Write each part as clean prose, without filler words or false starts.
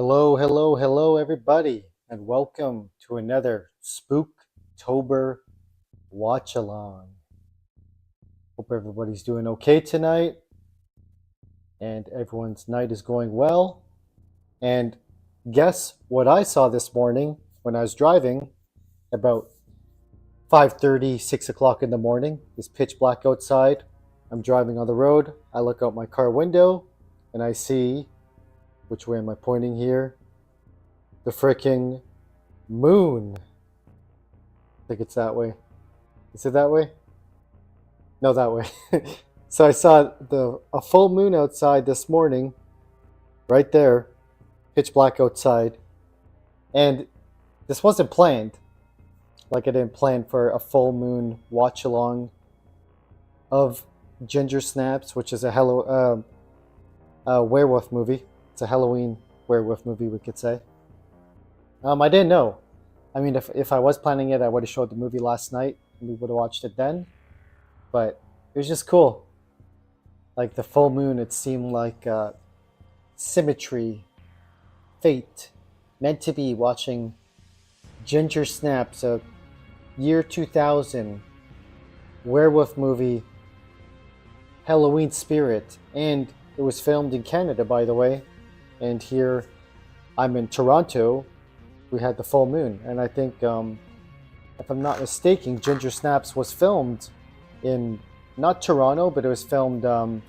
Hello, hello, hello, everybody, and welcome to another Spooktober watch along. Hope everybody's doing okay tonight and everyone's night is going well. And guess what I saw this morning when I was driving about 5:30, 6 o'clock in the morning? It's pitch black outside. I'm driving on the road. I look out my car window and I see, which way am I pointing here? The freaking moon. I think it's that way. Is it that way? No, that way. So I saw a full moon outside this morning, right there, pitch black outside, and this wasn't planned. Like I didn't plan for a full moon watch along of Ginger Snaps, which is a werewolf movie. It's a Halloween werewolf movie, we could say. I didn't know. I mean, if I was planning it, I would have showed the movie last night and we would have watched it then. But it was just cool. Like the full moon, it seemed like symmetry, fate, meant to be watching Ginger Snaps, a year 2000 werewolf movie, Halloween spirit. And it was filmed in Canada, by the way. And here I'm in Toronto. We had the full moon. And I think, if I'm not mistaken, Ginger Snaps was filmed in not Toronto, but it was filmed, in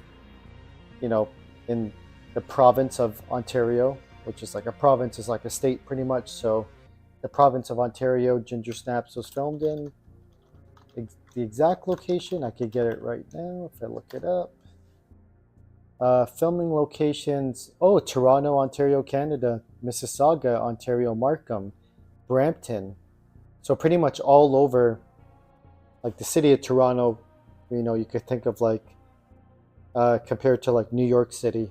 the province of Ontario, which is like a province is like a state pretty much. So the province of Ontario, Ginger Snaps was filmed in. The exact location, I could get it right now if I look it up. Filming locations, Toronto, Ontario, Canada, Mississauga, Ontario, Markham, Brampton. So pretty much all over, like the city of Toronto, you could think of like, compared to like New York City.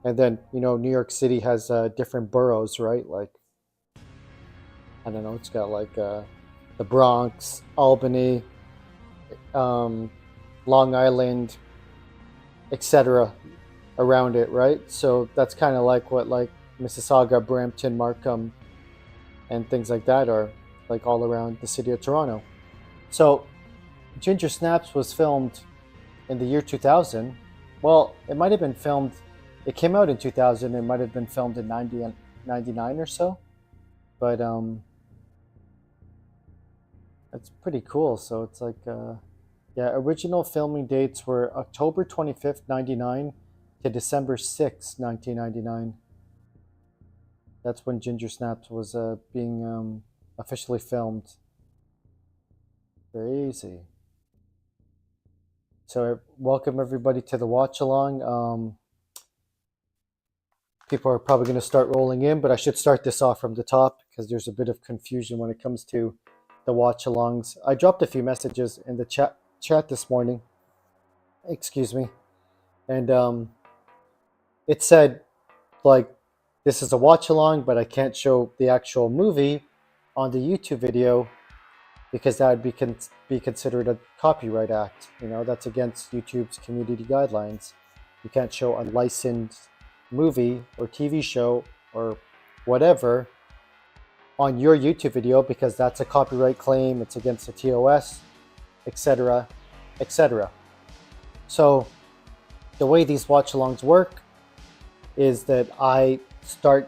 And then, New York City has different boroughs, right? Like, I don't know, it's got like the Bronx, Albany, Long Island, etc. around it, right? So that's kind of like what like Mississauga, Brampton, Markham, and things like that are like all around the city of Toronto. So Ginger Snaps was filmed in the year 2000. Well, it might have been filmed, it came out in 2000, it might have been filmed in 90 and 99 or so. But it's pretty cool. So it's like original filming dates were October 25th, 99 to December 6th, 1999. That's when Ginger Snaps was being officially filmed. Crazy. So welcome everybody to the watch along. People are probably going to start rolling in, but I should start this off from the top because there's a bit of confusion when it comes to the watch alongs. I dropped a few messages in the chat this morning. Excuse me. And it said like this is a watch along, but I can't show the actual movie on the YouTube video because that would be considered a copyright act. That's against YouTube's community guidelines. You can't show a licensed movie or TV show or whatever on your YouTube video because that's a copyright claim. It's against the TOS, etc., etc. So the way these watch-alongs work is that I start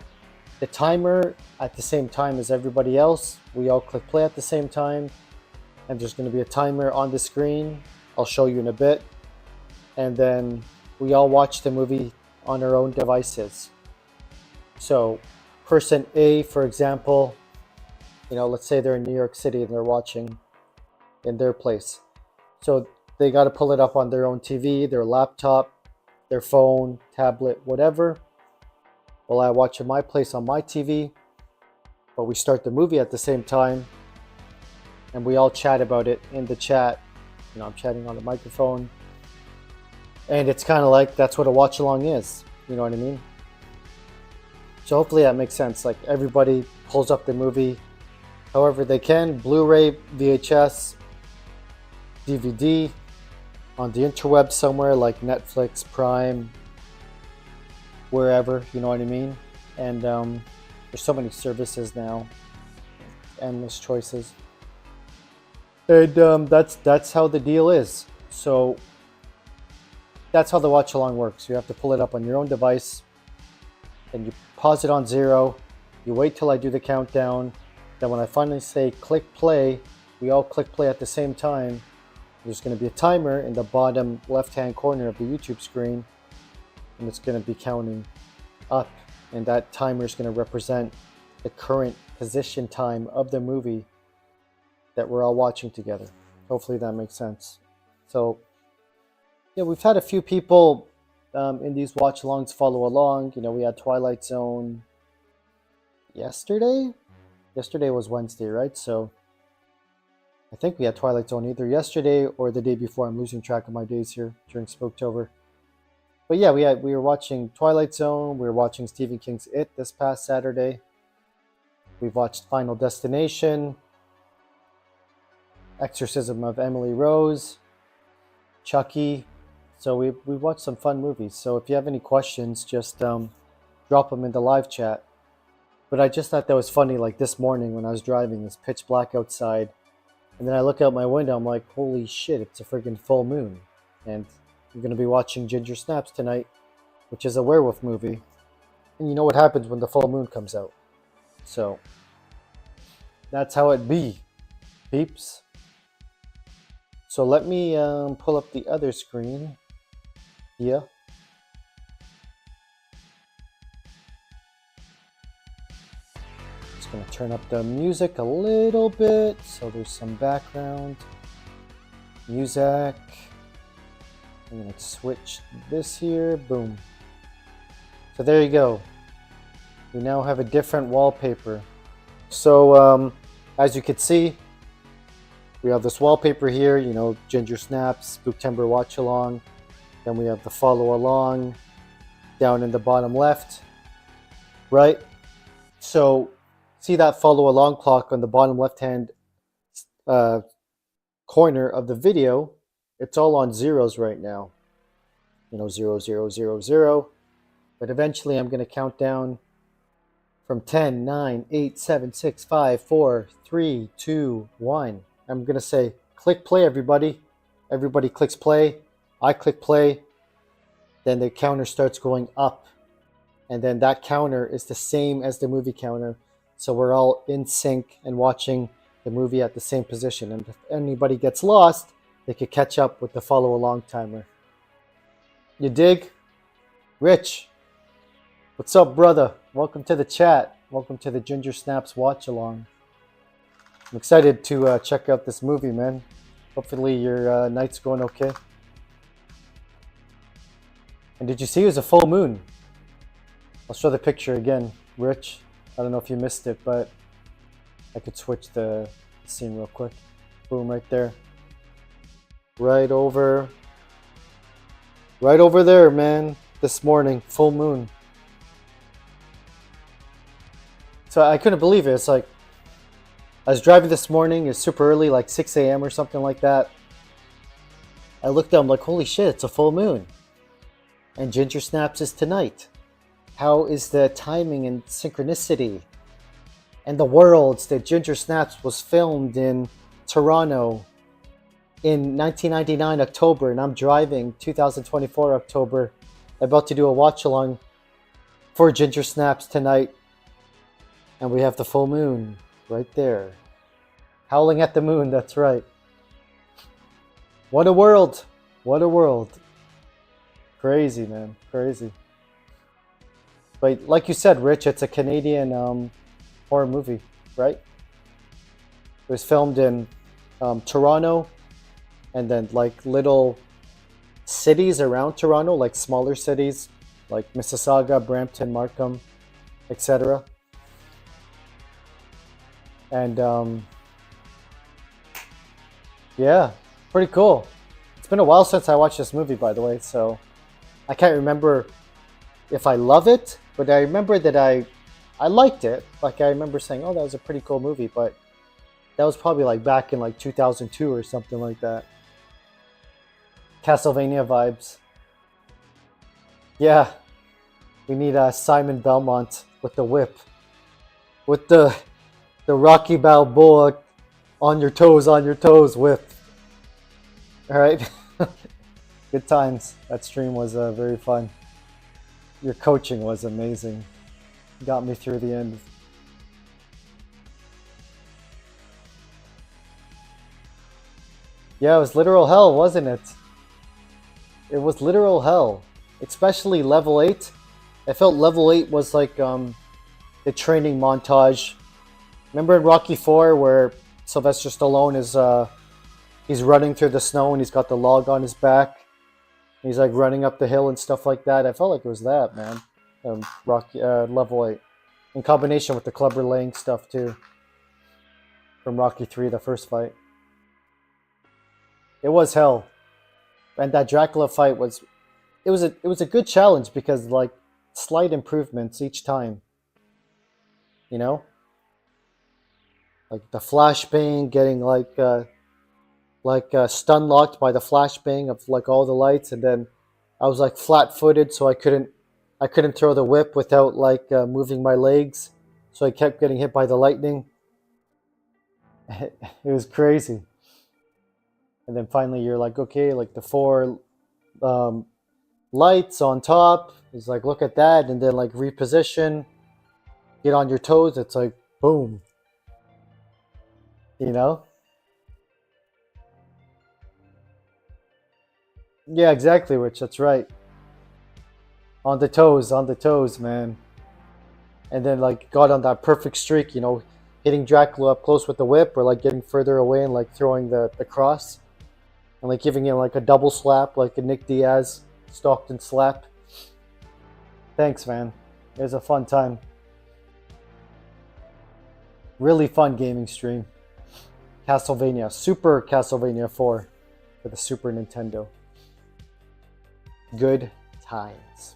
the timer at the same time as everybody else. We all click play at the same time, and there's going to be a timer on the screen. I'll show you in a bit. And then we all watch the movie on our own devices. So person A, for example, let's say they're in New York City and they're watching in their place. So they got to pull it up on their own TV, their laptop, their phone, tablet, whatever. Well, I watch in my place on my TV, but we start the movie at the same time and we all chat about it in the chat. I'm chatting on the microphone. And it's kind of like that's what a watch along is. You know what I mean? So hopefully that makes sense. Like everybody pulls up the movie however they can, Blu Ray, VHS, DVD, on the interweb somewhere like Netflix, Prime, wherever, you know what I mean? And there's so many services now, endless choices. And that's how the deal is. So that's how the watch along works. You have to pull it up on your own device, and you pause it on 0. You wait till I do the countdown. Then when I finally say click play, we all click play at the same time. There's going to be a timer in the bottom left-hand corner of the YouTube screen, and it's going to be counting up. And that timer is going to represent the current position time of the movie that we're all watching together. Hopefully that makes sense. So, yeah, we've had a few people in these watch-alongs follow along. You know, we had Twilight Zone yesterday. Yesterday was Wednesday, right? So I think we had Twilight Zone either yesterday or the day before. I'm losing track of my days here during Spooktober. But yeah, we were watching Twilight Zone. We were watching Stephen King's It this past Saturday. We've watched Final Destination, Exorcism of Emily Rose, Chucky. So we watched some fun movies. So if you have any questions, just drop them in the live chat. But I just thought that was funny, like this morning when I was driving, it's pitch black outside. And then I look out my window, I'm like, holy shit, it's a friggin' full moon. And we're going to be watching Ginger Snaps tonight, which is a werewolf movie. And you know what happens when the full moon comes out. So that's how it be, peeps. So let me pull up the other screen. Yeah. Just going to turn up the music a little bit so there's some background music. I'm going to switch this here. Boom. So there you go. We now have a different wallpaper. So as you can see, we have this wallpaper here, you know, Ginger Snaps, Spooktober Watch Along. Then we have the follow along down in the bottom left, right? So see that follow along clock on the bottom left hand corner of the video? It's all on zeros right now. You know, 0, 0, 0, 0. But eventually I'm going to count down from 10, 9, 8, 7, 6, 5, 4, 3, 2, 1. I'm going to say, click play, everybody. Everybody clicks play. I click play. Then the counter starts going up. And then that counter is the same as the movie counter. So we're all in sync and watching the movie at the same position. And if anybody gets lost, they could catch up with the follow along timer. You dig? Rich, what's up, brother? Welcome to the chat. Welcome to the Ginger Snaps watch along. I'm excited to check out this movie, man. Hopefully your night's going okay. And did you see it was a full moon? I'll show the picture again, Rich. I don't know if you missed it, but I could switch the scene real quick. Boom, right there. Right over there, man. This morning, full moon. So I couldn't believe it. It's like, I was driving this morning. It's super early, like 6 a.m. or something like that. I looked up, I'm like, holy shit, it's a full moon. And Ginger Snaps is tonight. How is the timing and synchronicity? And the worlds that Ginger Snaps was filmed in Toronto in 1999 October, and I'm driving 2024 October, about to do a watch along for Ginger Snaps tonight. And we have the full moon right there. Howling at the moon, that's right. What a world. What a world. Crazy, man. Crazy. But like you said, Rich, it's a Canadian horror movie, right? It was filmed in Toronto, and then like little cities around Toronto, like smaller cities, like Mississauga, Brampton, Markham, etc. And yeah, pretty cool. It's been a while since I watched this movie, by the way, so I can't remember if I love it, but I remember that I liked it. Like, I remember saying, oh, that was a pretty cool movie, but that was probably like back in like 2002 or something like that. Castlevania vibes. Yeah, we need Simon Belmont with the whip, with the Rocky Balboa on your toes whip. All right, good times. That stream was very fun. Your coaching was amazing. Got me through the end. Yeah, it was literal hell, wasn't it? It was literal hell, especially level 8. I felt level 8 was like the training montage. Remember in Rocky 4 where Sylvester Stallone is he's running through the snow and he's got the log on his back. He's like running up the hill and stuff like that. I felt like it was that, man. Rocky level 8, in combination with the clubber laying stuff too. From Rocky 3, the first fight. It was hell, and that Dracula fight was, it was a good challenge because like slight improvements each time. You know, like the flashbang getting like stun locked by the flashbang of like all the lights, and then I was like flat-footed, so I couldn't throw the whip without like moving my legs, so I kept getting hit by the lightning. It was crazy. And then finally you're like, okay, like the 4 lights on top. It's like, look at that. And then like reposition, get on your toes. It's like, boom. You know? Yeah, exactly, Rich. That's right. On the toes, man. And then like got on that perfect streak, you know, hitting Dracula up close with the whip, or like getting further away and like throwing the cross. And like giving him like a double slap, like a Nick Diaz Stockton slap. Thanks, man. It was a fun time. Really fun gaming stream. Castlevania, Super Castlevania 4 for the Super Nintendo. Good times.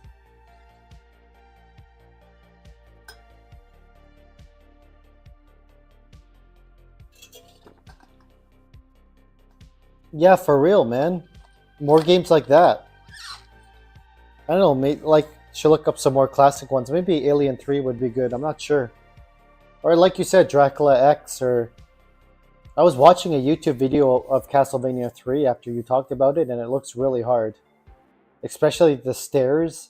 Yeah, for real, man. More games like that. I don't know, maybe, like, should look up some more classic ones. Maybe Alien 3 would be good. I'm not sure. Or like you said, Dracula X, or... I was watching a YouTube video of Castlevania 3 after you talked about it, and it looks really hard. Especially the stairs.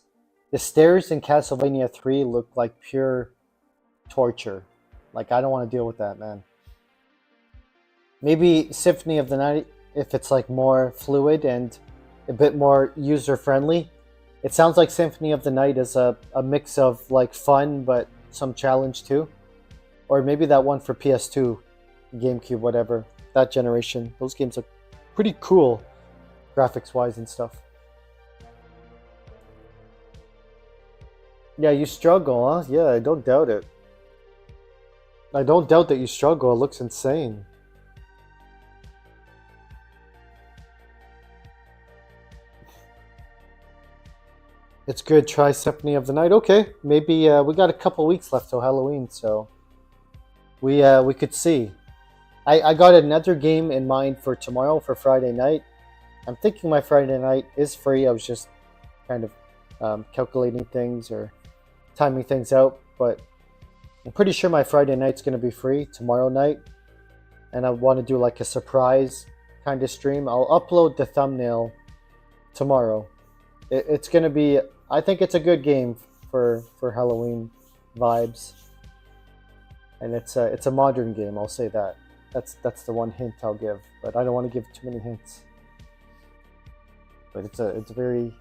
The stairs in Castlevania 3 look like pure torture. Like, I don't want to deal with that, man. Maybe Symphony of the Night, if it's like more fluid and a bit more user-friendly. It sounds like Symphony of the Night is a mix of like fun but some challenge too. Or maybe that one for PS2, GameCube, whatever. That generation. Those games look pretty cool graphics-wise and stuff. Yeah, you struggle, huh? Yeah, I don't doubt it. I don't doubt that you struggle. It looks insane. It's good. Try Symphony of the Night. Okay, maybe we got a couple weeks left till Halloween, so we could see. I got another game in mind for tomorrow, for Friday night. I'm thinking my Friday night is free. I was just kind of calculating things or timing things out, but I'm pretty sure my Friday night's going to be free tomorrow night, and I want to do like a surprise kind of stream. I'll upload the thumbnail tomorrow. It's going to be, I think it's a good game for Halloween vibes. And it's a modern game, I'll say that. That's the one hint I'll give, but I don't want to give too many hints. But it's a very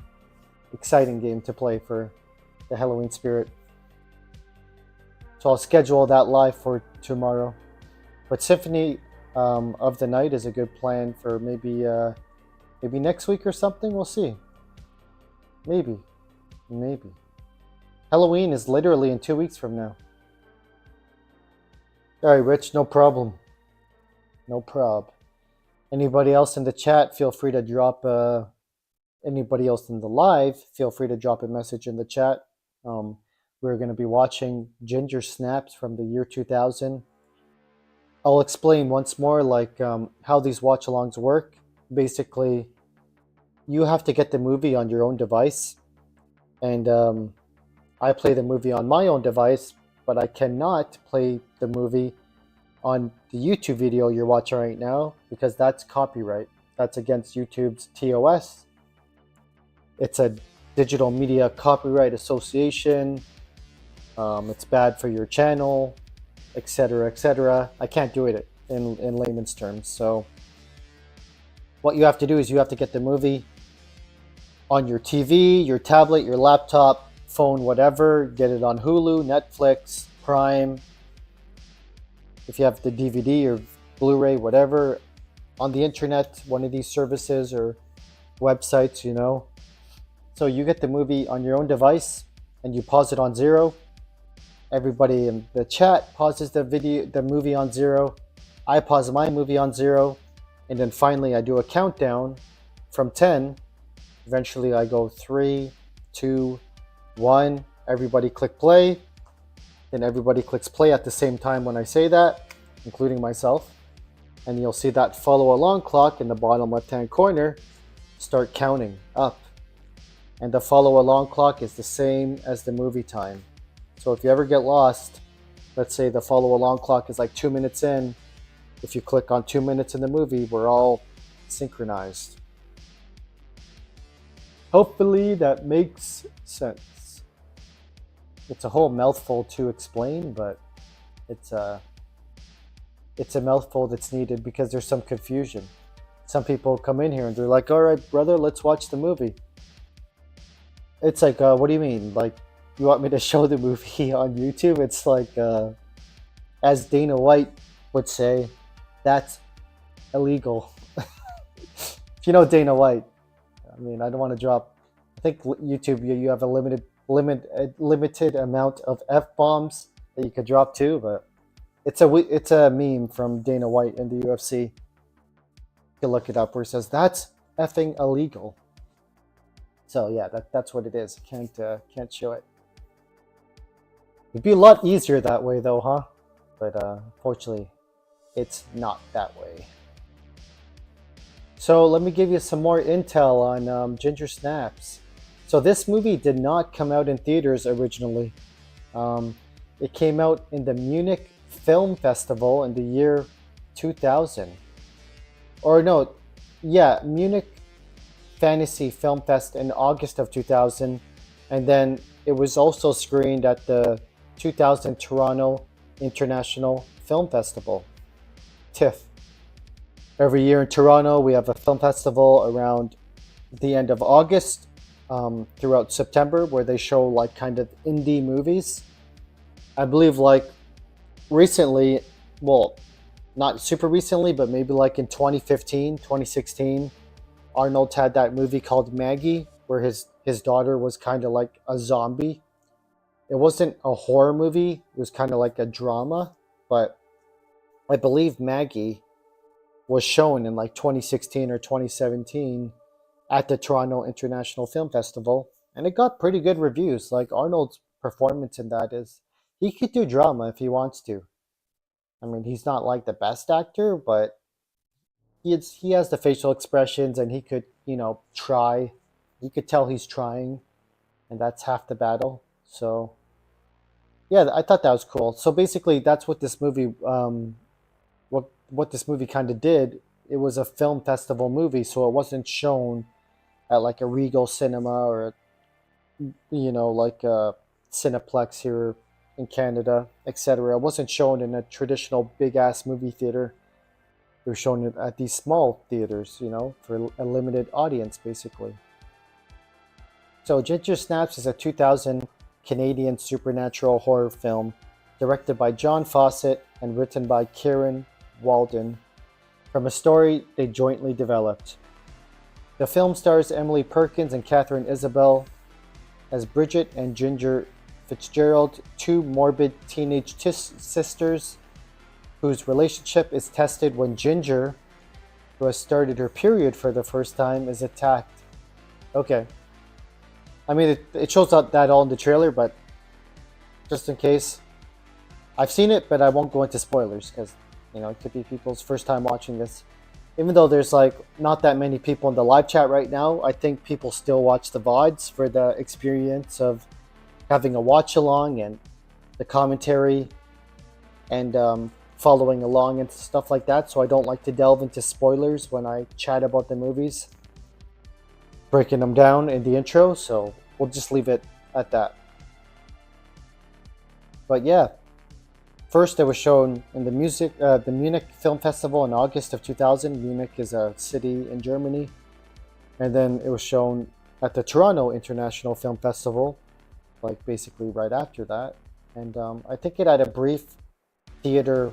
exciting game to play for the Halloween spirit. So I'll schedule that live for tomorrow. But Symphony of the Night is a good plan for maybe next week or something. We'll see. Maybe. Halloween is literally in 2 weeks from now. Alright, Rich, no problem. No prob. Anybody else in the chat, feel free to drop... anybody else in the live, feel free to drop a message in the chat. We're going to be watching Ginger Snaps from the year 2000. I'll explain once more like how these watch-alongs work. Basically, you have to get the movie on your own device, and I play the movie on my own device, but I cannot play the movie on the YouTube video you're watching right now because that's copyright. That's against YouTube's TOS. It's a Digital Media Copyright Association. It's bad for your channel, etc., etc. I can't do it in layman's terms. So what you have to do is you have to get the movie on your TV, your tablet, your laptop, phone, whatever. Get it on Hulu, Netflix, Prime. If you have the DVD or Blu Ray, whatever, on the internet, one of these services or websites, you know. So you get the movie on your own device and you pause it on 0. Everybody in the chat pauses the movie on 0. I pause my movie on 0. And then finally I do a countdown from 10. Eventually I go 3, 2, 1. Everybody click play. Then everybody clicks play at the same time when I say that, including myself. And you'll see that follow along clock in the bottom left hand corner start counting up. And the follow along clock is the same as the movie time. So if you ever get lost, let's say the follow along clock is like 2 minutes in. If you click on 2 minutes in the movie, we're all synchronized. Hopefully that makes sense. It's a whole mouthful to explain, but it's a mouthful that's needed because there's some confusion. Some people come in here and they're like, all right, brother, let's watch the movie. It's like, what do you mean? Like, you want me to show the movie on YouTube? It's like, as Dana White would say, that's illegal. If you know Dana White, I mean, I don't want to drop. I think YouTube, you have a limited amount of F-bombs that you could drop too, but it's a meme from Dana White in the UFC. You can look it up where it says that's effing illegal. So yeah, that's what it is. Can't show it. It'd be a lot easier that way though, huh? But unfortunately, it's not that way. So let me give you some more intel on Ginger Snaps. So this movie did not come out in theaters originally. It came out in the Munich Film Festival in the year 2000. Or no, yeah, Munich Fantasy Film Fest in August of 2000. And then it was also screened at the 2000 Toronto International Film Festival, TIFF. Every year in Toronto, we have a film festival around the end of August throughout September where they show like kind of indie movies. I believe like recently, well, not super recently, but maybe like in 2015, 2016, Arnold had that movie called Maggie where his daughter was kind of like a zombie. It wasn't a horror movie. It was kind of like a drama, but I believe Maggie was shown in like 2016 or 2017 at the Toronto International Film Festival, and it got pretty good reviews. Like Arnold's performance in that is, he could do drama if he wants to. I mean, he's not like the best actor, but he has the facial expressions and he could, you know, try. You could tell he's trying, and that's half the battle. So yeah, I thought that was cool. So basically that's what this movie what this movie kind of did. It was a film festival movie, so it wasn't shown at like a Regal Cinema or, you know, like a Cineplex here in Canada, etc. It wasn't shown in a traditional big ass movie theater. It was shown at these small theaters, you know, for a limited audience basically. So Ginger Snaps is a 2000 Canadian supernatural horror film directed by John Fawcett and written by Kieran Walden from a story they jointly developed. The film stars Emily Perkins and Catherine Isabelle as Bridget and Ginger Fitzgerald, two morbid teenage sisters whose relationship is tested when Ginger, who has started her period for the first time, is attacked. Okay. I mean, it shows that all in the trailer, but just in case. I've seen it, but I won't go into spoilers because, you know, it could be people's first time watching this. Even though there's like not that many people in the live chat right now, I think people still watch the VODs for the experience of having a watch along and the commentary and following along and stuff like that. So I don't like to delve into spoilers when I chat about the movies, breaking them down in the intro. So we'll just leave it at that. But yeah, first it was shown in the Munich Film Festival in August of 2000. Munich is a city in Germany. And then it was shown at the Toronto International Film Festival, like basically right after that. And I think it had a brief theater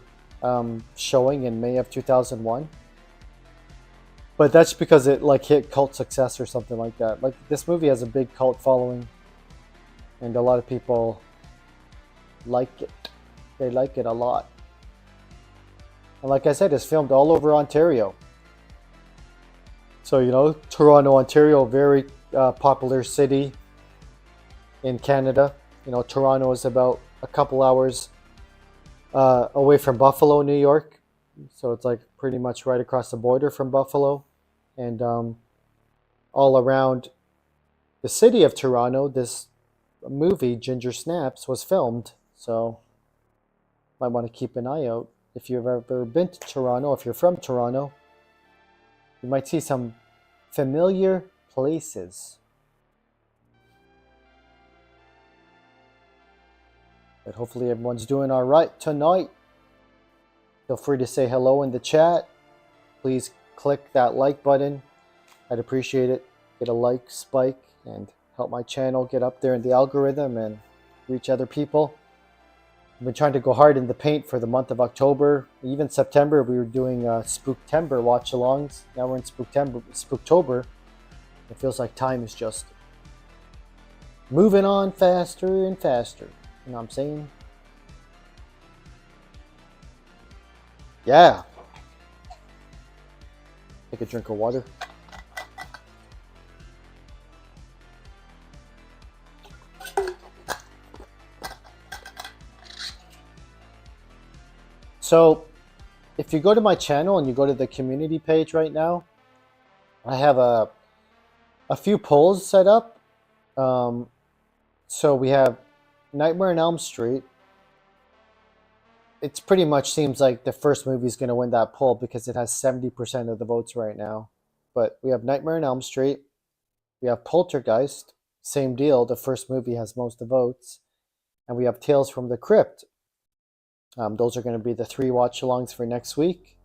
showing in May of 2001. But that's because it like hit cult success or something like that. Like this movie has a big cult following, and a lot of people like it. They like it a lot. And like I said, it's filmed all over Ontario. So, you know, Toronto, Ontario, very popular city in Canada. You know, Toronto is about a couple hours away from Buffalo, New York. So it's like pretty much right across the border from Buffalo. And all around the city of Toronto, this movie, Ginger Snaps, was filmed. So might want to keep an eye out. If you've ever been to Toronto, if you're from Toronto, you might see some familiar places. But hopefully everyone's doing all right tonight. Feel free to say hello in the chat. Please click that like button. I'd appreciate it. Get a like spike and help my channel get up there in the algorithm and reach other people. I've been trying to go hard in the paint for the month of October. Even September, we were doing Spooktober watch-alongs. Now we're in Spooktober. It feels like time is just moving on faster and faster. You know what I'm saying? Yeah. Take a drink of water. So, if you go to my channel and you go to the community page right now, I have a few polls set up. So we have Nightmare on Elm Street. It pretty much seems like the first movie is going to win that poll because it has 70% of the votes right now. But we have Nightmare on Elm Street. We have Poltergeist. Same deal. The first movie has most of the votes. And we have Tales from the Crypt. Those are going to be the 3 watch-alongs for next week.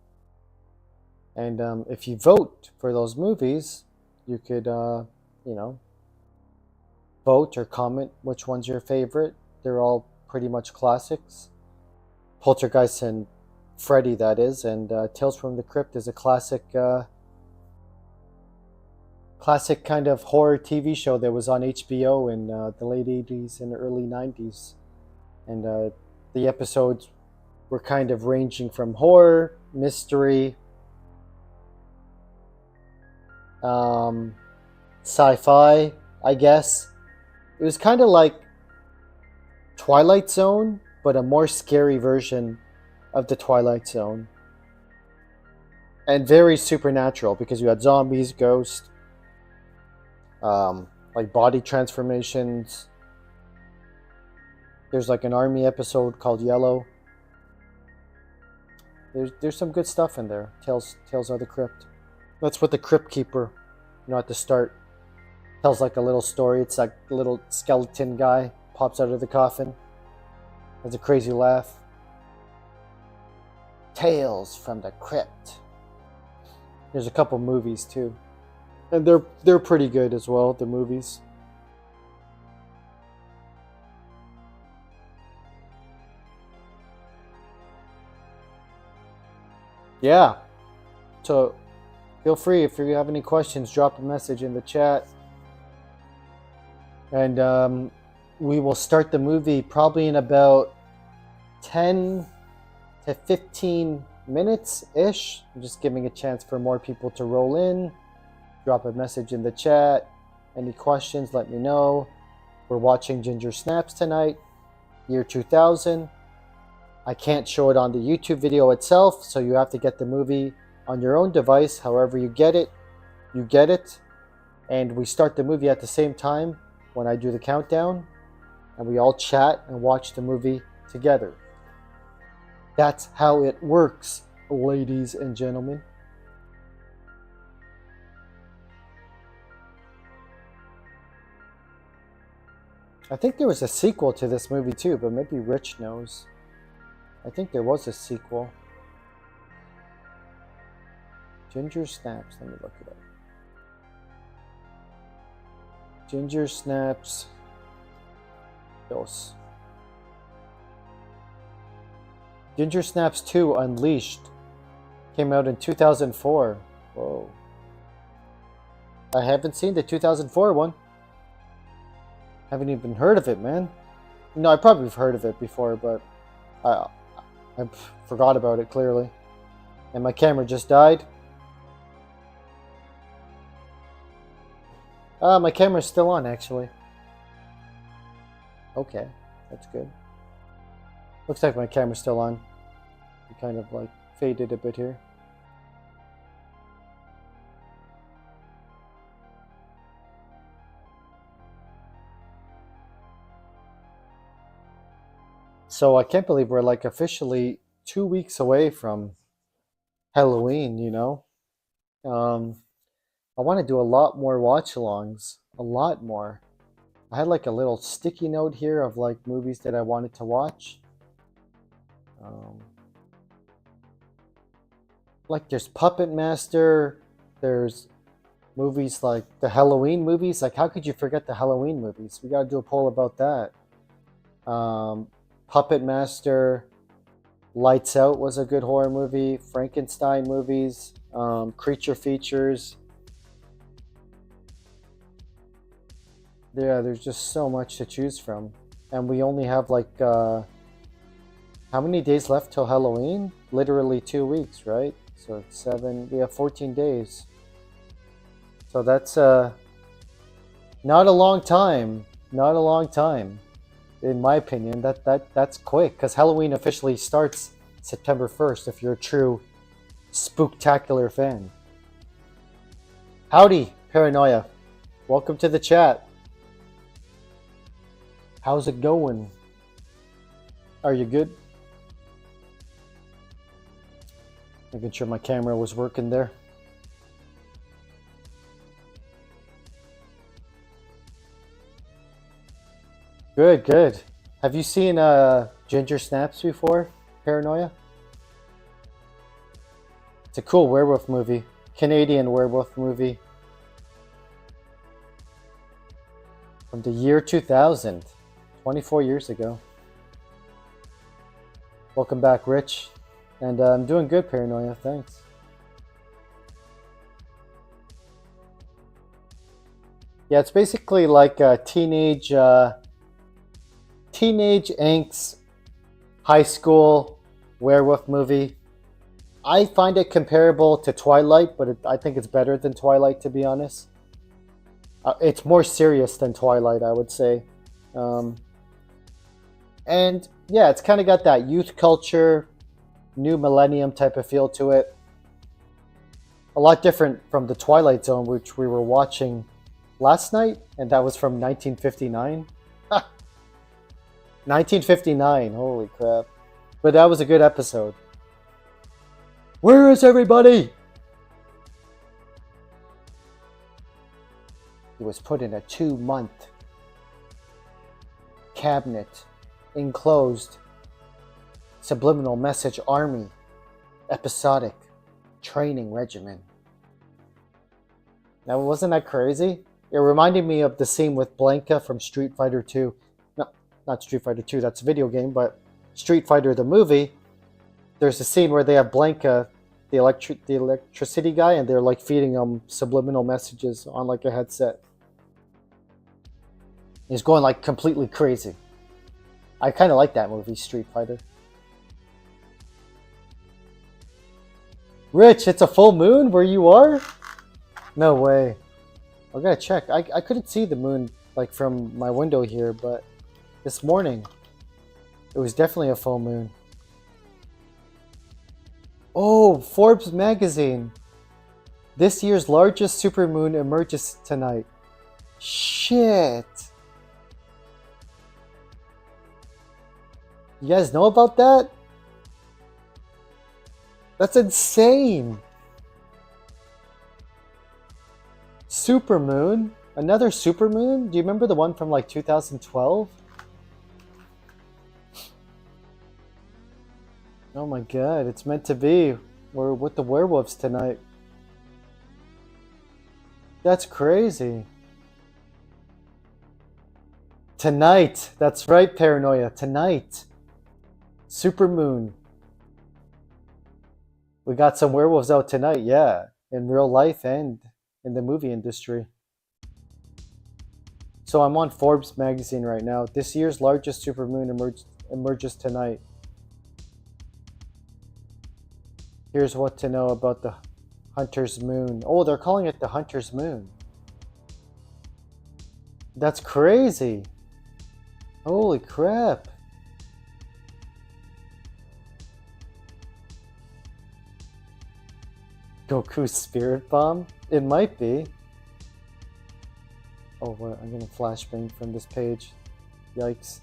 And if you vote for those movies, you could, you know, vote or comment which one's your favorite. They're all pretty much classics. Poltergeist and Freddy, that is. And Tales from the Crypt is a classic kind of horror TV show that was on HBO in the late 80s and early 90s. And the episodes were kind of ranging from horror, mystery, sci-fi, I guess. It was kind of like Twilight Zone, but a more scary version of the Twilight Zone. And very supernatural because you had zombies, ghosts, like body transformations. There's like an army episode called Yellow. There's some good stuff in there. Tales of the Crypt. That's what the Crypt Keeper, you know, at the start, tells like a little story. It's like a little skeleton guy pops out of the coffin. Has a crazy laugh. Tales from the Crypt. There's a couple movies too, and they're pretty good as well. The movies. Yeah. So feel free, if you have any questions, drop a message in the chat. And we will start the movie probably in about 10 to 15 minutes-ish. I'm just giving a chance for more people to roll in. Drop a message in the chat. Any questions, let me know. We're watching Ginger Snaps tonight, year 2000. I can't show it on the YouTube video itself, so you have to get the movie on your own device. However you get it, you get it. And we start the movie at the same time when I do the countdown. and we all chat and watch the movie together. That's how it works, ladies and gentlemen. I think there was a sequel to this movie too, but maybe Rich knows. I think there was a sequel. Ginger Snaps, let me look it up. Ginger Snaps Dos. Ginger Snaps 2 Unleashed came out in 2004. Whoa. I haven't seen the 2004 one. Haven't even heard of it, man. No, I probably have heard of it before, but I forgot about it clearly. And my camera just died. My camera's still on, actually. Okay, that's good. Looks like my camera's still on. It kind of like faded a bit here. So I can't believe we're like officially 2 weeks away from Halloween, you know? I want to do a lot more watch-alongs. A lot more. I had like a little sticky note here of like movies that I wanted to watch. Like there's Puppet Master. There's movies like the Halloween movies. Like how could you forget the Halloween movies? We got to do a poll about that. Puppet Master. Lights Out was a good horror movie. Frankenstein movies. Creature features. Yeah, there's just so much to choose from. And we only have like, how many days left till Halloween? Literally 2 weeks, right? So it's 7, we have 14 days. So that's not a long time. Not a long time, in my opinion. That's quick, because Halloween officially starts September 1st if you're a true spooktacular fan. Howdy, Paranoia. Welcome to the chat. How's it going? Are you good? Making sure my camera was working there. Good, good. Have you seen Ginger Snaps before, Paranoia? It's a cool werewolf movie. Canadian werewolf movie. From the year 2000. 24 years ago. Welcome back, Rich. And I'm doing good, Paranoia. Thanks. Yeah, it's basically like a teenage angst high school werewolf movie. I find it comparable to Twilight, but I think it's better than Twilight, to be honest. It's more serious than Twilight, I would say. And yeah, it's kind of got that youth culture, new millennium type of feel to it. A lot different from the Twilight Zone, which we were watching last night, and that was from 1959. 1959, holy crap. But that was a good episode. Where is everybody? He was put in a 2-month cabinet, enclosed, subliminal message army, episodic training regimen. Now, wasn't that crazy? It reminded me of the scene with Blanca from Street Fighter 2. No, not Street Fighter 2, that's a video game, but Street Fighter the movie. There's a scene where they have Blanca, the electricity guy, and they're like feeding him subliminal messages on like a headset. He's going like completely crazy. I kind of like that movie, Street Fighter. Rich, it's a full moon where you are? No way. I gotta check. I couldn't see the moon like from my window here, but this morning it was definitely a full moon. Oh, Forbes magazine. This year's largest supermoon emerges tonight. Shit. You guys know about that? That's insane. Supermoon? Another supermoon? Do you remember the one from like 2012? Oh my god, it's meant to be. We're with the werewolves tonight. That's crazy. Tonight. That's right, Paranoia. Tonight. Supermoon. We got some werewolves out tonight, yeah. In real life and in the movie industry. So I'm on Forbes magazine right now. This year's largest supermoon emerges tonight. Here's what to know about the Hunter's Moon. Oh, they're calling it the Hunter's Moon. That's crazy. Holy crap. Goku's spirit bomb? It might be. Oh, what? I'm getting flashbang from this page. Yikes.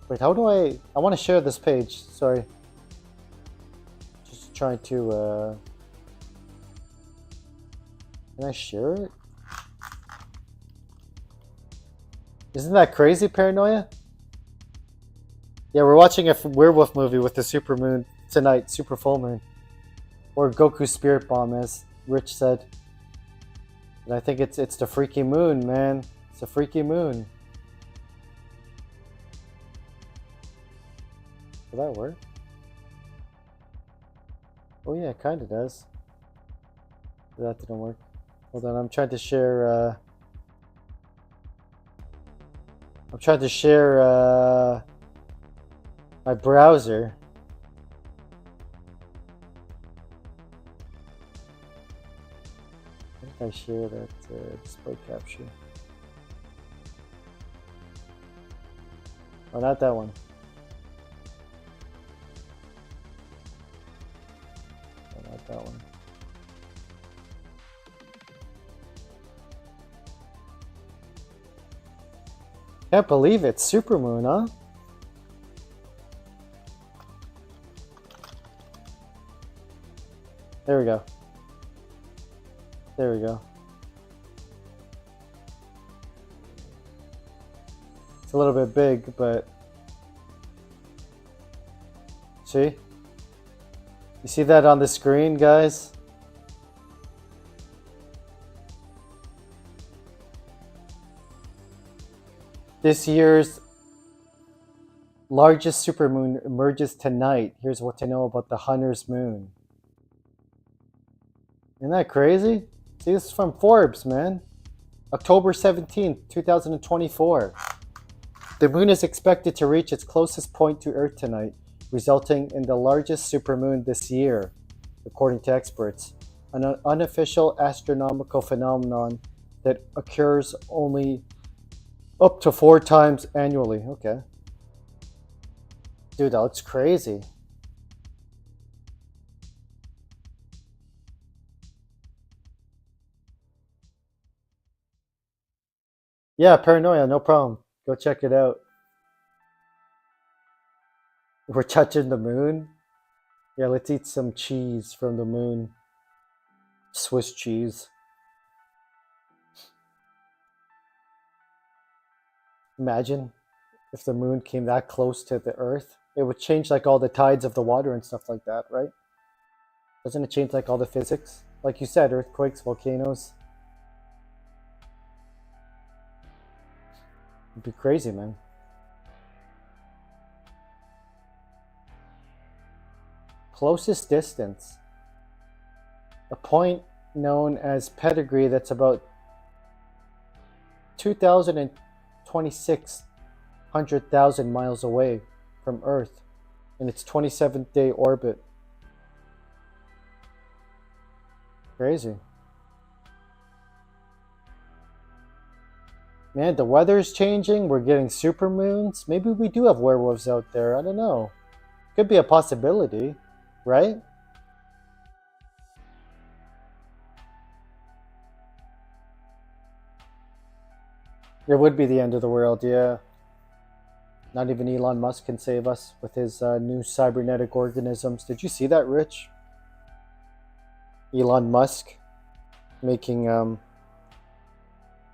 Wait, how do I want to share this page. Sorry. Just trying to, can I share it? Isn't that crazy, Paranoia? Yeah, we're watching a werewolf movie with the supermoon tonight, super full moon. Or Goku's spirit bomb, as Rich said. And I think it's the freaky moon, man. It's a freaky moon. Will that work? Oh yeah, it kinda does. That didn't work. Hold on, I'm trying to share my browser. I think I share that display capture. Oh, not that one. Oh, not that one. Can't believe it. Supermoon, huh? There we go. There we go. It's a little bit big, but see? You see that on the screen, guys? This year's largest supermoon emerges tonight. Here's what to know about the Hunter's Moon. Isn't that crazy? See, this is from Forbes, man. October 17th, 2024. The moon is expected to reach its closest point to Earth tonight, resulting in the largest supermoon this year, according to experts. An unofficial astronomical phenomenon that occurs only up to 4 times annually. Okay. Dude, that looks crazy. Yeah, Paranoia, no problem. Go check it out. We're touching the moon? Yeah, let's eat some cheese from the moon. Swiss cheese. Imagine if the moon came that close to the Earth. It would change like all the tides of the water and stuff like that, right? Doesn't it change like all the physics? Like you said, earthquakes, volcanoes. It'd be crazy, man. Closest distance. A point known as pedigree that's about 2,026,000 miles away from Earth in its 27th day orbit. Crazy. Man, the weather's changing. We're getting supermoons. Maybe we do have werewolves out there. I don't know. Could be a possibility, right? It would be the end of the world, yeah. Not even Elon Musk can save us with his new cybernetic organisms. Did you see that, Rich? Elon Musk making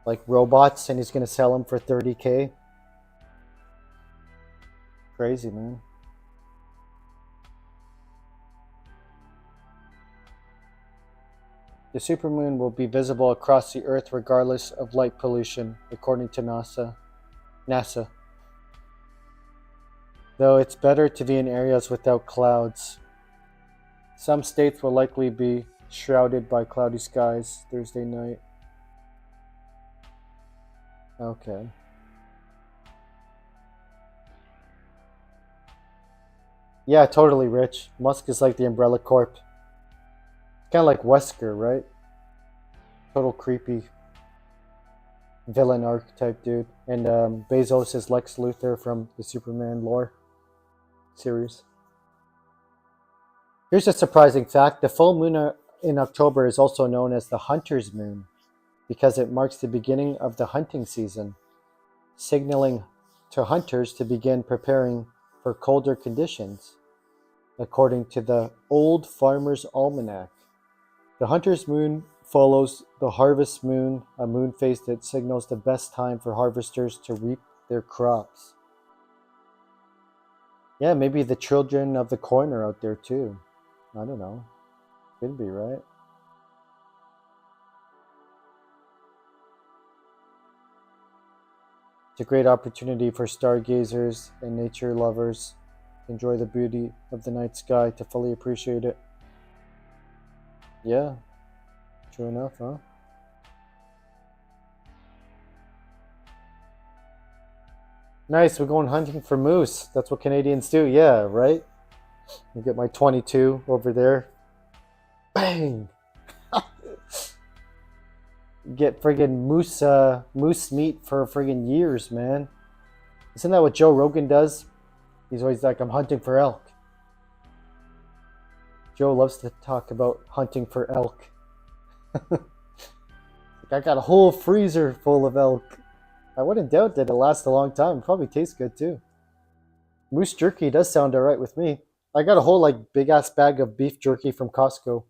like robots, and he's gonna sell them for 30K. Crazy, man. The supermoon will be visible across the Earth regardless of light pollution, according to NASA. Though it's better to be in areas without clouds. Some states will likely be shrouded by cloudy skies Thursday night. Okay. Yeah, totally, Rich. Musk is like the Umbrella Corp. Kind of like Wesker, right? Total creepy villain archetype dude. And Bezos is Lex Luthor from the Superman lore series. Here's a surprising fact. The full moon in October is also known as the Hunter's Moon because it marks the beginning of the hunting season, signaling to hunters to begin preparing for colder conditions, according to the Old Farmer's Almanac. The Hunter's Moon follows the Harvest Moon, a moon phase that signals the best time for harvesters to reap their crops. Yeah, maybe the children of the corn are out there too. I don't know. Could be, right? It's a great opportunity for stargazers and nature lovers to enjoy the beauty of the night sky, to fully appreciate it. Yeah, true enough, huh? Nice, we're going hunting for moose. That's what Canadians do, yeah, right? I get my 22 over there. Bang! Get friggin' moose meat for friggin' years, man. Isn't that what Joe Rogan does? He's always like, I'm hunting for elk. Joe loves to talk about hunting for elk. I got a whole freezer full of elk. I wouldn't doubt that it lasts a long time. Probably tastes good too. Moose jerky does sound alright with me. I got a whole like big ass bag of beef jerky from Costco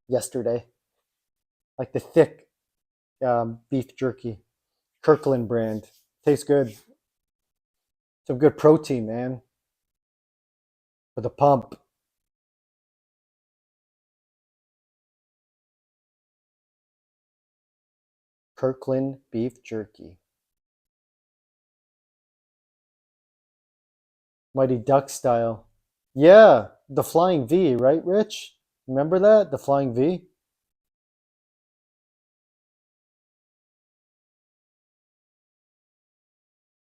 yesterday. Like the thick beef jerky. Kirkland brand. Tastes good. Some good protein, man. For the pump. Kirkland beef jerky. Mighty Duck style. Yeah, the Flying V, right, Rich? Remember that? The Flying V?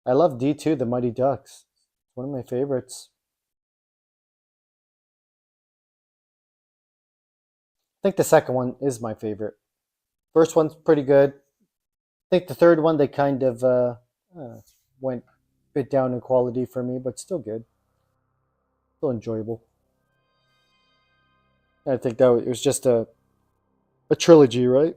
I love D2, the Mighty Ducks. It's one of my favorites. I think the second one is my favorite. First one's pretty good. I think the third one, they kind of went a bit down in quality for me, but still good. Still enjoyable. I think that it was just a trilogy, right?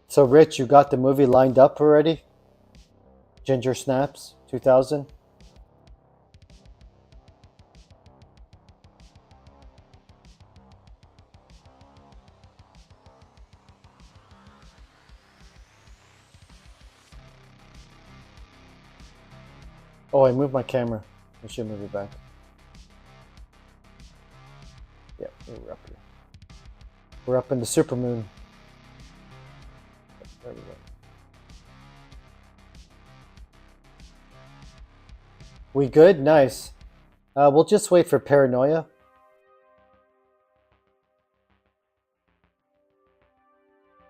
So, Rich, you got the movie lined up already? Ginger Snaps 2000? Oh, I moved my camera. I should move it back. Yeah, we're up here. We're up in the supermoon. There we go. We good? Nice. We'll just wait for Paranoia.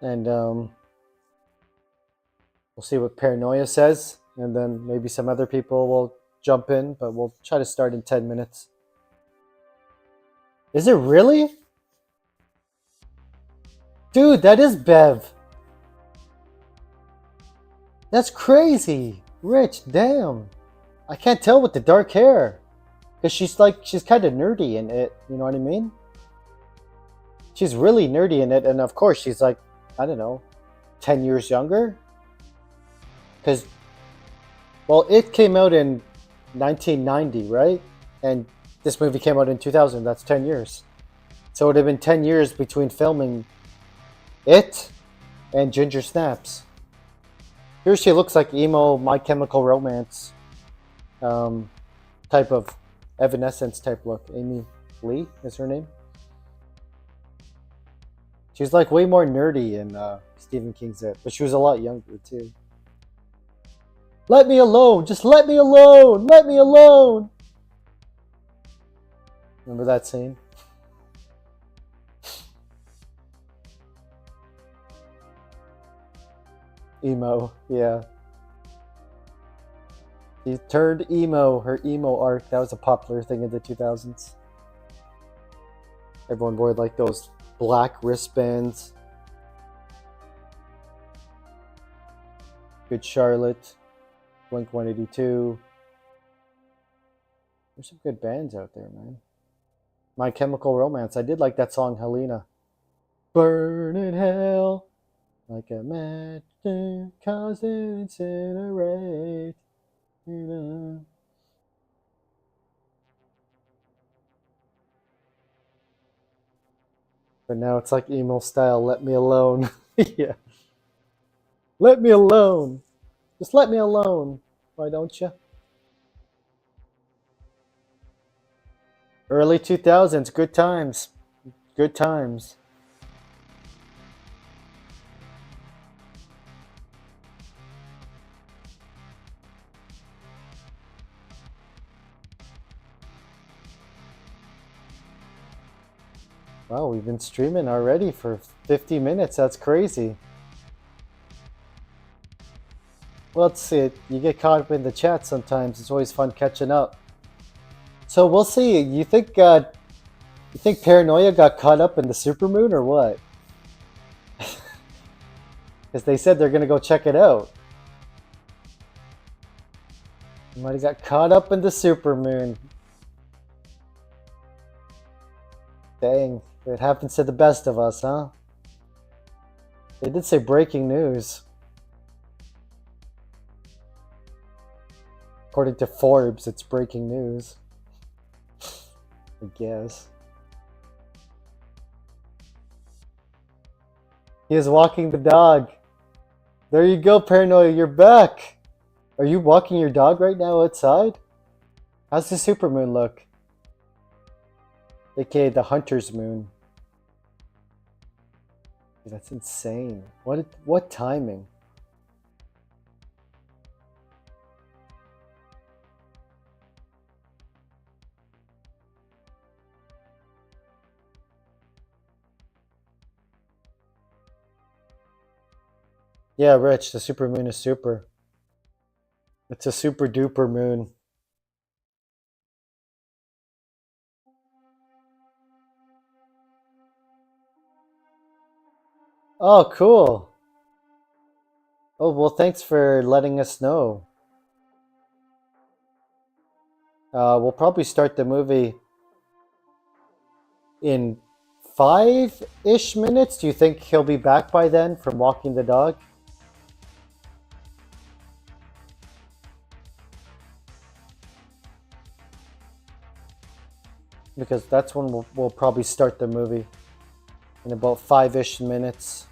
And we'll see what Paranoia says. And then maybe some other people will jump in, but we'll try to start in 10 minutes. Is it really? Dude, that is Bev. That's crazy. Rich, damn. I can't tell with the dark hair. Because she's kind of nerdy in it. You know what I mean? She's really nerdy in it. And of course, she's like, I don't know, 10 years younger? Because, well, it came out in 1990, right? And this movie came out in 2000. That's 10 years. So it would have been 10 years between filming it and Ginger Snaps. Here she looks like emo My Chemical Romance type of Evanescence type look. Amy Lee is her name. She's like way more nerdy in Stephen King's It, but she was a lot younger too. Let me alone! Just let me alone! Let me alone! Remember that scene? Emo, yeah. She turned emo, her emo art. That was a popular thing in the 2000s. Everyone wore like those black wristbands. Good Charlotte, Blink 182. There's some good bands out there, man. My Chemical Romance. I did like that song, Helena. Burn in hell like a match, cause it incinerate. You know. But now it's like emo style. Let me alone. Yeah. Let me alone. Just let me alone. Why don't you? Early 2000s. Good times. Good times. Wow, we've been streaming already for 50 minutes. That's crazy. Well, let's see. You get caught up in the chat sometimes. It's always fun catching up. So we'll see. You think Paranoia got caught up in the Supermoon or what? Because they said they're gonna go check it out. You might have got caught up in the Supermoon. Dang, it happens to the best of us, huh? They did say breaking news. According to Forbes, it's breaking news. I guess. He is walking the dog. There you go, Paranoia, you're back. Are you walking your dog right now outside? How's the Supermoon look? AKA the Hunter's Moon. That's insane. What timing? Yeah, Rich, the Supermoon is super. It's a super duper moon. Oh, cool. Oh, well, thanks for letting us know. We'll probably start the movie in 5-ish minutes. Do you think he'll be back by then from walking the dog? Because that's when we'll probably start the movie. In about 5-ish minutes.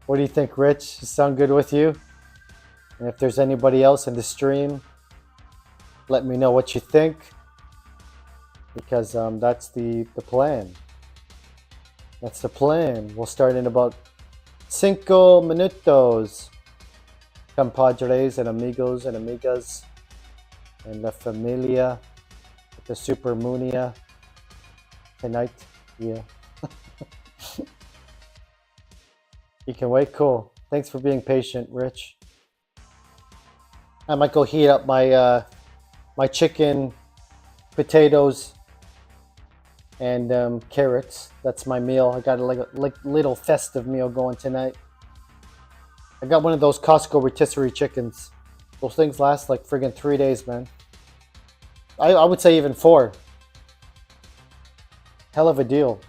What do you think, Rich? Does it sound good with you? And if there's anybody else in the stream, let me know what you think. Because that's the plan. That's the plan. We'll start in about 5 minutos. Compadres and amigos and amigas. And La Familia. The Supermoonia. Tonight. Yeah. You can wait? Cool. Thanks for being patient, Rich. I might go heat up my my chicken, potatoes, and carrots. That's my meal. I got like a little festive meal going tonight. I got one of those Costco rotisserie chickens. Those things last like friggin' 3 days, man. I would say even 4. Hell of a deal.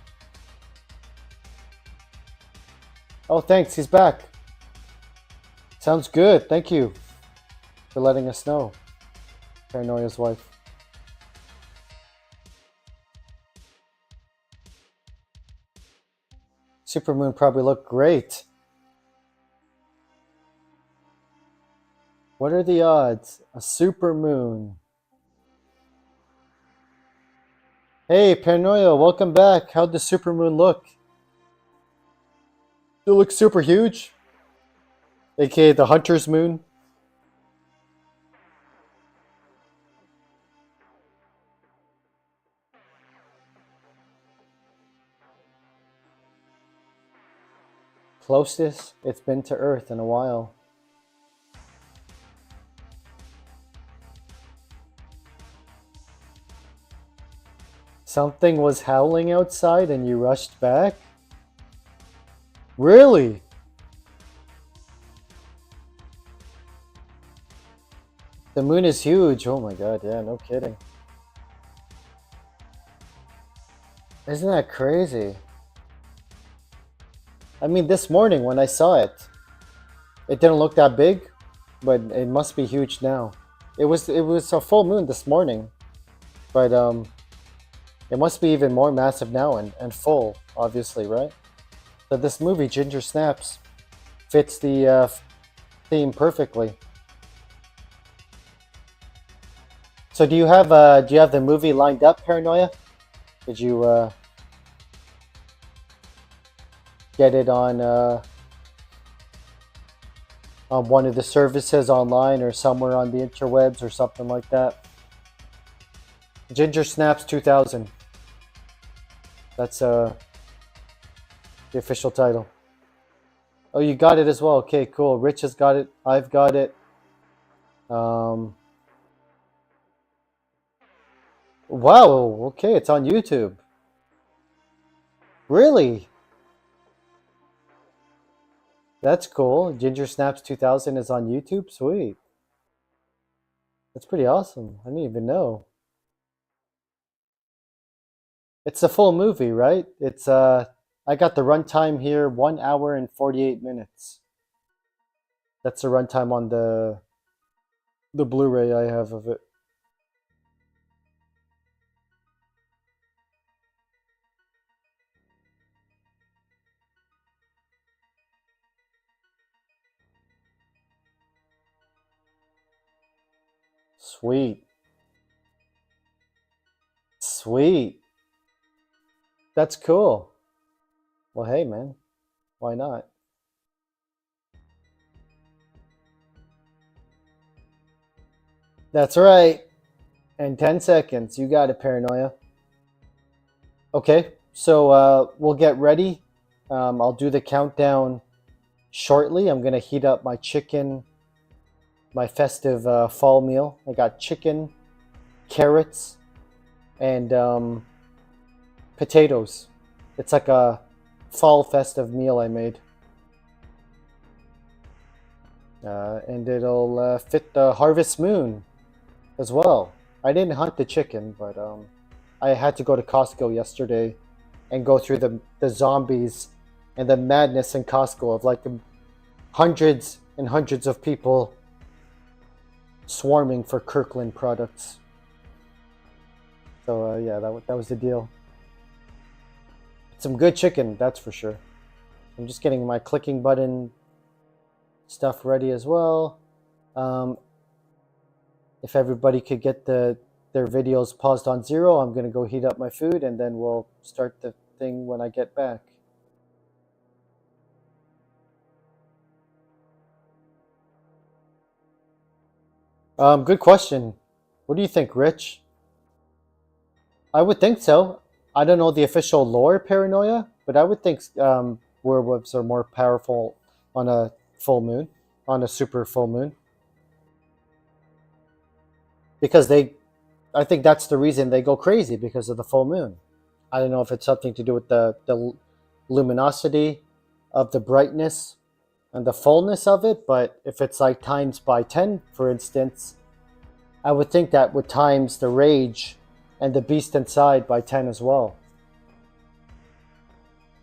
Oh, thanks. He's back. Sounds good. Thank you for letting us know. Paranoia's wife. Supermoon probably looked great. What are the odds? A supermoon. Hey, Paranoia, welcome back. How'd the supermoon look? It looks super huge. AKA the hunter's moon. Closest it's been to Earth in a while. Something was howling outside and you rushed back? Really? The moon is huge. Oh my god, yeah, no kidding. Isn't that crazy? I mean, this morning when I saw it, it didn't look that big, but it must be huge now. It was a full moon this morning, but it must be even more massive now and full, obviously, right? So this movie, Ginger Snaps, fits the theme perfectly. So do you have the movie lined up, Paranoia? Did you get it on one of the services online or somewhere on the interwebs or something like that? Ginger Snaps 2000. That's the official title. Oh, you got it as well. Okay, cool. Rich has got it. I've got it. Wow. Okay, it's on YouTube. Really? That's cool. Ginger Snaps 2000 is on YouTube. Sweet. That's pretty awesome. I didn't even know. It's a full movie, right? It's I got the runtime here, 1 hour and 48 minutes. That's the runtime on the Blu Ray I have of it. Sweet. Sweet. That's cool. Well, hey, man. Why not? That's right. In 10 seconds. You got it, Paranoia. Okay, so we'll get ready. I'll do the countdown shortly. I'm going to heat up my chicken, my festive fall meal. I got chicken, carrots, and potatoes. It's like a fall festive meal I made. And it'll fit the harvest moon as well. I didn't hunt the chicken, but I had to go to Costco yesterday and go through the zombies and the madness in Costco of like hundreds and hundreds of people swarming for Kirkland products. So yeah, that was the deal. Some good chicken, that's for sure. I'm just getting my clicking button stuff ready as well. If everybody could get their videos paused on 0, I'm going to go heat up my food and then we'll start the thing when I get back. Good question. What do you think, Rich? I would think so. I don't know the official lore, Paranoia, but I would think werewolves are more powerful on a full moon, on a super full moon. Because I think that's the reason they go crazy, because of the full moon. I don't know if it's something to do with the luminosity of the brightness and the fullness of it, but if it's like times by 10, for instance, I would think that would times the rage and the beast inside by 10 as well.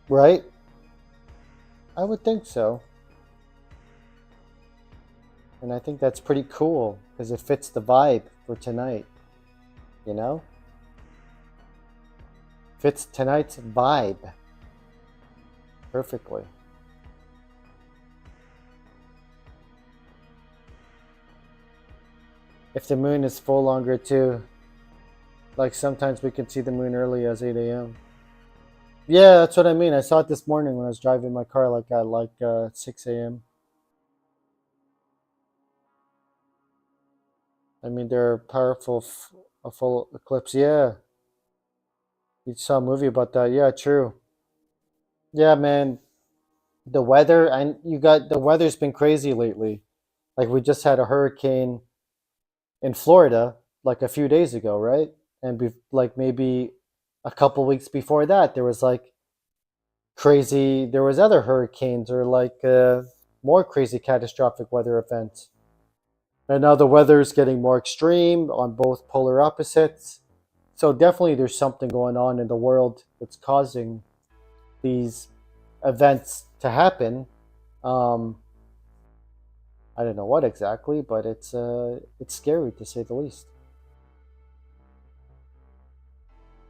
Right? I would think so. And I think that's pretty cool because it fits the vibe for tonight, you know? Fits tonight's vibe perfectly. If the moon is full longer too, like sometimes we can see the moon early as 8 a.m. Yeah, that's what I mean. I saw it this morning when I was driving my car, like at 6 a.m. I mean, they're powerful, a full eclipse. Yeah, you saw a movie about that. Yeah, true. Yeah, man. The weather, and you got the weather's been crazy lately. Like we just had a hurricane in Florida like a few days ago, right? And like maybe a couple weeks before that, there was like crazy. There was other hurricanes or like more crazy catastrophic weather events. And now the weather's getting more extreme on both polar opposites. So definitely there's something going on in the world that's causing these events to happen. Um, I don't know what exactly, but it's scary to say the least.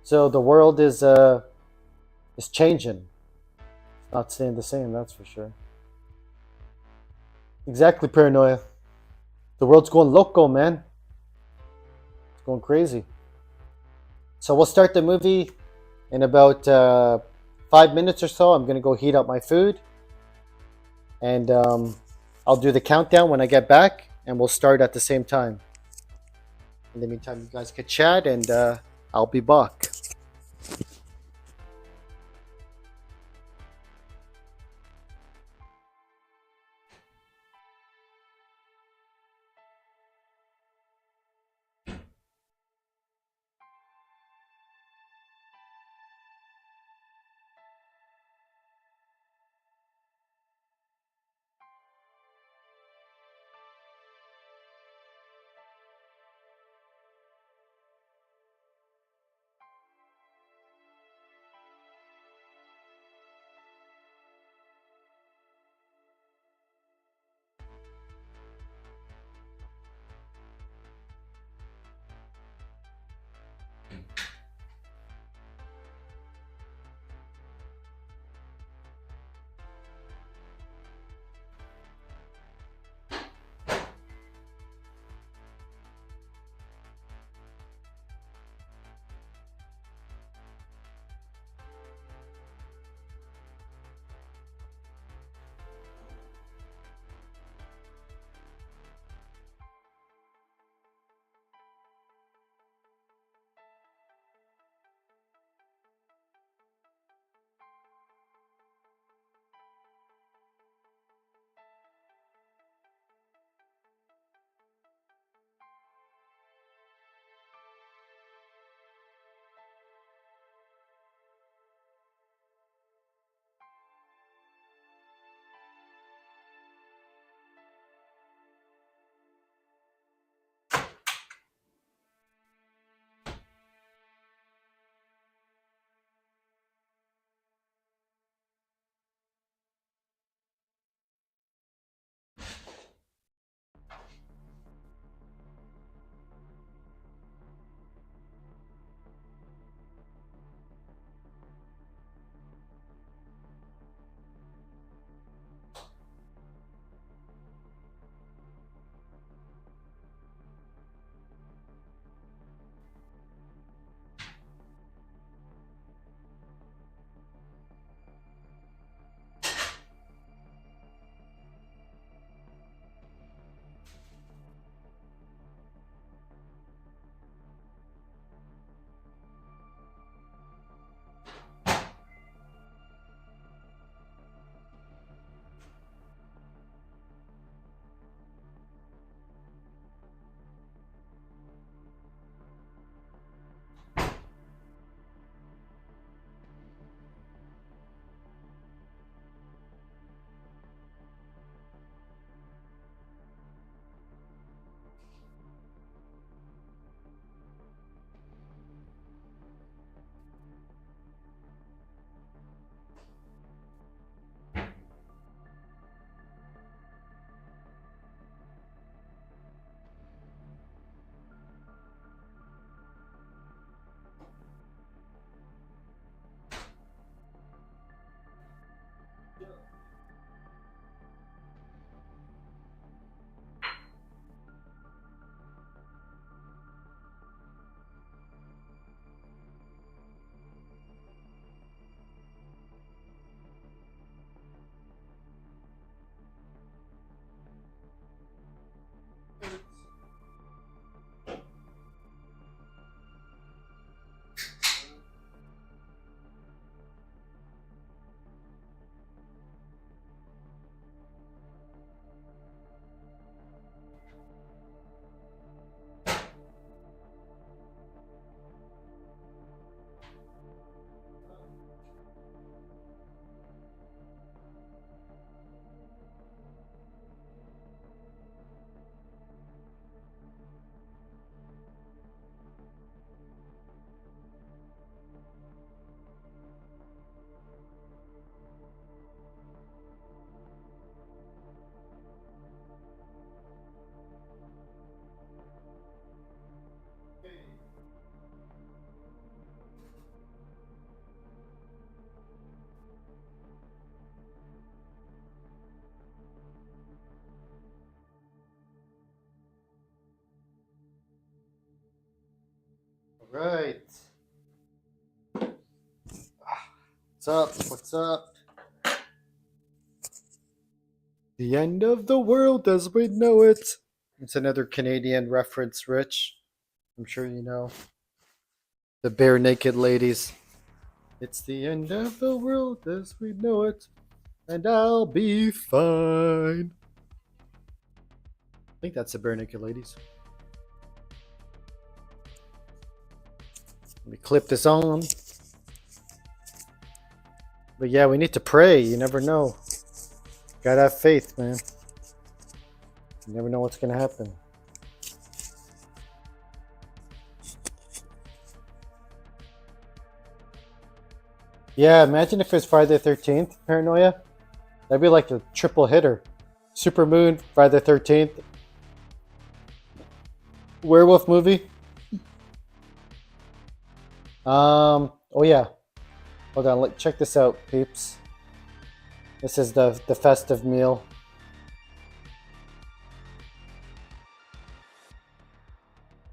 So the world is changing. It's not staying the same, that's for sure. Exactly, paranoia. The world's going loco, man. It's going crazy. So we'll start the movie in about 5 minutes or so. I'm gonna go heat up my food, and I'll do the countdown when I get back, and we'll start at the same time. In the meantime, you guys can chat, and I'll be back. Right. What's up? What's up? The end of the world as we know it. It's another Canadian reference, Rich. I'm sure you know. The bare naked ladies. It's the end of the world as we know it, and I'll be fine. I think that's the bare naked ladies. Let me clip this on. But yeah, we need to pray. You never know. Gotta have faith, man. You never know what's gonna happen. Yeah, imagine if it's Friday the 13th, Paranoia. That'd be like a triple hitter. Supermoon, Friday the 13th. Werewolf movie. Oh yeah. Hold on, check this out, peeps. This is the festive meal.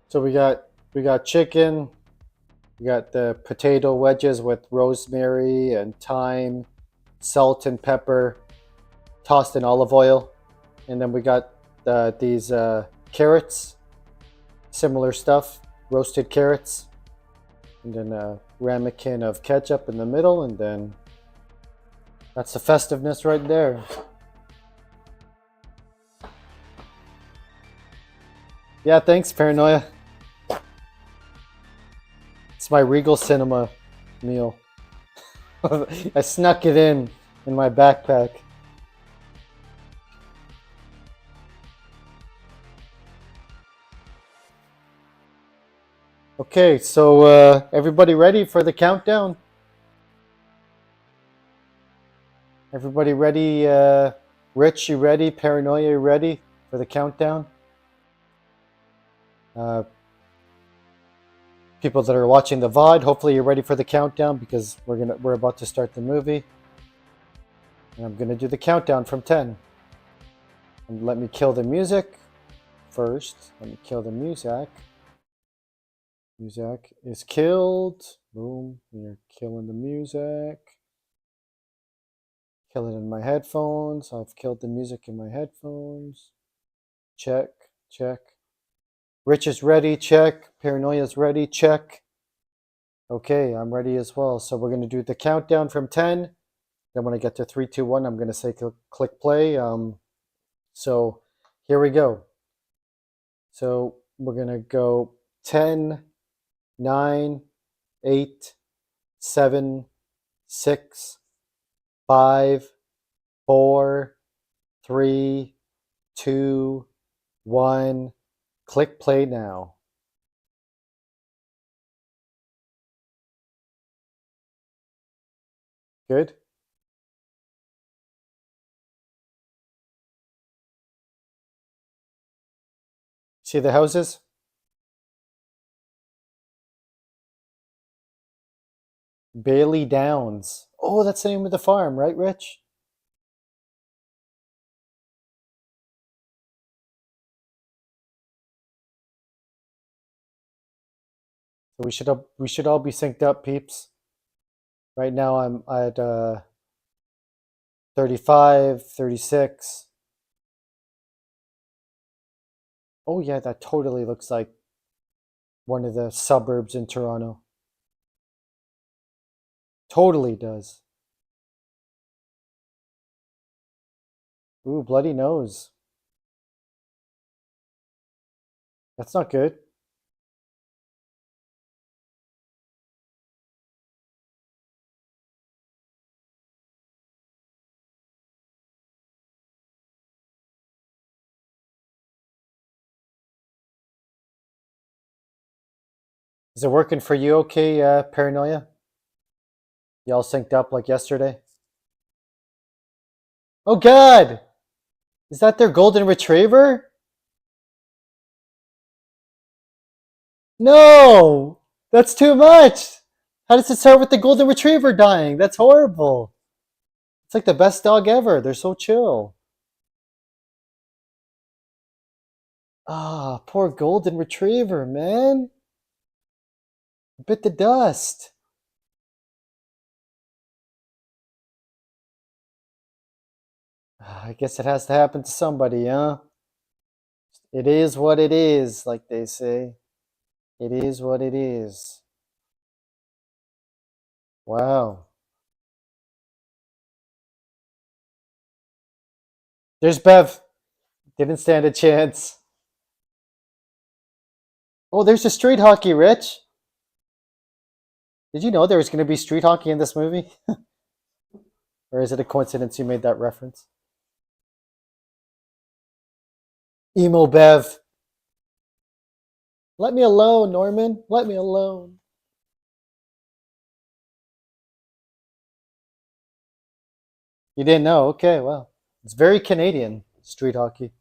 So we got chicken. We got the potato wedges with rosemary and thyme, salt and pepper, tossed in olive oil, and then we got these carrots, similar stuff, roasted carrots, and then a ramekin of ketchup in the middle, and then that's the festiveness right there. Yeah, thanks, Paranoia. It's my Regal Cinema meal. I snuck it in my backpack. Okay, so everybody ready for the countdown? Everybody ready? Rich, you ready? Paranoia, you ready for the countdown? People that are watching the VOD, hopefully you're ready for the countdown because we're about to start the movie. And I'm gonna do the countdown from 10. And let me kill the music first. Let me kill the music. Music is killed. Boom. We are killing the music. Kill it in my headphones. I've killed the music in my headphones. Check, check. Rich is ready, check. Paranoia is ready, check. Okay, I'm ready as well. So we're going to do the countdown from 10. Then when I get to 3, 2, 1, I'm going to say click play. So here we go. So we're going to go 10, 9, 8, 7, 6, 5, 4, 3, 2, 1. Click play now. Good. See the houses? Bailey Downs. Oh, that's the name of the farm, right, Rich? So we should all be synced up, peeps. Right now I'm at 35, 36. Oh yeah, that totally looks like one of the suburbs in Toronto. Totally does. Ooh, bloody nose. That's not good. Is it working for you okay, Paranoia? Y'all synced up like yesterday? Oh god! Is that their golden retriever? No! That's too much! How does it start with the golden retriever dying? That's horrible. It's like the best dog ever. They're so chill. Ah, poor golden retriever, man. Bit the dust. I guess it has to happen to somebody, huh? It is what it is, like they say. It is what it is. Wow. There's Bev. Didn't stand a chance. Oh, there's a street hockey, Rich. Did you know there was going to be street hockey in this movie? Or is it a coincidence you made that reference? Emo Bev. Let me alone, Norman. Let me alone. You didn't know? Okay, well. It's very Canadian, street hockey.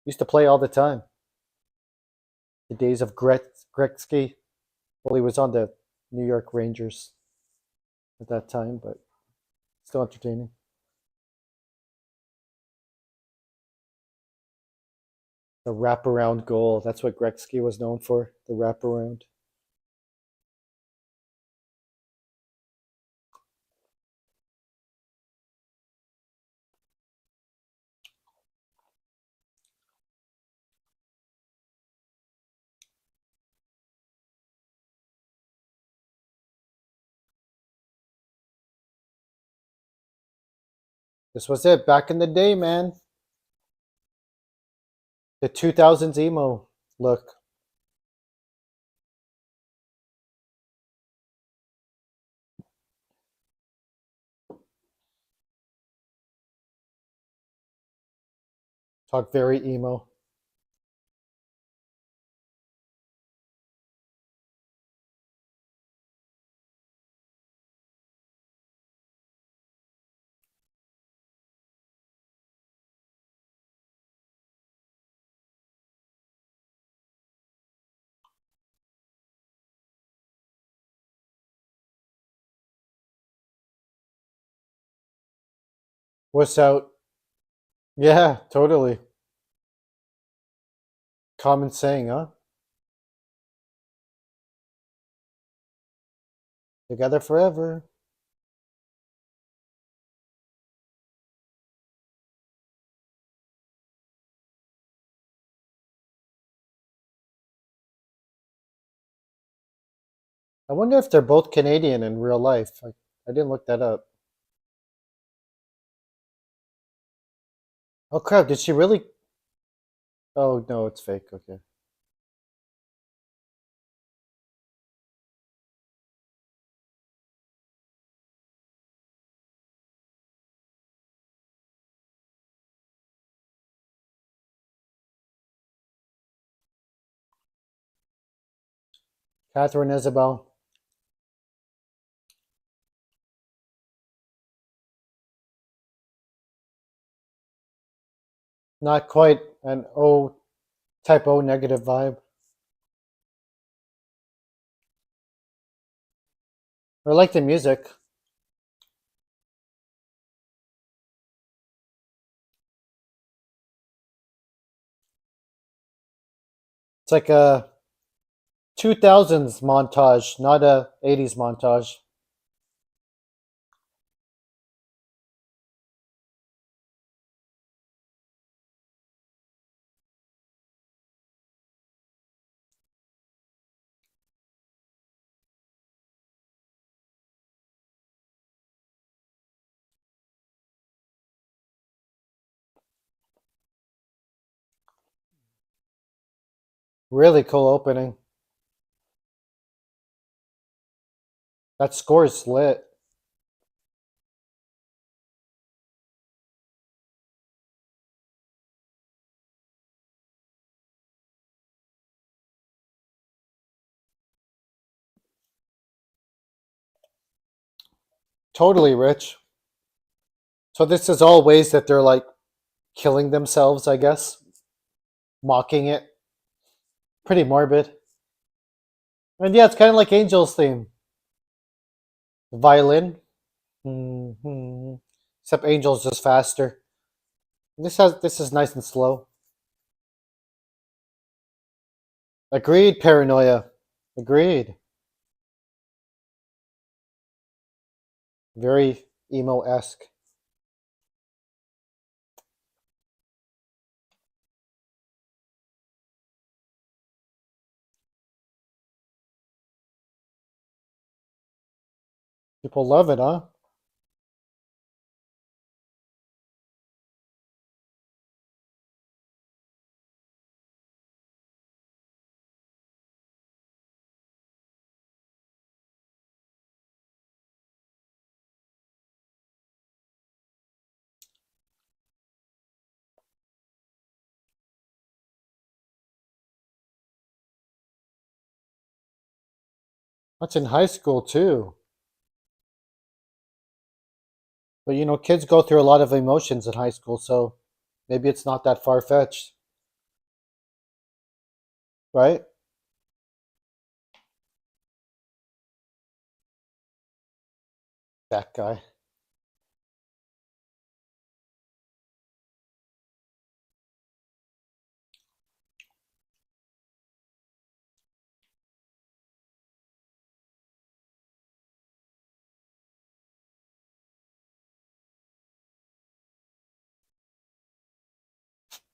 Used to play all the time. The days of Gretzky. Well, he was on the New York Rangers at that time, but still entertaining. The wraparound goal. That's what Gretzky was known for. The wraparound. This was it. Back in the day, man. The 2000s emo look. Talk very emo. What's out? Yeah, totally. Common saying, huh? Together forever. I wonder if they're both Canadian in real life. I didn't look that up. Oh crap, did she really? Oh no, it's fake. Okay. Catherine Isabel. Not quite an O type O negative vibe. I like the music. It's like a 2000s montage, not a 80s montage. Really cool opening. That score is lit. Totally rich. So this is all ways that they're like killing themselves, I guess. Mocking it. Pretty morbid. And yeah, it's kind of like Angel's theme. The violin. Hmm. Except Angel's just faster. This is nice and slow. Agreed, paranoia. Agreed. Very emo-esque. People love it, huh? That's in high school too. But you know, kids go through a lot of emotions in high school, so maybe it's not that far-fetched, right? That guy.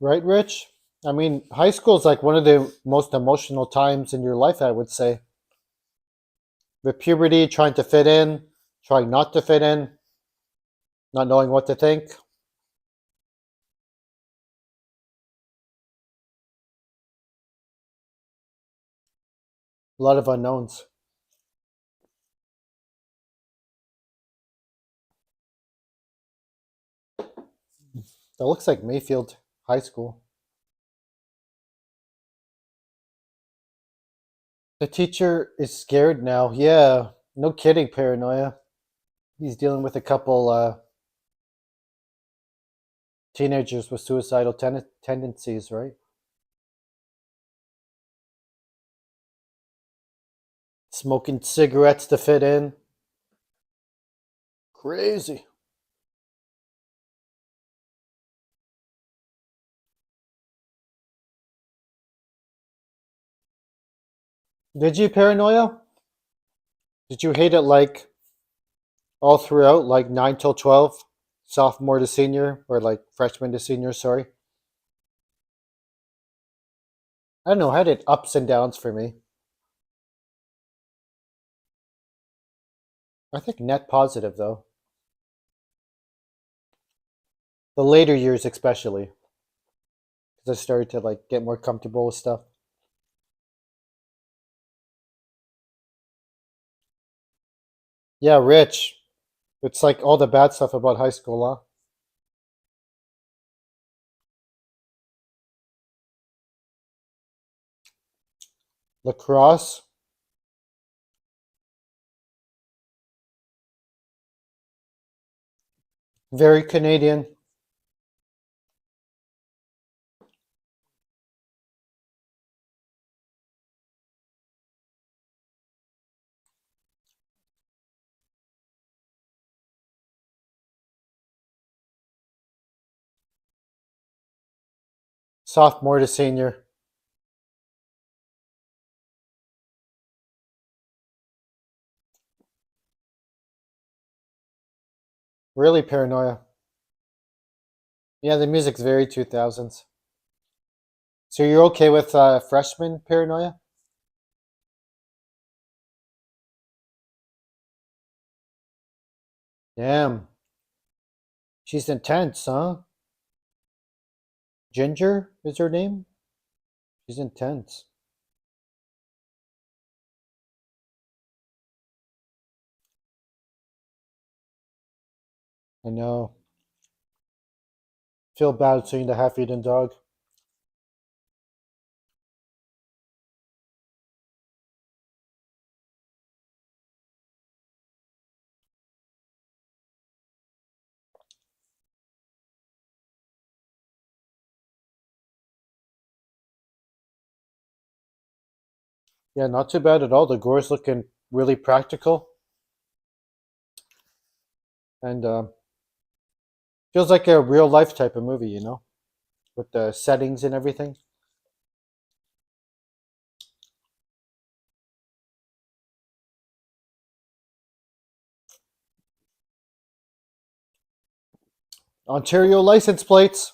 Right, Rich? I mean, high school is like one of the most emotional times in your life, I would say. With puberty, trying to fit in, trying not to fit in, not knowing what to think. A lot of unknowns. That looks like Mayfield High School. The teacher is scared now. Yeah, no kidding, paranoia. He's dealing with a couple teenagers with suicidal tendencies, right? Smoking cigarettes to fit in. Crazy. Did you, paranoia? Did you hate it like all throughout, like 9 till 12, sophomore to senior, or like freshman to senior, sorry? I don't know, I had it ups and downs for me. I think net positive though. The later years especially, because I started to like get more comfortable with stuff. Yeah, Rich. It's like all the bad stuff about high school, huh? Lacrosse, very Canadian. Sophomore to senior. Really paranoia. Yeah, the music's very 2000s. So you're okay with freshman paranoia? Damn. She's intense, huh? Ginger is her name? She's intense. I know. Feel bad seeing the half-eaten dog. Yeah, not too bad at all. The gore's looking really practical and feels like a real life type of movie, you know, with the settings and everything. Ontario license plates.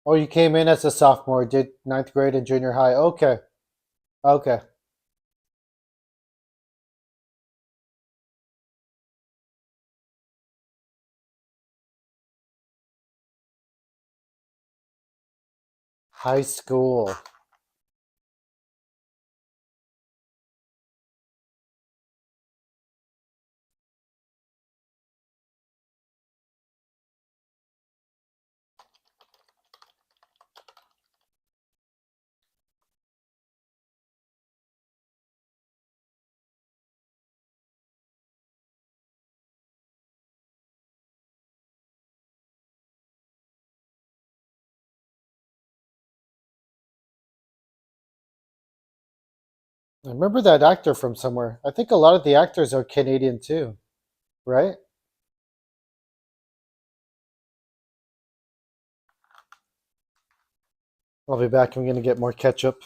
Oh, you came in as a sophomore, did ninth grade and junior high. Okay. Okay. High school. I remember that actor from somewhere. I think a lot of the actors are Canadian too, right? I'll be back. I'm going to get more ketchup.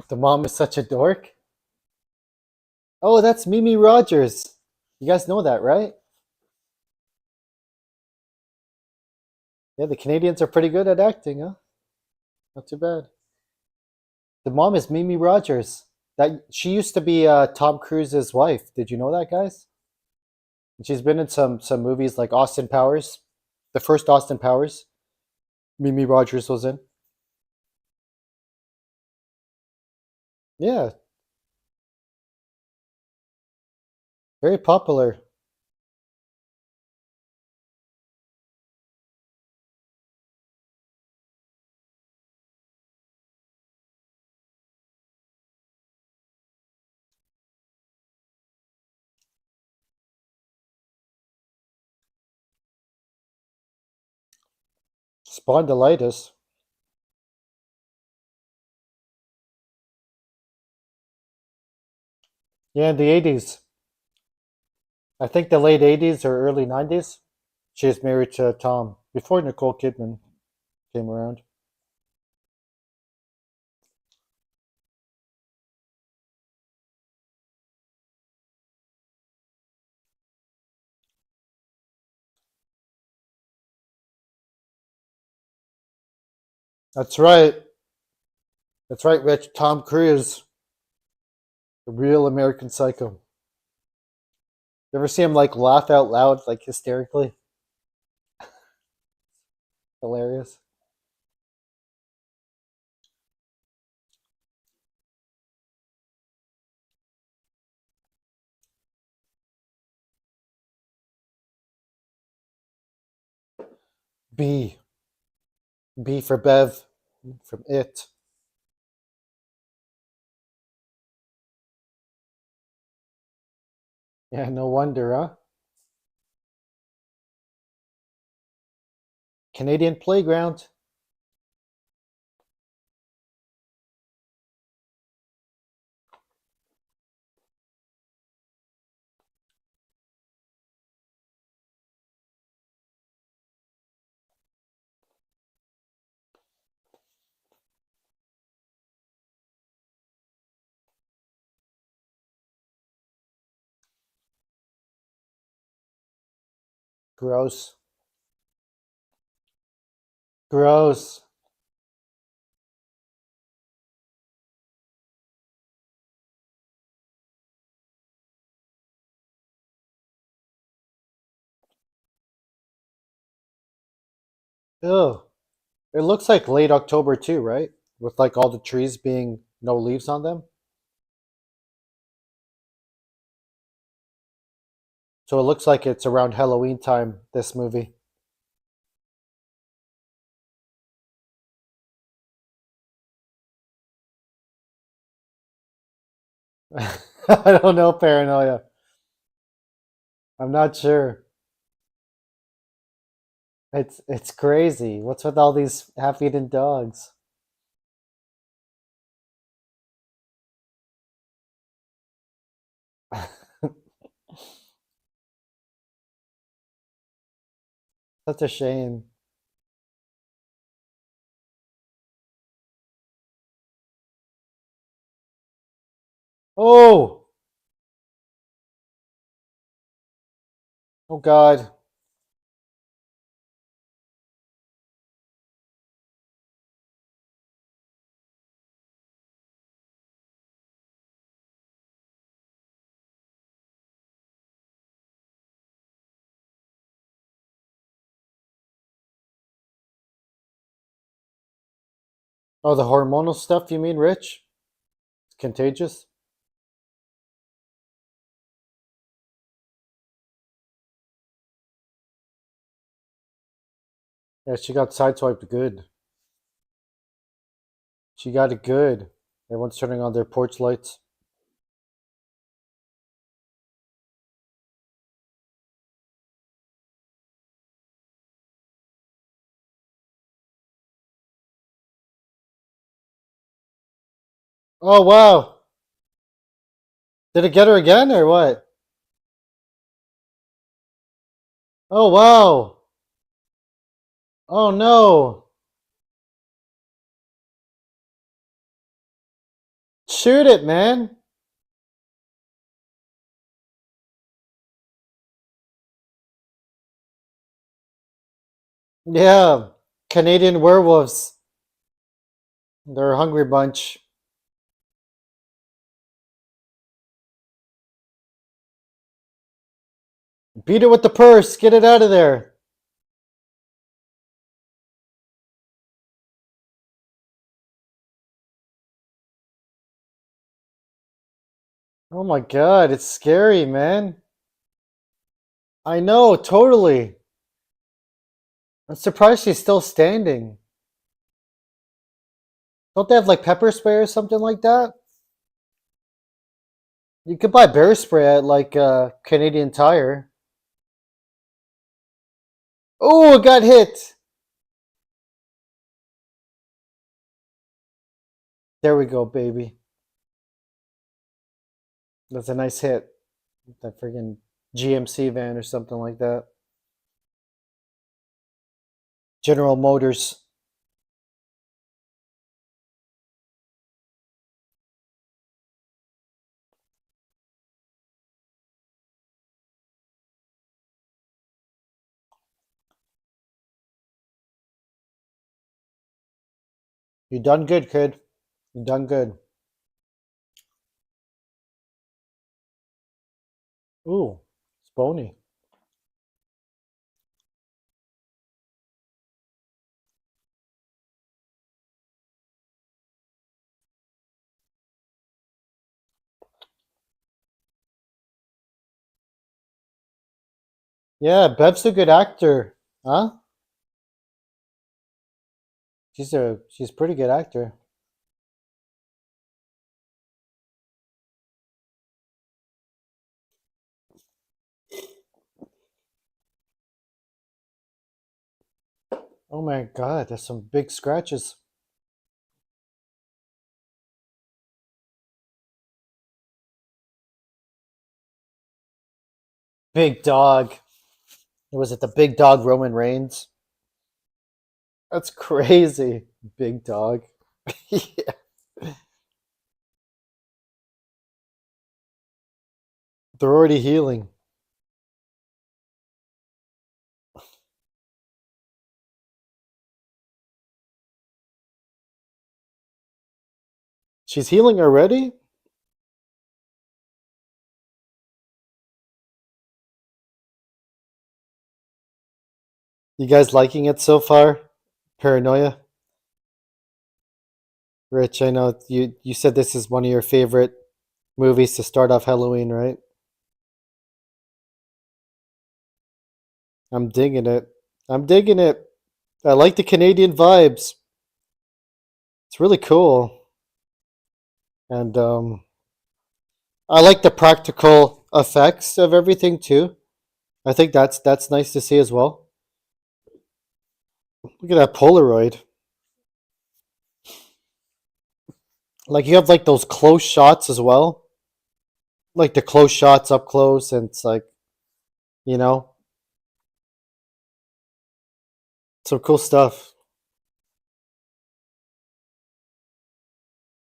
The mom is such a dork. Oh, that's Mimi Rogers. You guys know that, right? Yeah, the Canadians are pretty good at acting, huh? Not too bad. The mom is Mimi Rogers. That she used to be Tom Cruise's wife. Did you know that, guys? And she's been in some movies like Austin Powers, the first Austin Powers. Mimi Rogers was in. Yeah, very popular. Spondylitis. Yeah, in the 80s. I think the late 80s or early 90s. She was married to Tom before Nicole Kidman came around. That's right. That's right, Rich. Tom Cruise, the real American Psycho. You ever see him like laugh out loud, like hysterically? Hilarious. B. B for Bev from It. Yeah, no wonder, huh? Canadian Playground. Gross. Gross. Ew. It looks like late October too, right? With like all the trees being no leaves on them. So it looks like it's around Halloween time, this movie. I don't know, paranoia. I'm not sure. It's crazy. What's with all these half-eaten dogs? Such a shame. Oh, oh God. Oh, the hormonal stuff you mean, Rich? It's contagious? Yeah, she got sideswiped good. She got it good. Everyone's turning on their porch lights. Oh, wow. Did it get her again or what? Oh, wow. Oh, no. Shoot it, man. Yeah. Canadian werewolves. They're a hungry bunch. Beat it with the purse. Get it out of there. Oh my God. It's scary, man. I know, totally. I'm surprised she's still standing. Don't they have like pepper spray or something like that? You could buy bear spray at like Canadian Tire. Oh, it got hit. There we go, baby. That's a nice hit. That friggin' GMC van or something like that. General Motors. You done good, kid. You done good. Ooh, it's bony. Yeah, Bev's a good actor. Huh? She's a pretty good actor. Oh my God, there's some big scratches. Big dog. Was it the big dog Roman Reigns? That's crazy. Big dog. Yeah. They're already healing. She's healing already? You guys liking it so far? Paranoia? Rich, I know you said this is one of your favorite movies to start off Halloween, right? I'm digging it. I'm digging it. I like the Canadian vibes. It's really cool. And I like the practical effects of everything too. I think that's nice to see as well. Look at that Polaroid. Like you have like those close shots as well. Like the close shots up close and it's like, you know, some cool stuff.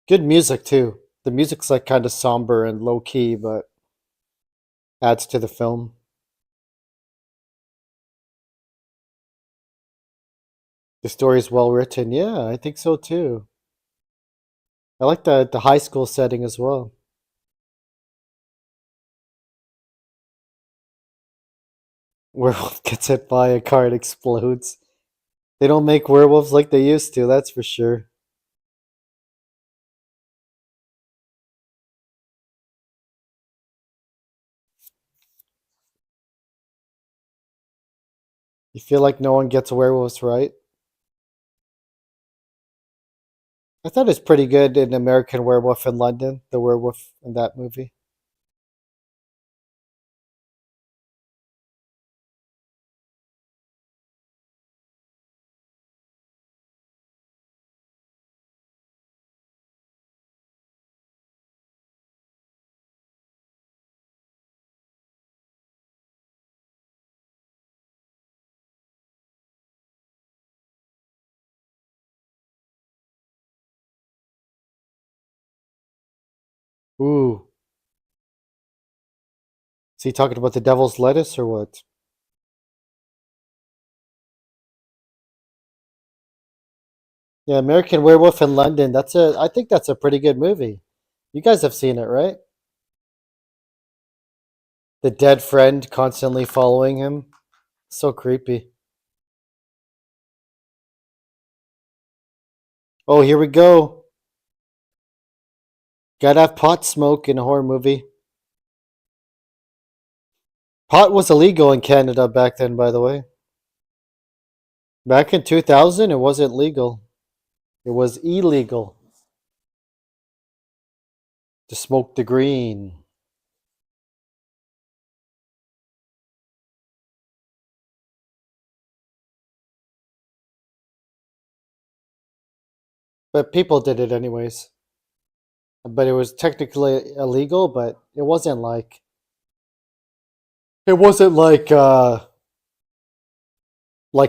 Good music too. The music's like kind of somber and low key, but adds to the film. The story's well written. Yeah, I think so too. I like the high school setting as well. Werewolf gets hit by a car and explodes. They don't make werewolves like they used to, that's for sure. You feel like no one gets werewolves right? I thought it's pretty good in American Werewolf in London, the werewolf in that movie. Ooh. Is he talking about the devil's lettuce or what? Yeah, American Werewolf in London. I think that's a pretty good movie. You guys have seen it, right? The dead friend constantly following him. So creepy. Oh, here we go. Gotta have pot smoke in a horror movie. Pot was illegal in Canada back then, by the way. Back in 2000, it wasn't legal. It was illegal to smoke the green. But people did it anyways. But it was technically illegal, but it wasn't like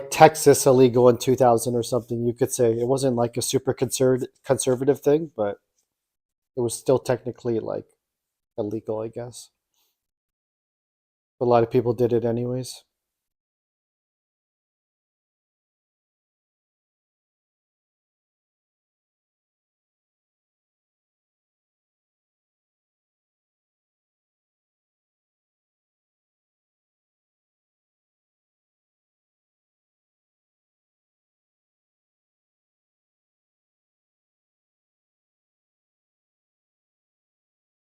Texas illegal in 2000 or something, you could say. It wasn't like a super conservative thing, but it was still technically like illegal, I guess. But a lot of people did it anyways.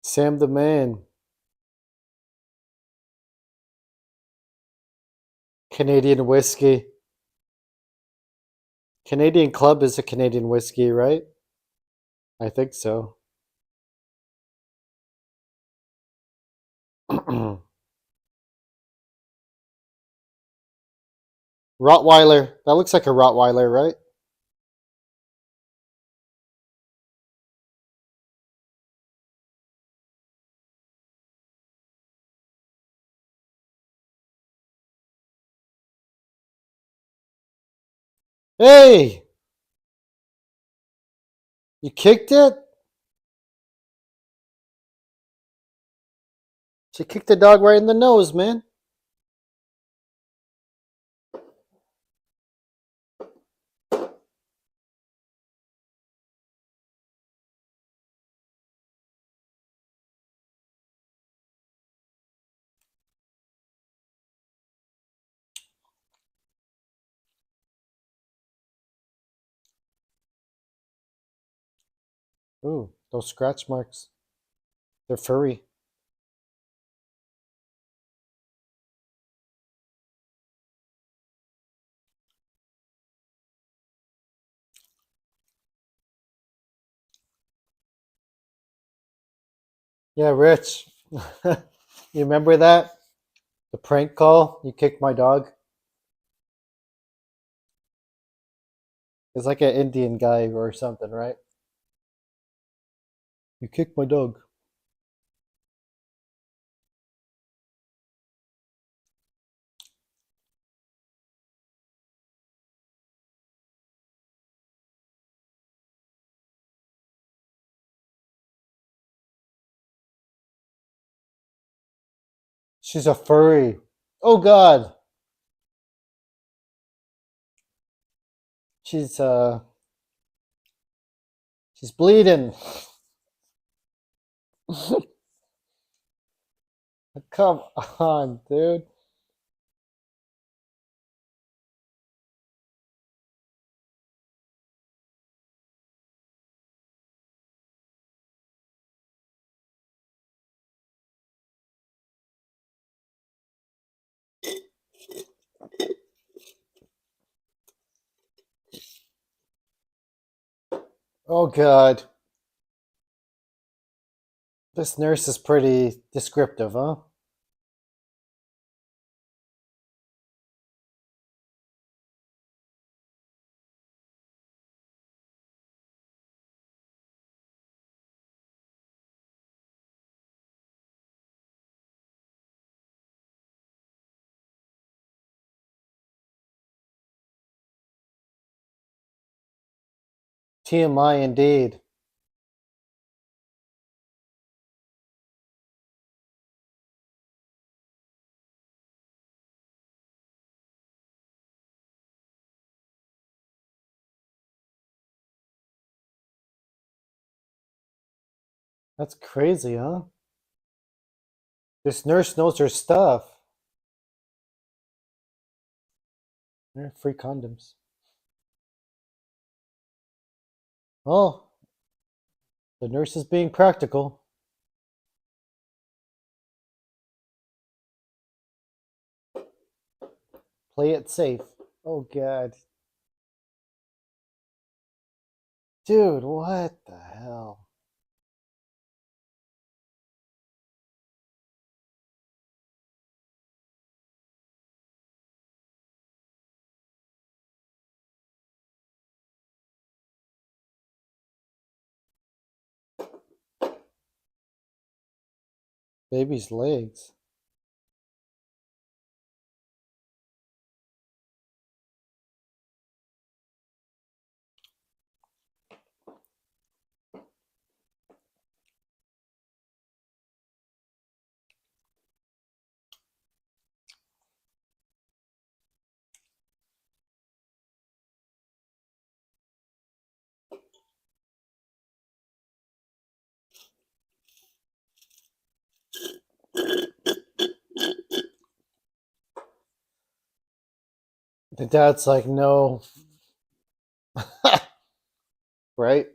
Sam the Man, Canadian whiskey. Canadian Club is a Canadian whiskey, right? I think so. Rottweiler. That looks like a Rottweiler, right? Hey, you kicked it? She kicked the dog right in the nose, man. Ooh, those scratch marks. They're furry. Yeah, Rich. You remember that? The prank call? You kicked my dog? It's like an Indian guy or something, right? You kicked my dog. She's a furry. Oh God. She's uh she's bleeding. Come on, dude. Oh God. This nurse is pretty descriptive, huh? TMI indeed. That's crazy, huh? This nurse knows her stuff. Yeah, free condoms. Oh, the nurse is being practical. Play it safe. Oh God. Dude, what the hell? Baby's legs. The dad's like, no. Right?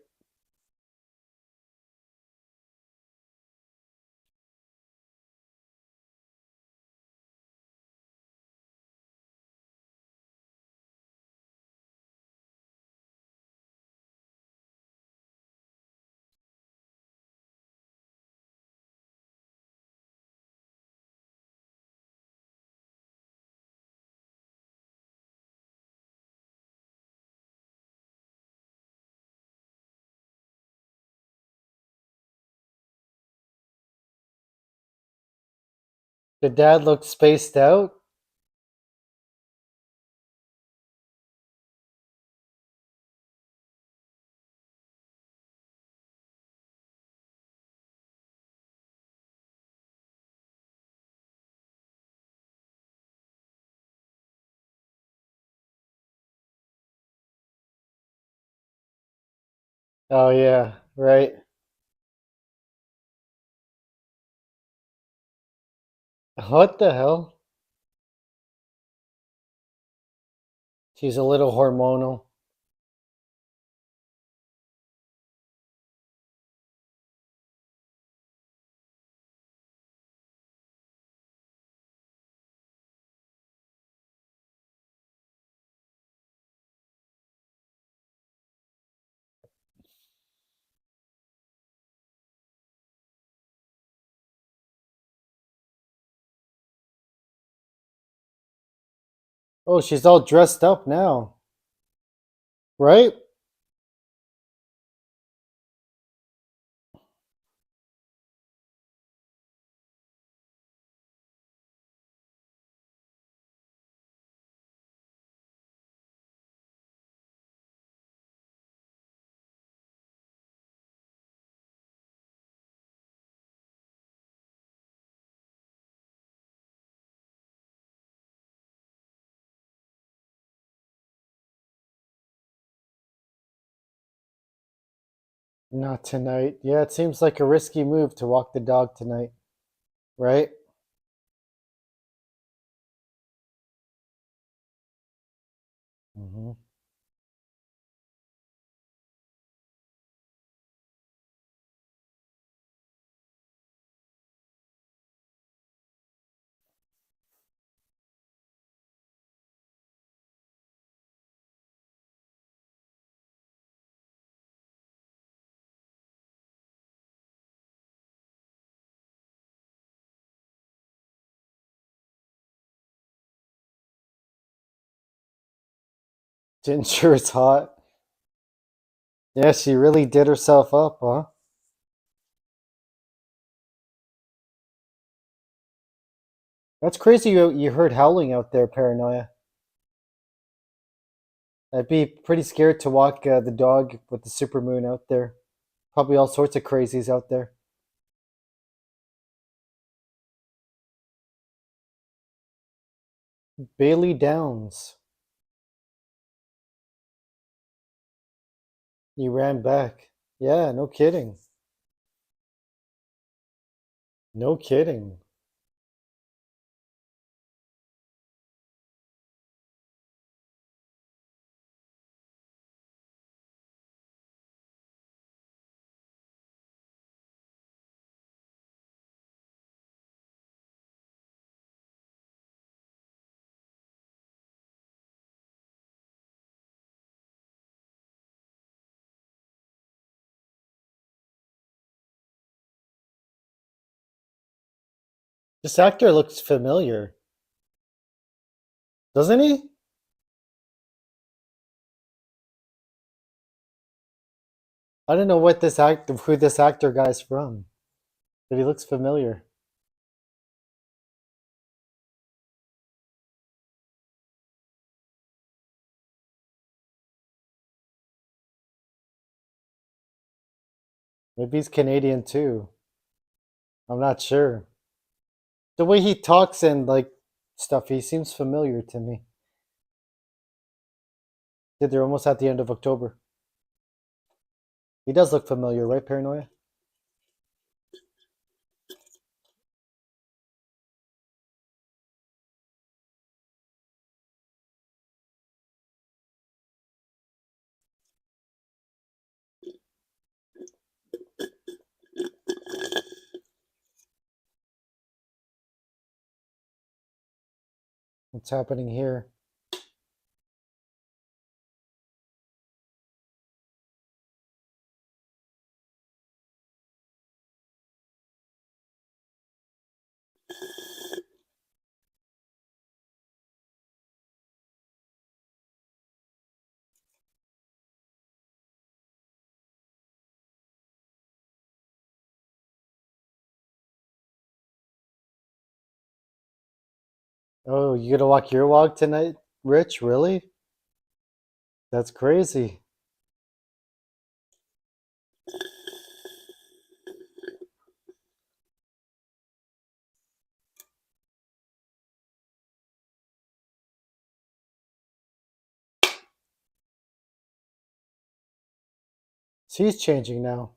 The dad looked spaced out. Oh yeah, right. What the hell? She's a little hormonal. Oh, she's all dressed up now, right? Not tonight. Yeah, it seems like a risky move to walk the dog tonight, right? Hmm. Ginger is hot. Yeah, she really did herself up, huh? That's crazy. You heard howling out there, Paranoia. I'd be pretty scared to walk the dog with the supermoon out there. Probably all sorts of crazies out there. Bailey Downs. You ran back. Yeah, no kidding. No kidding. This actor looks familiar, doesn't he? I don't know who this actor guy's from, but he looks familiar. Maybe he's Canadian too. I'm not sure. The way he talks and like stuff, he seems familiar to me. Yeah, they're almost at the end of October. He does look familiar, right, Paranoia? What's happening here? Oh, you gonna walk your walk tonight, Rich? Really? That's crazy. She's changing now.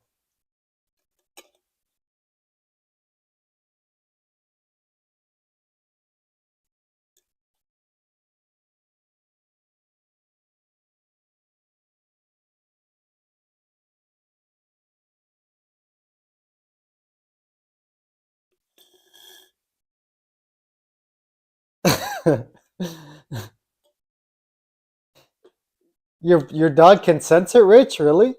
Your dog can sense it, Rich? Really?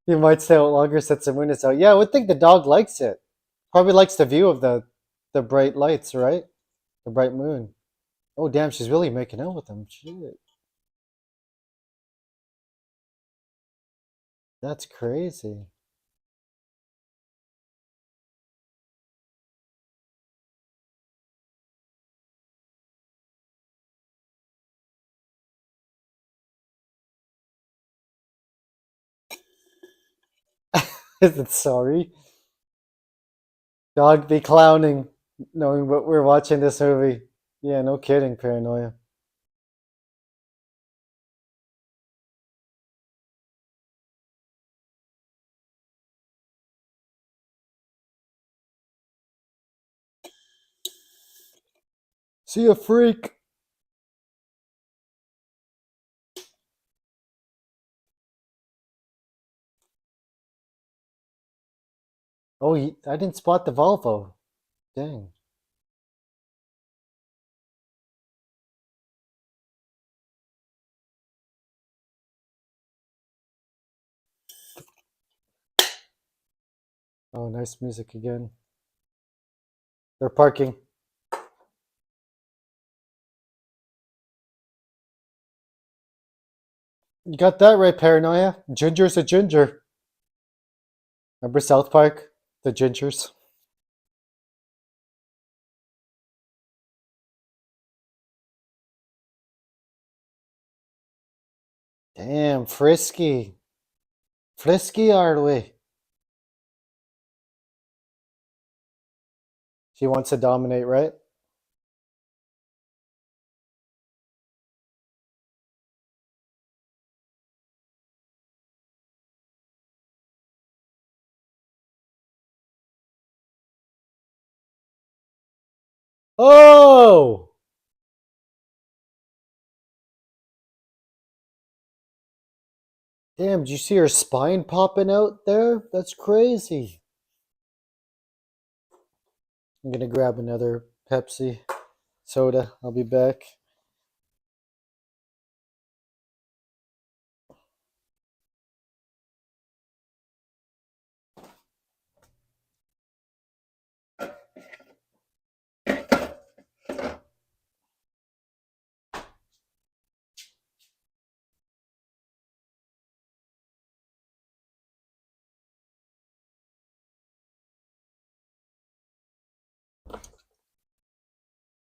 You might stay out longer since the moon is out. Yeah, I would think the dog likes it. Probably likes the view of the bright lights, right? The bright moon. Oh damn, she's really making out with him. Shit. That's crazy. Is it sorry? Dog be clowning, knowing what we're watching this movie. Yeah, no kidding, paranoia. See a freak. Oh, I didn't spot the Volvo. Dang. Oh, nice music again. They're parking. You got that right, paranoia. Ginger's a ginger. Remember South Park? The gingers. Damn, frisky. Frisky are we? She wants to dominate, right? Oh! Damn, did you see her spine popping out there? That's crazy. I'm gonna grab another Pepsi soda. I'll be back.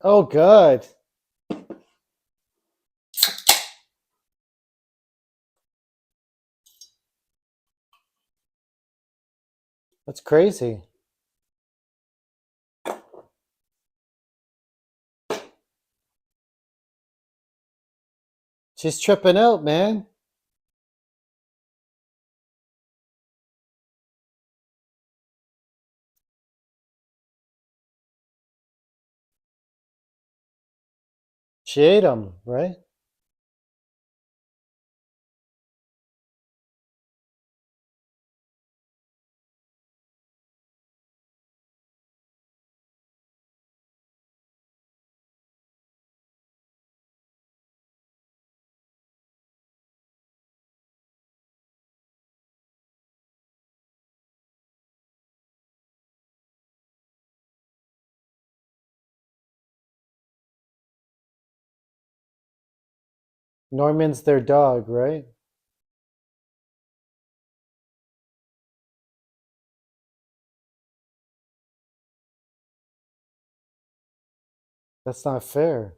Oh, God. That's crazy. She's tripping out, man. She ate him, right? Norman's their dog, right? That's not fair.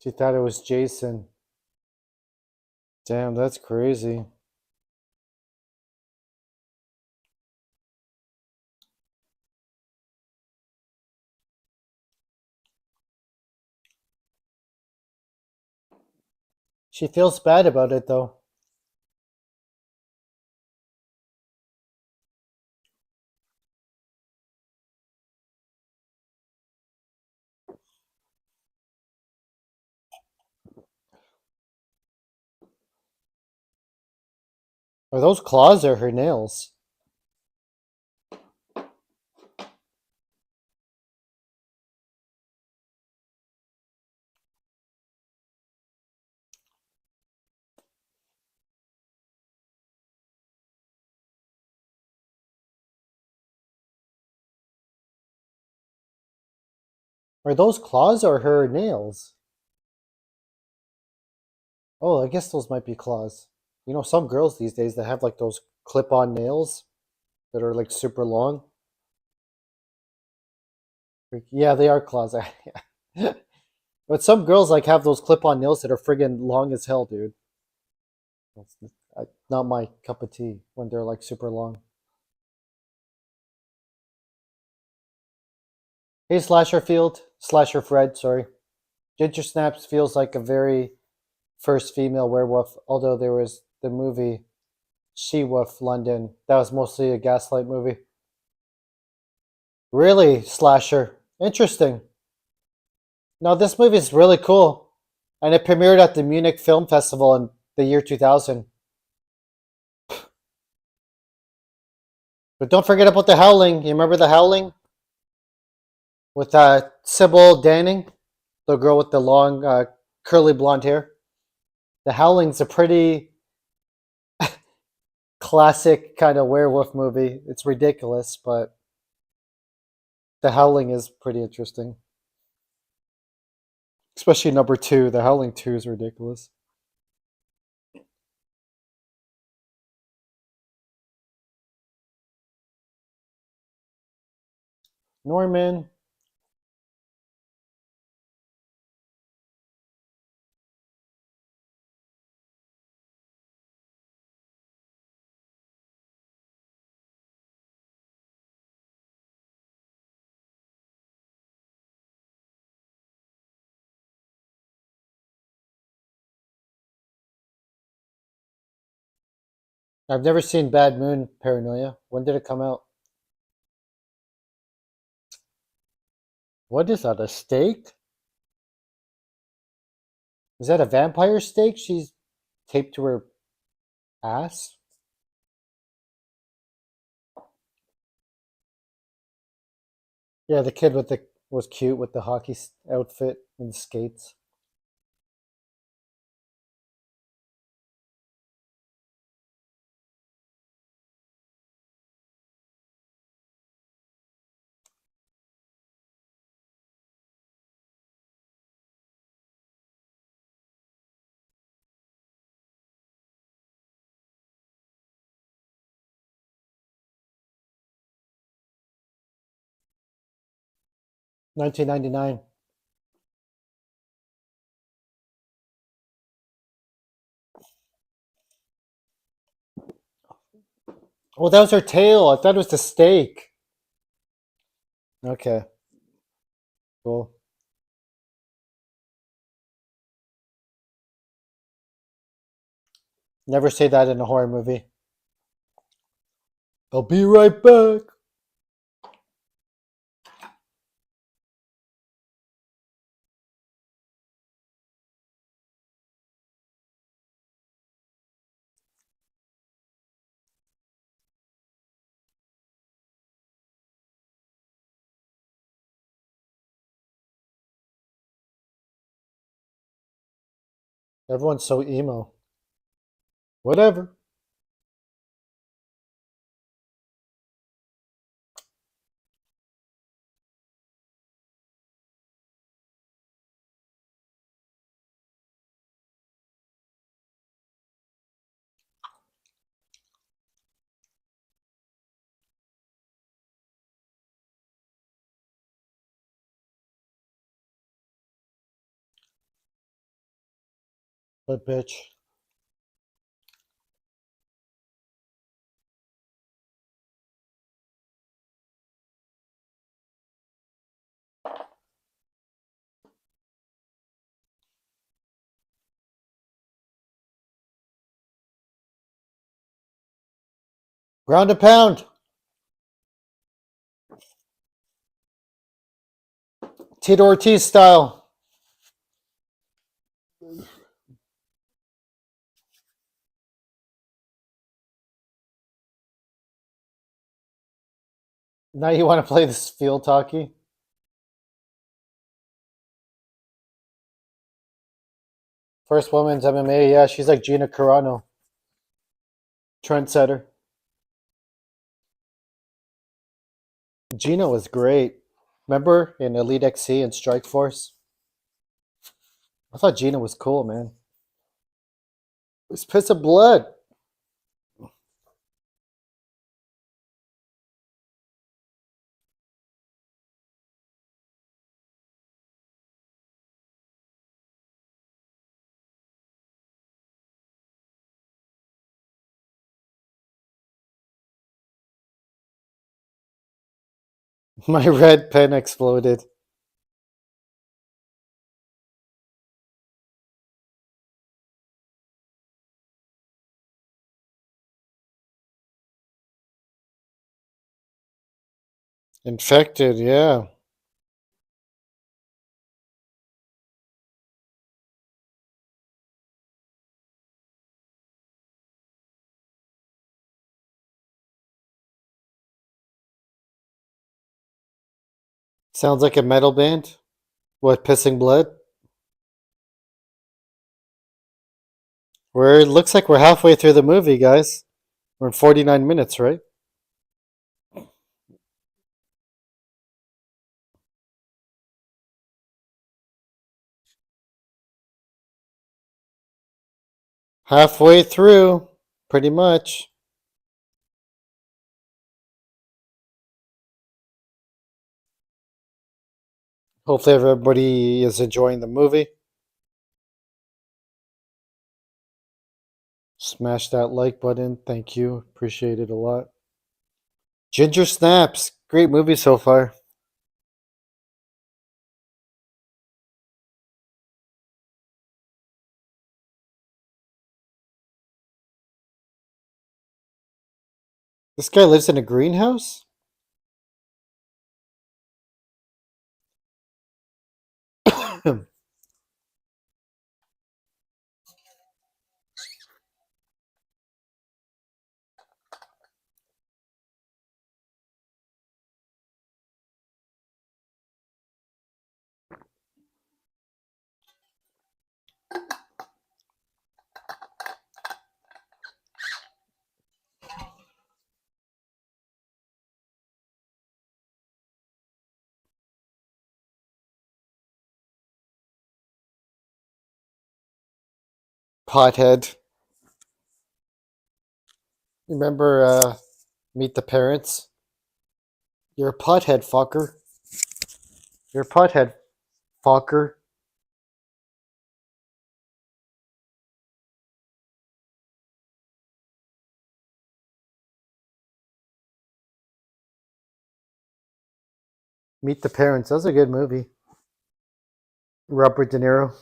She thought it was Jason. Damn, that's crazy. She feels bad about it, though. Are those claws or her nails? Are those claws or her nails? Oh, I guess those might be claws. You know, some girls these days that have like those clip-on nails that are like super long. Yeah, they are claws. But some girls like have those clip-on nails that are friggin' long as hell, dude. That's not my cup of tea when they're like super long. Hey, Slasher Fred, sorry. Ginger Snaps feels like a very first female werewolf, although there was the movie She Wolf London. That was mostly a gaslight movie. Really, Slasher. Interesting. No, this movie is really cool. And it premiered at the Munich Film Festival in the year 2000. But don't forget about The Howling. You remember The Howling? With Sybil Danning, the girl with the long curly blonde hair. The Howling's a pretty classic kind of werewolf movie. It's ridiculous, but The Howling is pretty interesting. Especially number two. The Howling 2 is ridiculous. Norman. I've never seen Bad Moon Paranoia. When did it come out? What is that? A stake? Is that a vampire stake she's taped to her ass? Yeah, the kid with the was cute with the hockey outfit and skates. 1999. Oh, that was her tail. I thought it was the stake. Okay, cool. Never say that in a horror movie. I'll be right back. Everyone's so emo. Whatever. But bitch. Ground and pound. Tito Ortiz style. Now you want to play this field talkie? First women's MMA. Yeah, she's like Gina Carano. Trendsetter. Gina was great. Remember in Elite XC and Strike Force? I thought Gina was cool, man. It's piss of blood. My red pen exploded. Infected, yeah. Sounds like a metal band. What, pissing blood? It looks like we're halfway through the movie, guys. We're in 49 minutes, right? Halfway through, pretty much. Hopefully everybody is enjoying the movie. Smash that like button. Thank you. Appreciate it a lot. Ginger Snaps. Great movie so far. This guy lives in a greenhouse? Pothead. Remember Meet the Parents? You're a pothead, fucker. You're a pothead, fucker. Meet the Parents. That was a good movie. Robert De Niro.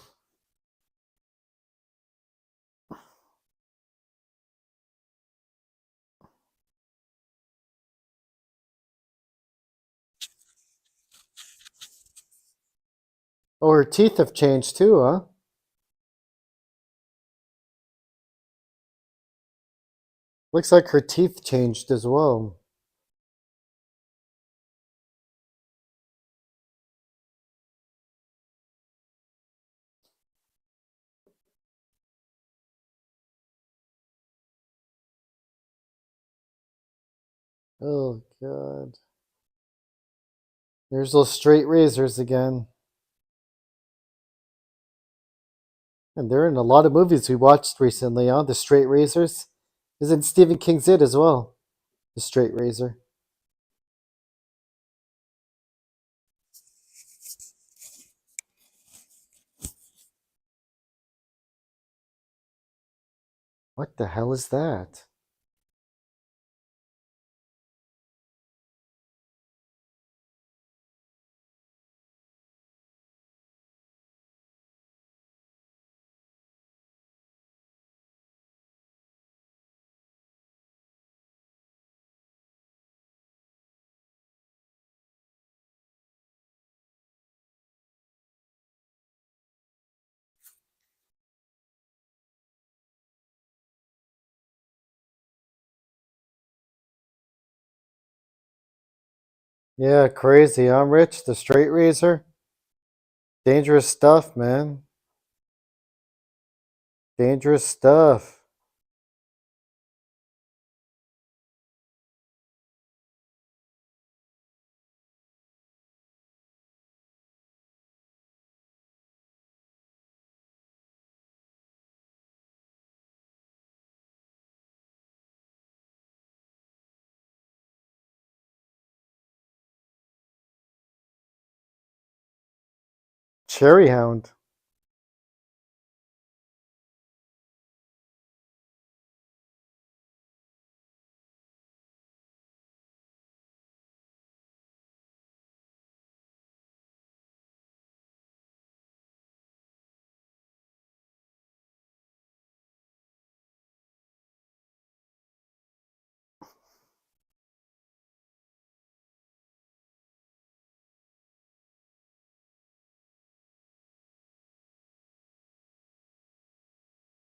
Oh, her teeth have changed too, huh? Looks like her teeth changed as well. Oh, God. There's those straight razors again. And they're in a lot of movies we watched recently, huh? The Straight Razors. Isn't Stephen King's it as well? The Straight Razor. What the hell is that? Yeah, crazy. I'm Rich, the Straight Razor. Dangerous stuff, man. Dangerous stuff. Cherry Hound.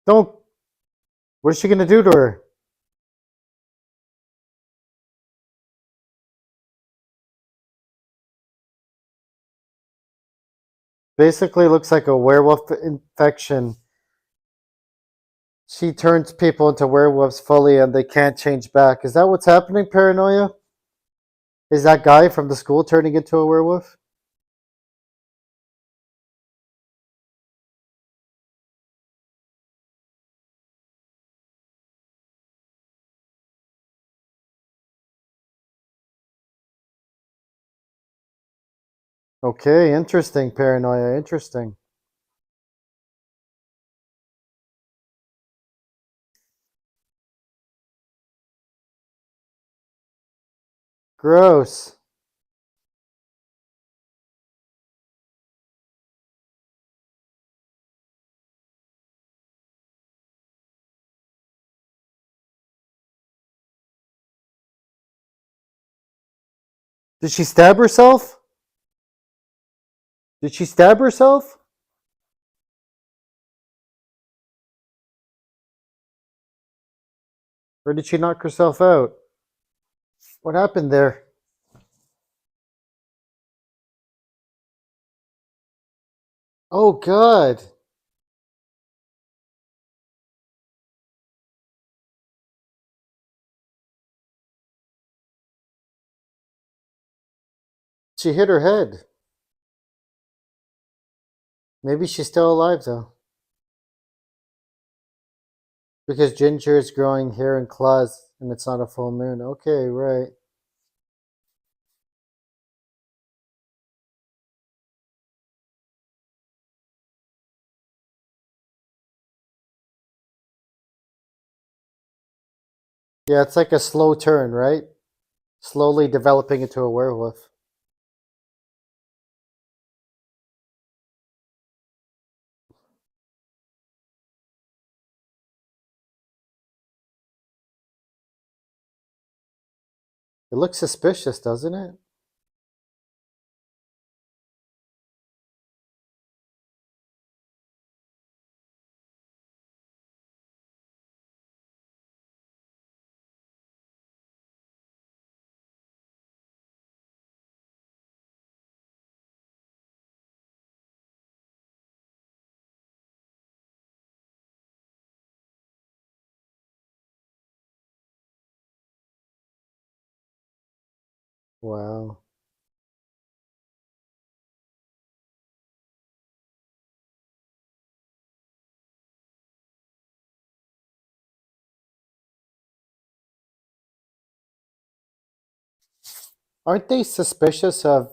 Don't. What is she gonna do to her? Basically, looks like a werewolf infection. She turns people into werewolves fully, and they can't change back. Is that what's happening? Paranoia? Is that guy from the school turning into a werewolf? Okay, interesting. Paranoia, interesting. Gross. Did she stab herself? Did she stab herself? Or did she knock herself out? What happened there? Oh, God. She hit her head. Maybe she's still alive, though. Because Ginger is growing hair and claws, and it's not a full moon. Okay, right. Yeah, it's like a slow turn, right? Slowly developing into a werewolf. It looks suspicious, doesn't it? Wow. Aren't they suspicious of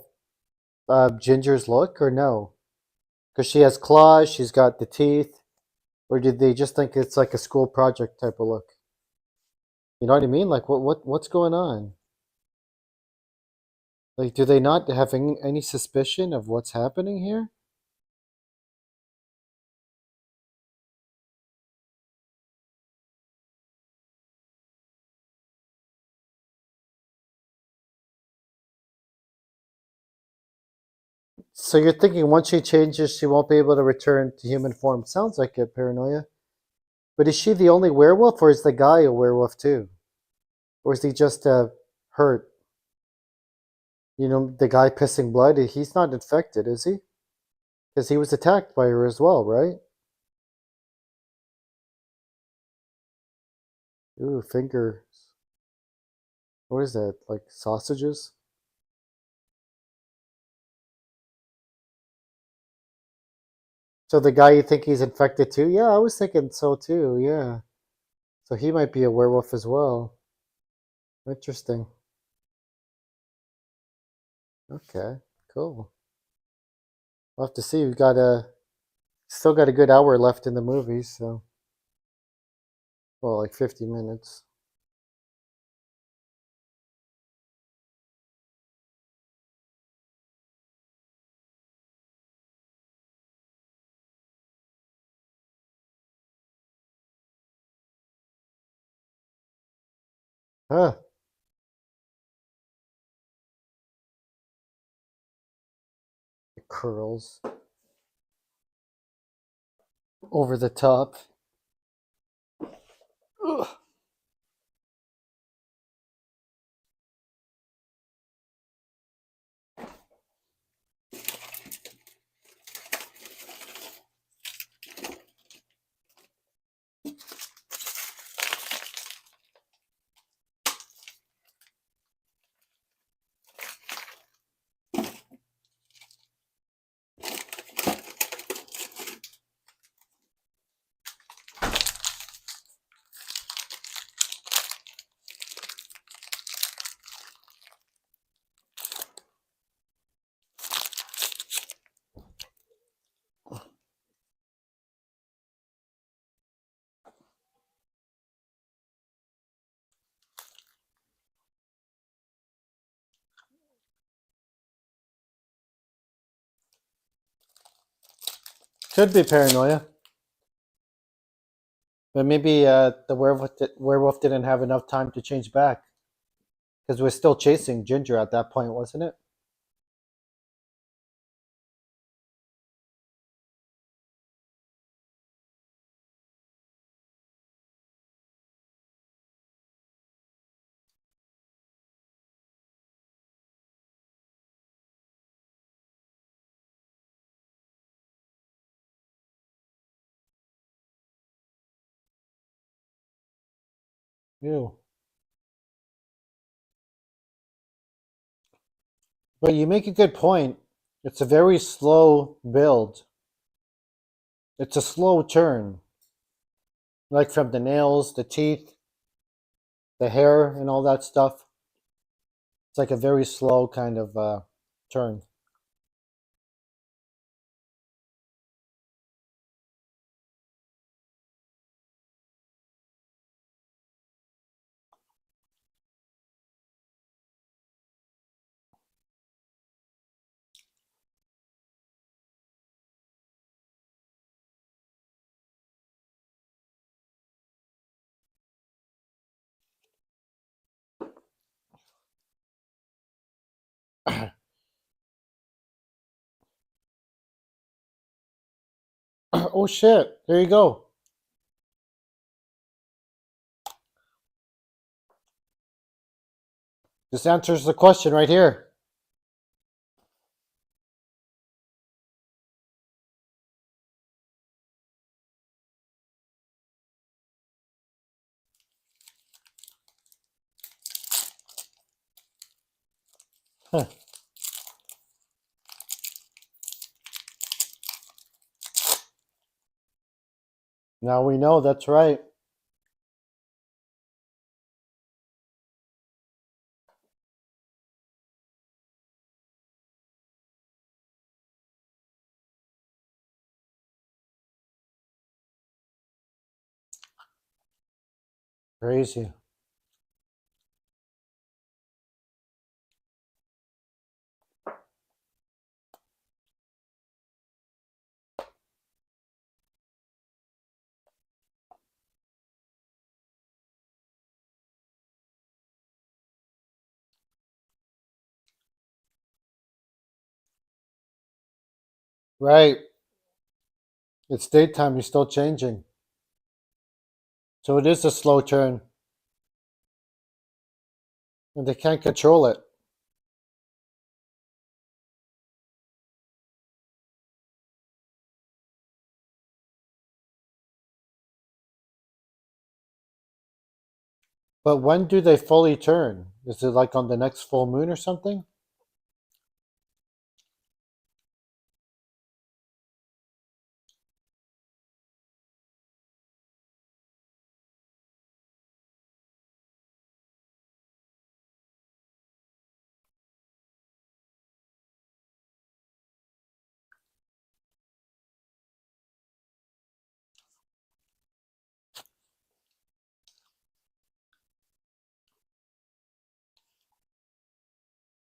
Ginger's look, or no? Because she has claws, she's got the teeth. Or did they just think it's like a school project type of look? You know what I mean? Like, what's going on? Like, do they not have any suspicion of what's happening here? So you're thinking once she changes, she won't be able to return to human form. Sounds like it, paranoia. But is she the only werewolf, or is the guy a werewolf too? Or is he just hurt? You know, the guy pissing blood, he's not infected, is he? Because he was attacked by her as well, right? Ooh, fingers. What is that? Like sausages? So the guy you think he's infected too? Yeah, I was thinking so too, yeah. So he might be a werewolf as well. Interesting. Okay, cool. We'll have to see. We've got still got a good hour left in the movie, so well, like 50 minutes. Huh? The curls over the top. Ugh. Could be paranoia, but maybe the werewolf didn't have enough time to change back because we're still chasing Ginger at that point, wasn't it? Ew. But you make a good point. It's a very slow build. It's a slow turn, like from the nails, the teeth, the hair, and all that stuff. It's like a very slow kind of turn. Oh shit! There you go. This answers the question right here. Huh. Now we know that's right. Crazy. Right. It's daytime. You're still changing. So it is a slow turn, and they can't control it. But when do they fully turn? Is it like on the next full moon or something?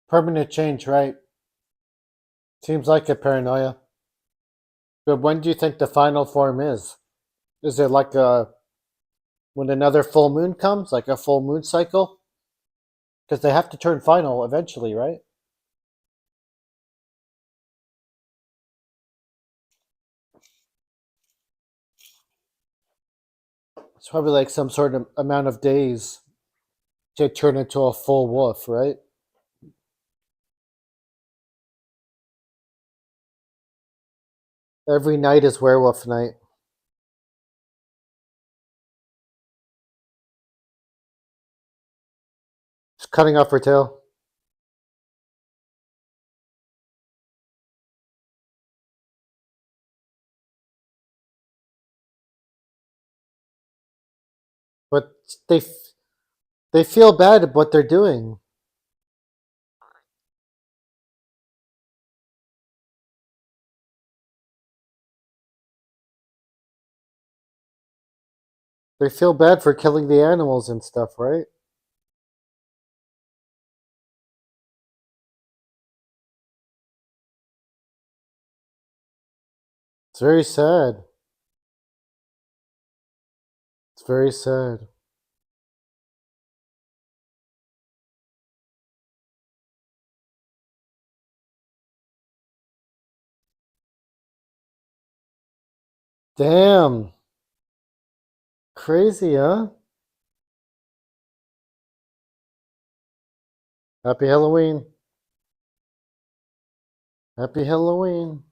Permanent change, right? Seems like a paranoia. But when do you think the final form is? Is it like when another full moon comes, like a full moon cycle? Because they have to turn final eventually, right? It's probably like some sort of amount of days to turn into a full wolf, right? Every night is werewolf night. Just cutting off her tail. But they they feel bad at what they're doing. They feel bad for killing the animals and stuff, right? It's very sad. It's very sad. Damn. Crazy, huh? Happy Halloween. Happy Halloween.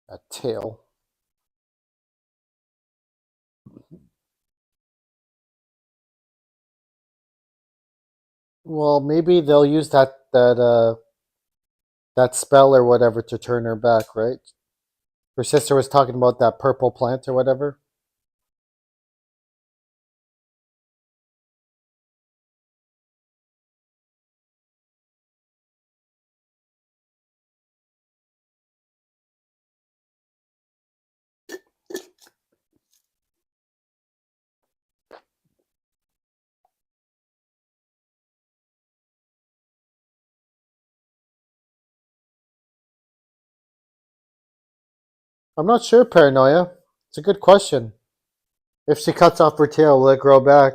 A tail. Well, maybe they'll use that spell or whatever to turn her back, right? Her sister was talking about that purple plant or whatever. I'm not sure, paranoia. It's a good question. If she cuts off her tail, will it grow back?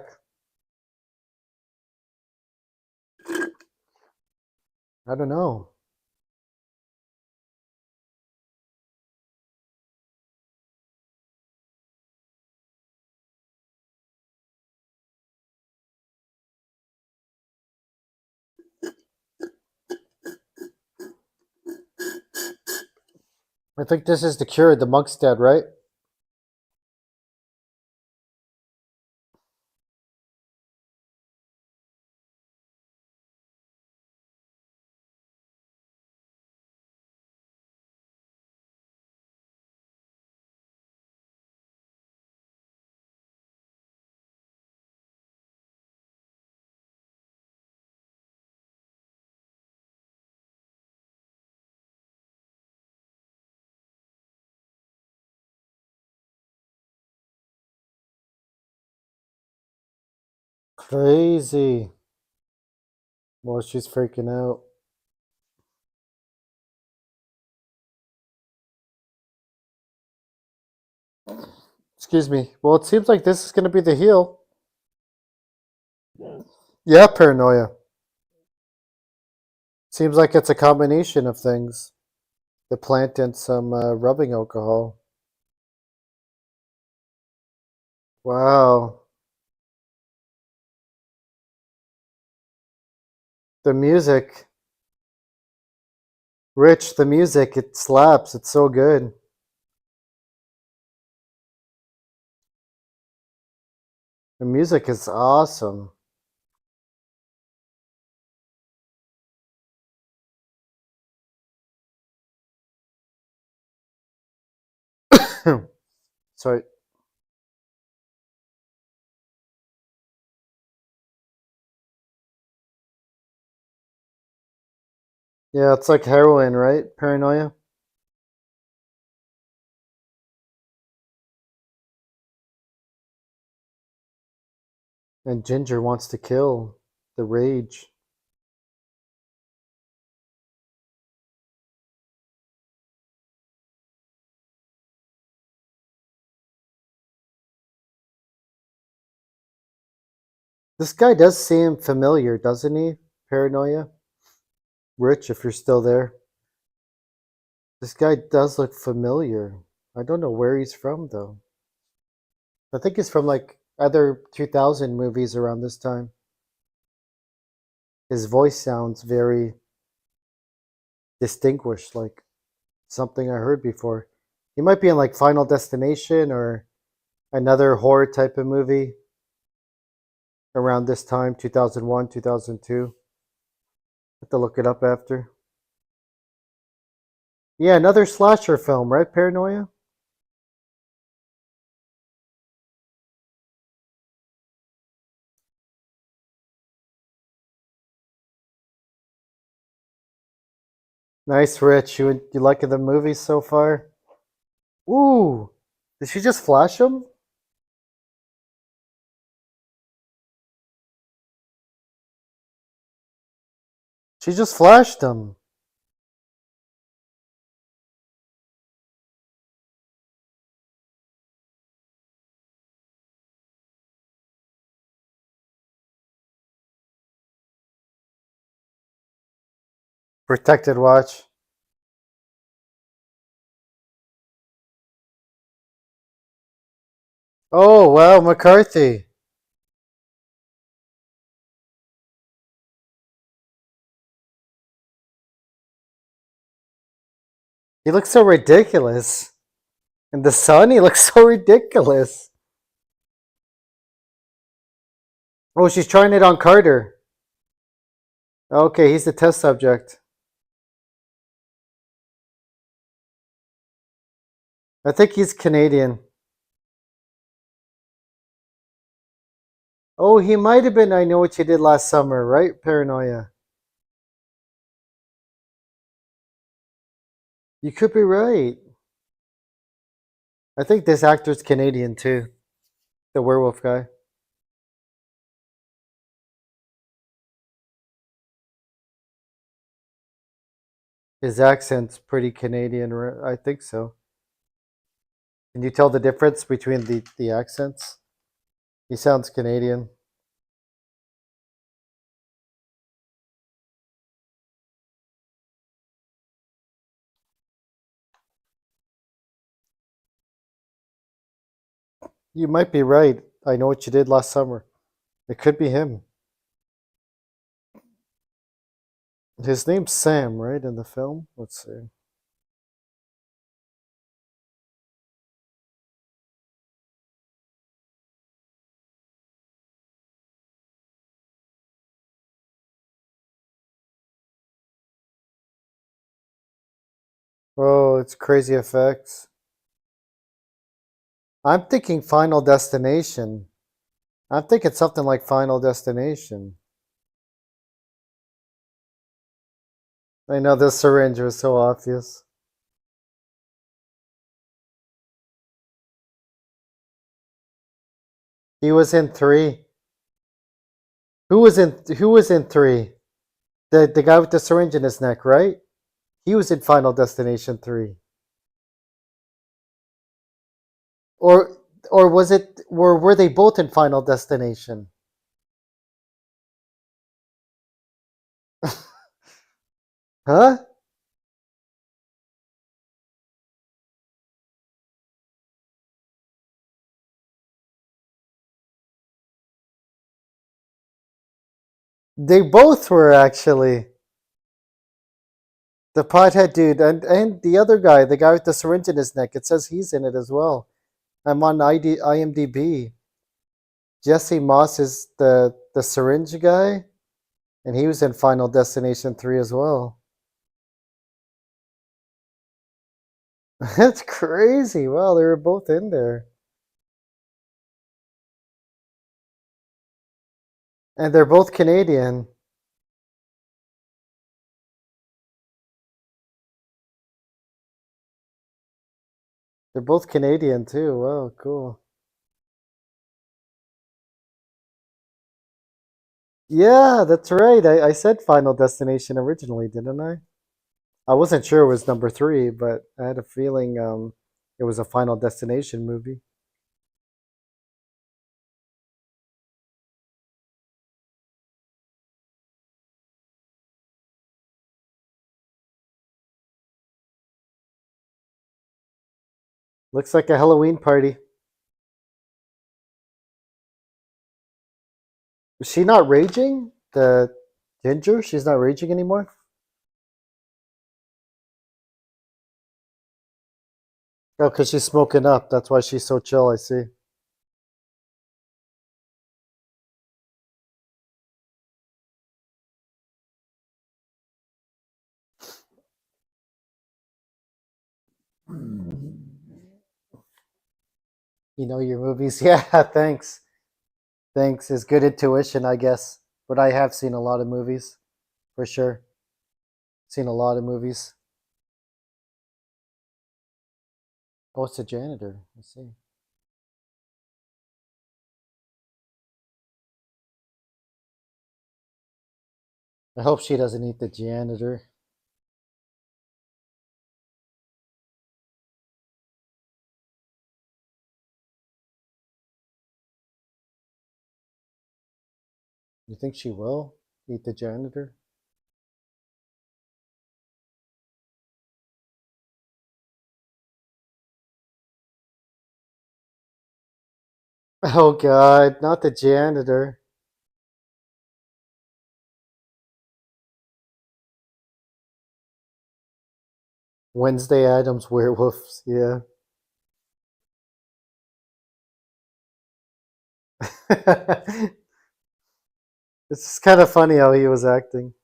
I don't know. I think this is the cure. The monk's dead, right? Crazy. Well, she's freaking out. Excuse me. Well, it seems like this is going to be the heal. Yeah, paranoia. Seems like it's a combination of things. The plant and some rubbing alcohol. Wow. The music. Rich, the music, it slaps. It's so good. The music is awesome. Sorry. Yeah, it's like heroin, right? Paranoia. And Ginger wants to kill the Rage. This guy does seem familiar, doesn't he? Paranoia? Rich, if you're still there. This guy does look familiar. I don't know where he's from, though. I think he's from like other 2000 movies around this time. His voice sounds very distinguished, like something I heard before. He might be in like Final Destination or another horror type of movie around this time, 2001, 2002. Have to look it up after. Yeah, another slasher film, right? Paranoia? Nice, Rich. You liking the movie so far? Ooh, did she just flash him? She just flashed him. Protected watch. Oh, wow, McCarthy. He looks so ridiculous. In the sun, he looks so ridiculous. Oh, she's trying it on Carter. Okay, he's the test subject. I think he's Canadian. Oh, he might have been I Know What You Did Last Summer, right? Paranoia. You could be right. I think this actor's Canadian too. The werewolf guy. His accent's pretty Canadian, I think so. Can you tell the difference between the accents? He sounds Canadian. You might be right. I Know What You Did Last Summer. It could be him. His name's Sam, right, in the film? Let's see. Oh, it's crazy effects. I'm thinking Final Destination. I'm thinking something like Final Destination. I know the syringe was so obvious. He was in three. Who was in three? The guy with the syringe in his neck, right? He was in Final Destination 3. Or or was it were they both in Final Destination? Huh? They both were actually. The pothead dude and the other guy, the guy with the syringe in his neck. It says he's in it as well. I'm on IMDb. Jesse Moss is the syringe guy, and he was in Final Destination 3 as well. That's crazy. Wow, they were both in there. And they're both Canadian. They're both Canadian too. Wow, cool. Yeah, that's right. I said Final Destination originally, didn't I? I wasn't sure it was number three, but I had a feeling it was a Final Destination movie. Looks like a Halloween party. Is she not raging? The ginger? She's not raging anymore? Oh, because she's smoking up. That's why she's so chill, I see. You know your movies? Yeah, thanks. Thanks. It's good intuition, I guess. But I have seen a lot of movies, for sure. Seen a lot of movies. Oh, it's a janitor. I see. I hope she doesn't eat the janitor. You think she will eat the janitor? Oh, God, not the janitor. Wednesday Adams werewolves. Yeah. It's just kind of funny how he was acting.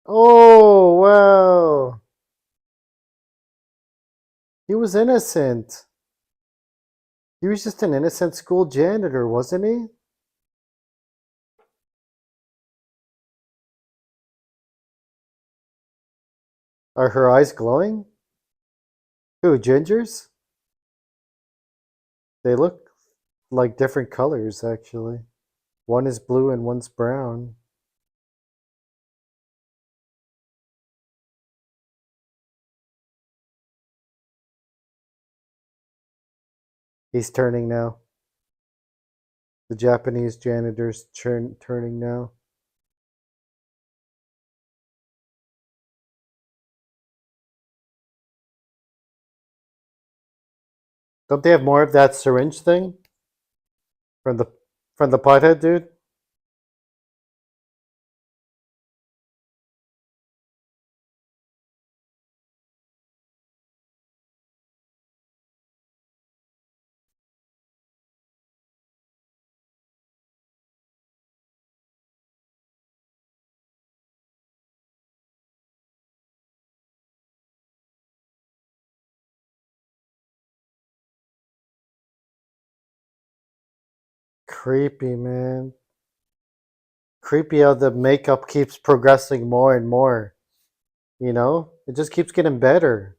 Oh, wow. He was innocent. He was just an innocent school janitor, wasn't he? Are her eyes glowing? Who, Ginger's? They look like different colors, actually. One is blue and one's brown. He's turning now. The Japanese janitor's turning now. Don't they have more of that syringe thing from the pothead dude? Creepy, man. Creepy how the makeup keeps progressing more and more. You know? It just keeps getting better.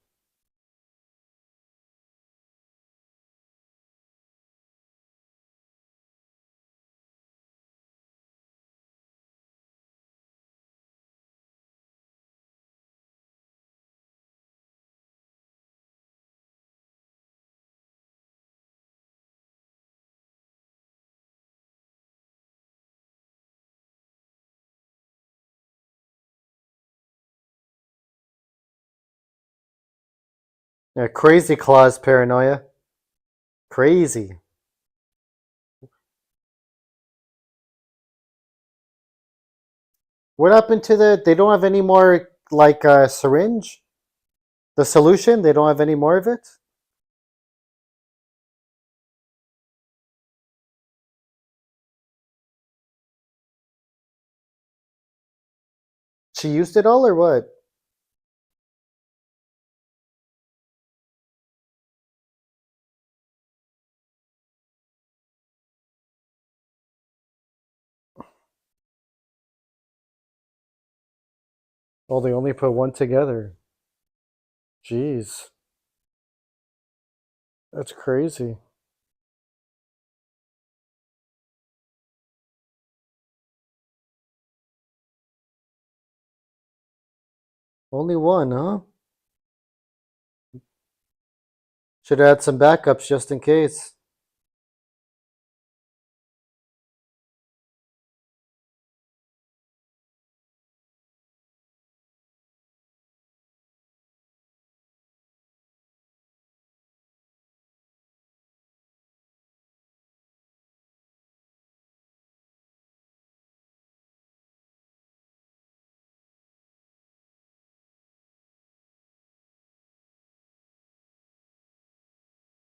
Yeah, crazy claws paranoia. Crazy. What happened to they don't have any more like syringe? The solution? They don't have any more of it? She used it all or what? Oh, they only put one together. Jeez, that's crazy. Only one, huh? Should add some backups just in case.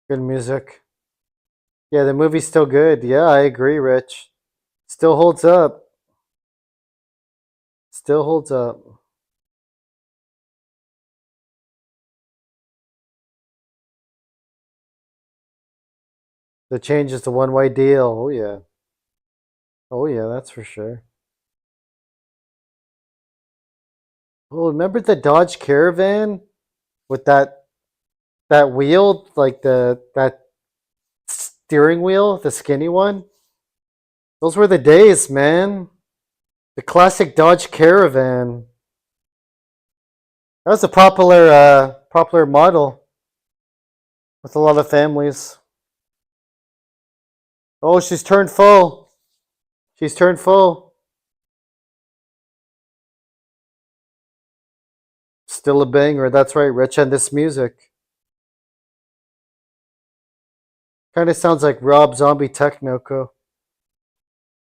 Good music. Yeah, the movie's still good. Yeah, I agree, Rich. Still holds up. Still holds up. The change is the one-way deal. Oh yeah. Oh yeah, that's for sure. Oh, remember the Dodge Caravan with that wheel, like the that steering wheel, the skinny one? Those were the days, man. The classic Dodge Caravan. That was a popular model with a lot of families. Oh, she's turned full. She's turned full. Still a banger. That's right, Rich. And this music kind of sounds like Rob Zombie techno.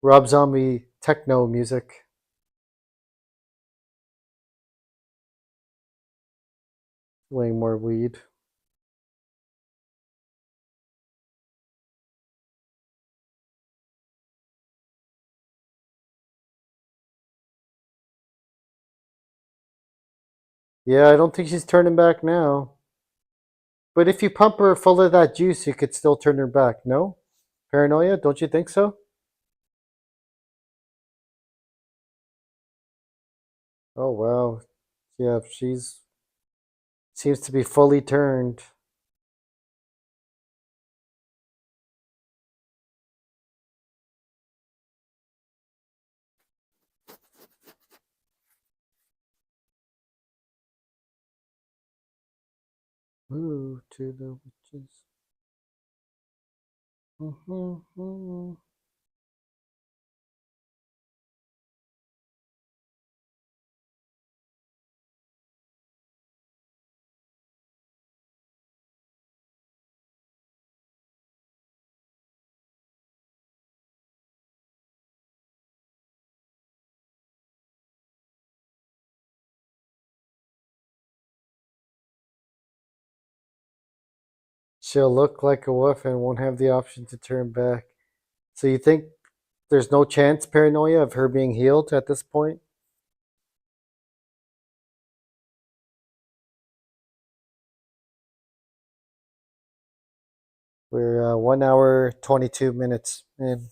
Rob Zombie techno music. Way more weed. Yeah, I don't think she's turning back now. But if you pump her full of that juice, you could still turn her back. No? Paranoia? Don't you think so? Oh wow. Yeah, she's seems to be fully turned. Ooh, to the witches. Mhm. She'll look like a wolf and won't have the option to turn back. So you think there's no chance, Paranoia, of her being healed at this point? We're 1 hour 22 minutes in.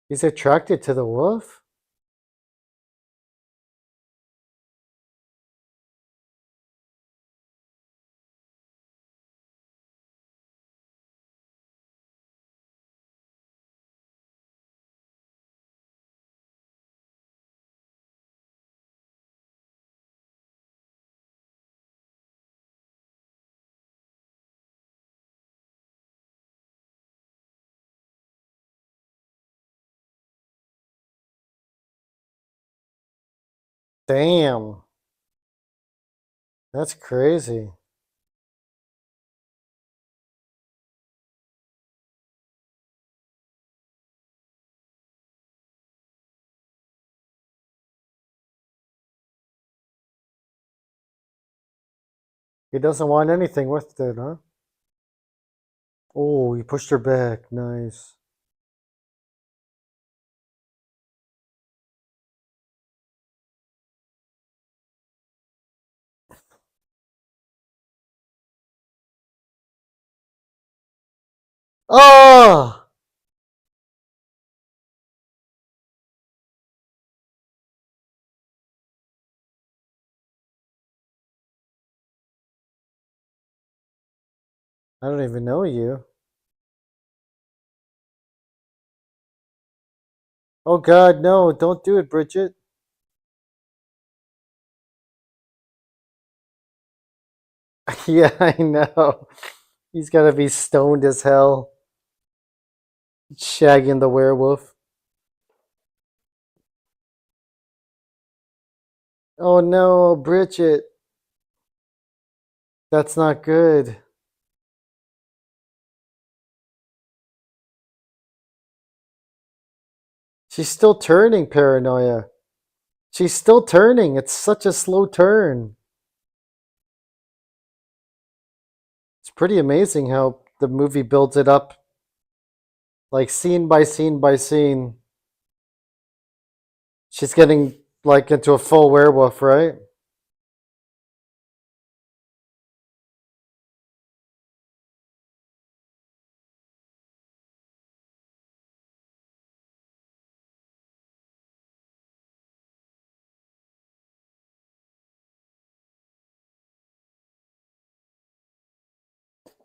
He's attracted to the wolf? Damn, that's crazy. He doesn't want anything with it, huh? Oh, he pushed her back. Nice. Oh! I don't even know you. Oh God, no! Don't do it, Bridget. Yeah, I know. He's gotta be stoned as hell, shagging the werewolf. Oh no, Bridget. That's not good. She's still turning, paranoia. She's still turning. It's such a slow turn. It's pretty amazing how the movie builds it up, like scene by scene by scene. She's getting like into a full werewolf, right?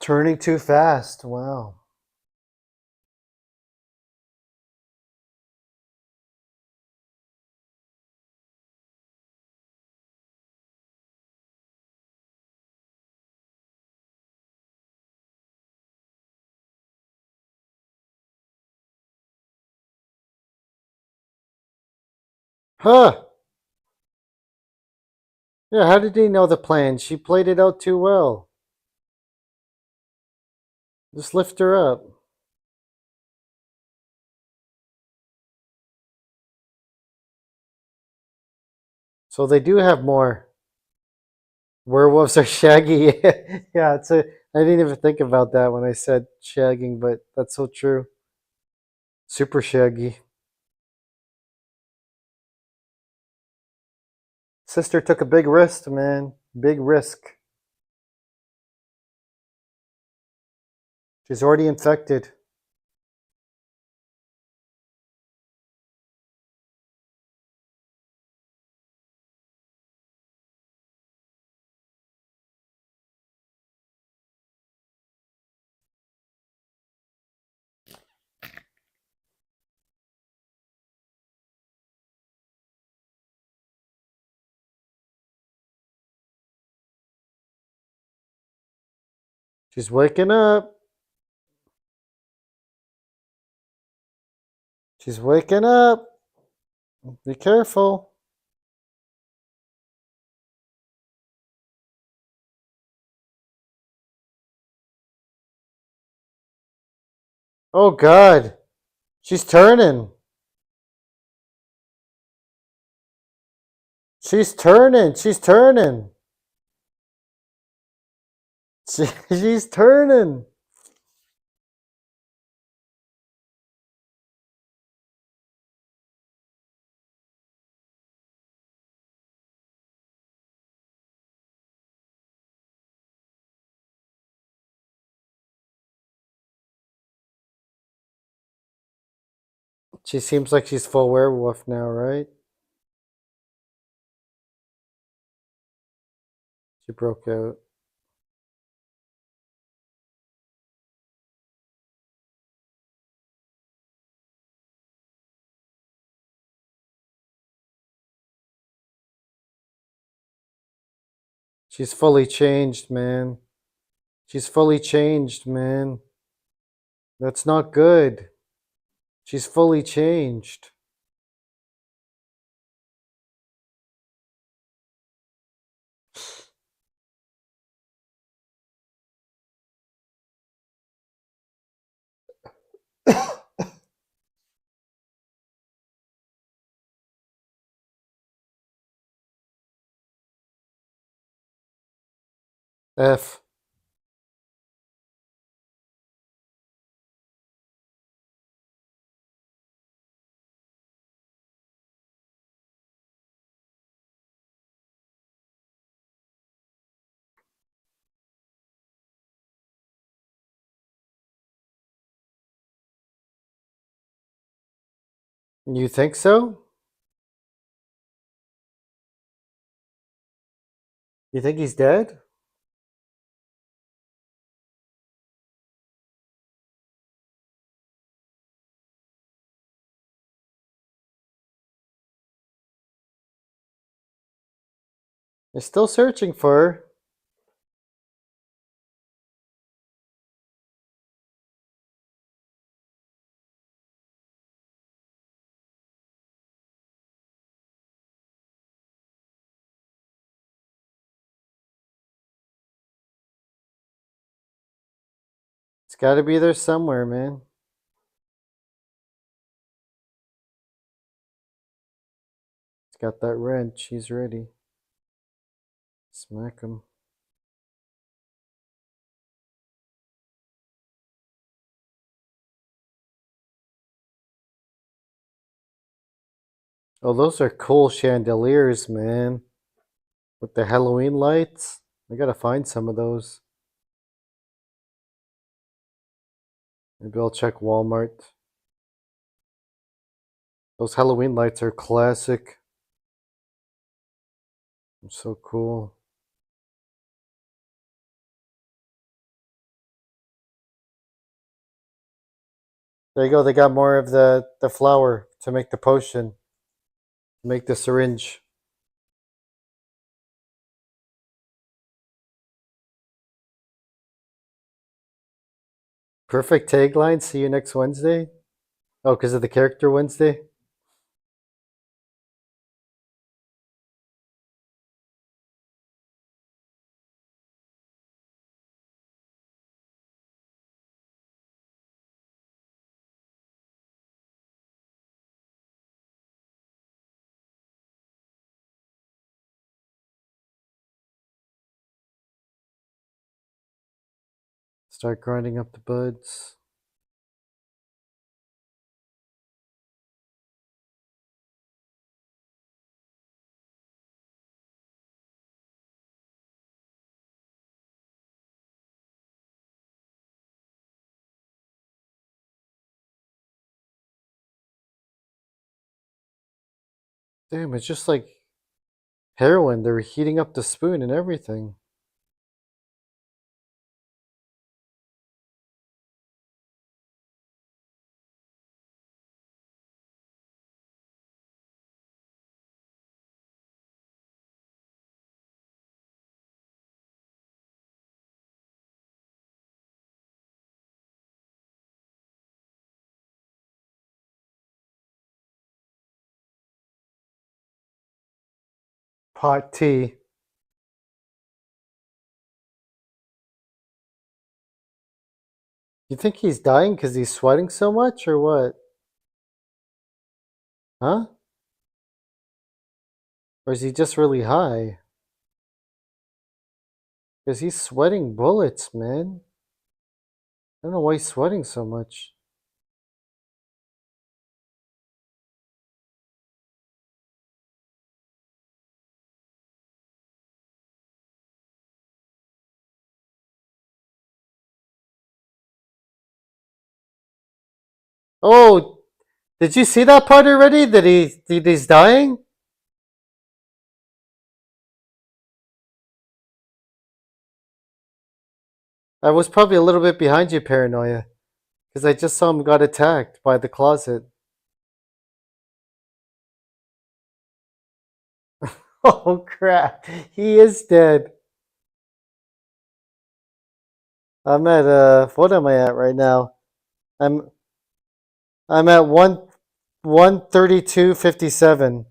Turning too fast. Wow. Huh. Yeah, how did he know the plan? She played it out too well. Just lift her up. So they do have more. Werewolves are shaggy. Yeah, it's a. I didn't even think about that when I said shagging, but that's so true. Super shaggy. Sister took a big risk, man. Big risk. She's already infected. She's waking up. She's waking up. Be careful. Oh God. She's turning. She's turning. She's turning. She's turning. She seems like she's full werewolf now, right? She broke out. She's fully changed, man. She's fully changed, man. That's not good. She's fully changed. F. You think so? You think he's dead? They're still searching for her. It's gotta be there somewhere, man. It's got that wrench. He's ready. Smack him. Oh, those are cool chandeliers, man. With the Halloween lights. I gotta find some of those. Maybe I'll check Walmart. Those Halloween lights are classic. They're so cool. There you go. They got more of the flour to make the potion. To make the syringe. Perfect tagline. See you next Wednesday. Oh, because of the character Wednesday? Start grinding up the buds. Damn, it's just like heroin. They're heating up the spoon and everything. Pot tea. You think he's dying because he's sweating so much or what? Huh? Or is he just really high? Because he's sweating bullets, man. I don't know why he's sweating so much. Oh, did you see that part already? That he's dying? I was probably a little bit behind you, Paranoia. Because I just saw him got attacked by the closet. Oh crap. He is dead. I'm at what am I at right now? I'm I'm at 132.57.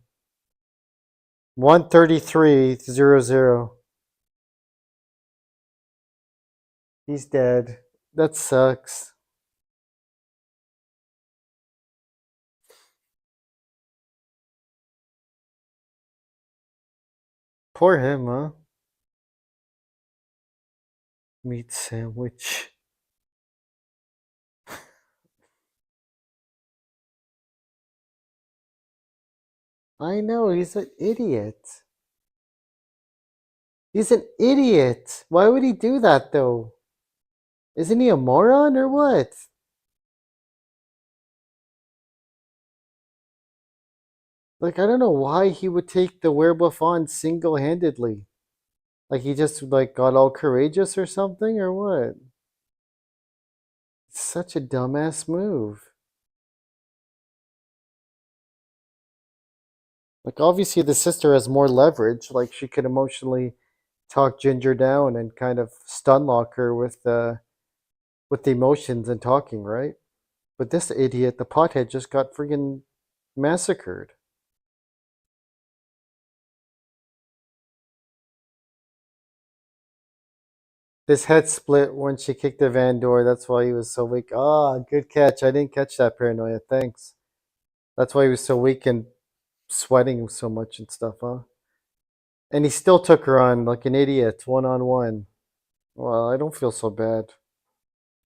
133.00. He's dead. That sucks. Poor him, huh? Meat sandwich. I know, he's an idiot. He's an idiot. Why would he do that though? Isn't he a moron or what? Like, I don't know why he would take the werewolf on single-handedly. Like, he just, like, got all courageous or something, or what? It's such a dumbass move. Like, obviously, the sister has more leverage. Like, she could emotionally talk Ginger down and kind of stun lock her with the emotions and talking, right? But this idiot, the pothead, just got friggin' massacred. His head split when she kicked the van door. That's why he was so weak. Ah, good catch. I didn't catch that, Paranoia. Thanks. That's why he was so weak and sweating so much and stuff, huh? And he still took her on like an idiot, one on one. Well, I don't feel so bad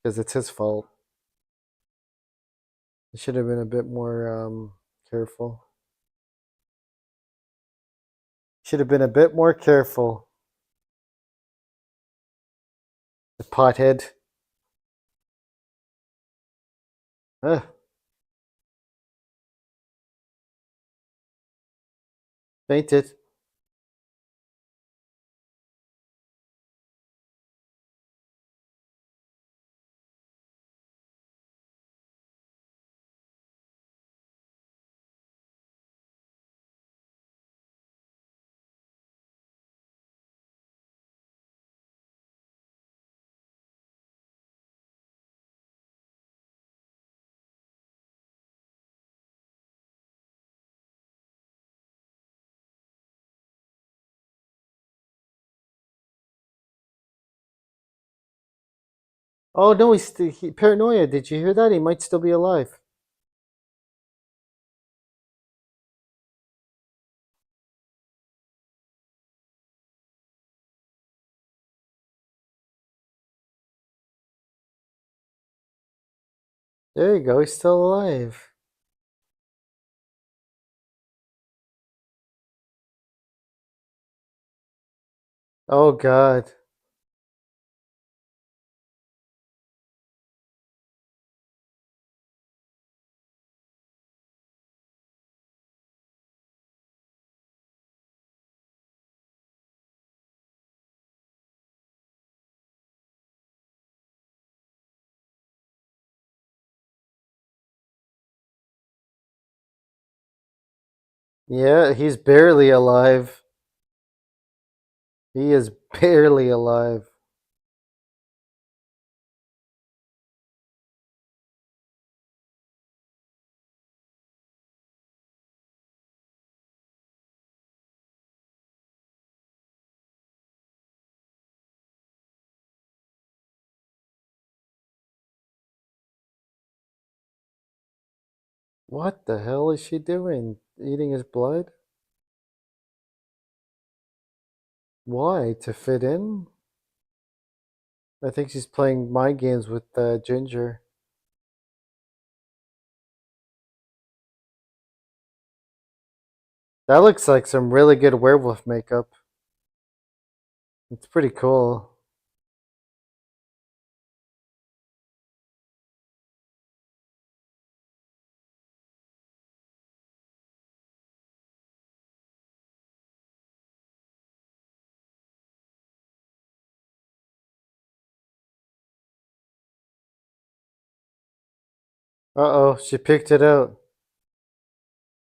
because it's his fault. He should have been a bit more careful. Should have been a bit more careful. The pothead. Ugh, fainted. Oh no, paranoia. Did you hear that? He might still be alive. There you go. He's still alive. Oh God. Yeah, he's barely alive. He is barely alive. What the hell is she doing? Eating his blood? Why? To fit in? I think she's playing mind games with Ginger. That looks like some really good werewolf makeup. It's pretty cool. Uh oh, she picked it out.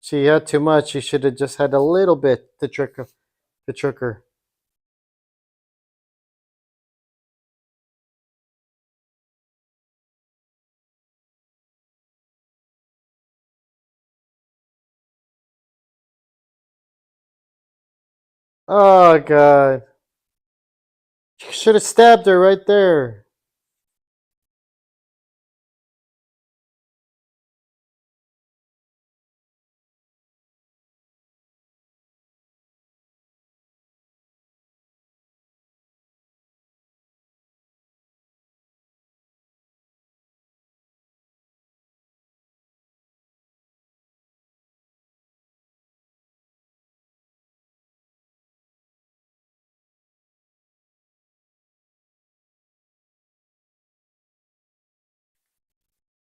She had too much. She should have just had a little bit to trick her. Oh God. You should have stabbed her right there.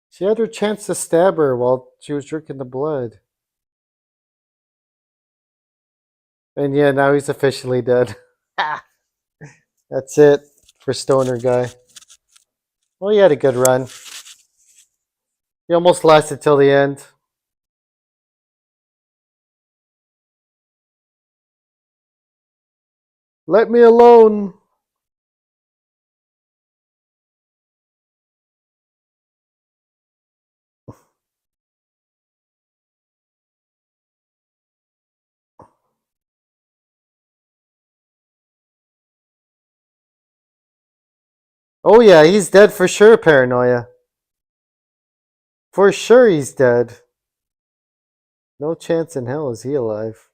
She had her chance to stab her while she was drinking the blood. And yeah, now he's officially dead. That's it for Stoner Guy. Well, he had a good run. He almost lasted till the end. Let me alone. Oh yeah, he's dead for sure, Paranoia. For sure he's dead. No chance in hell is he alive.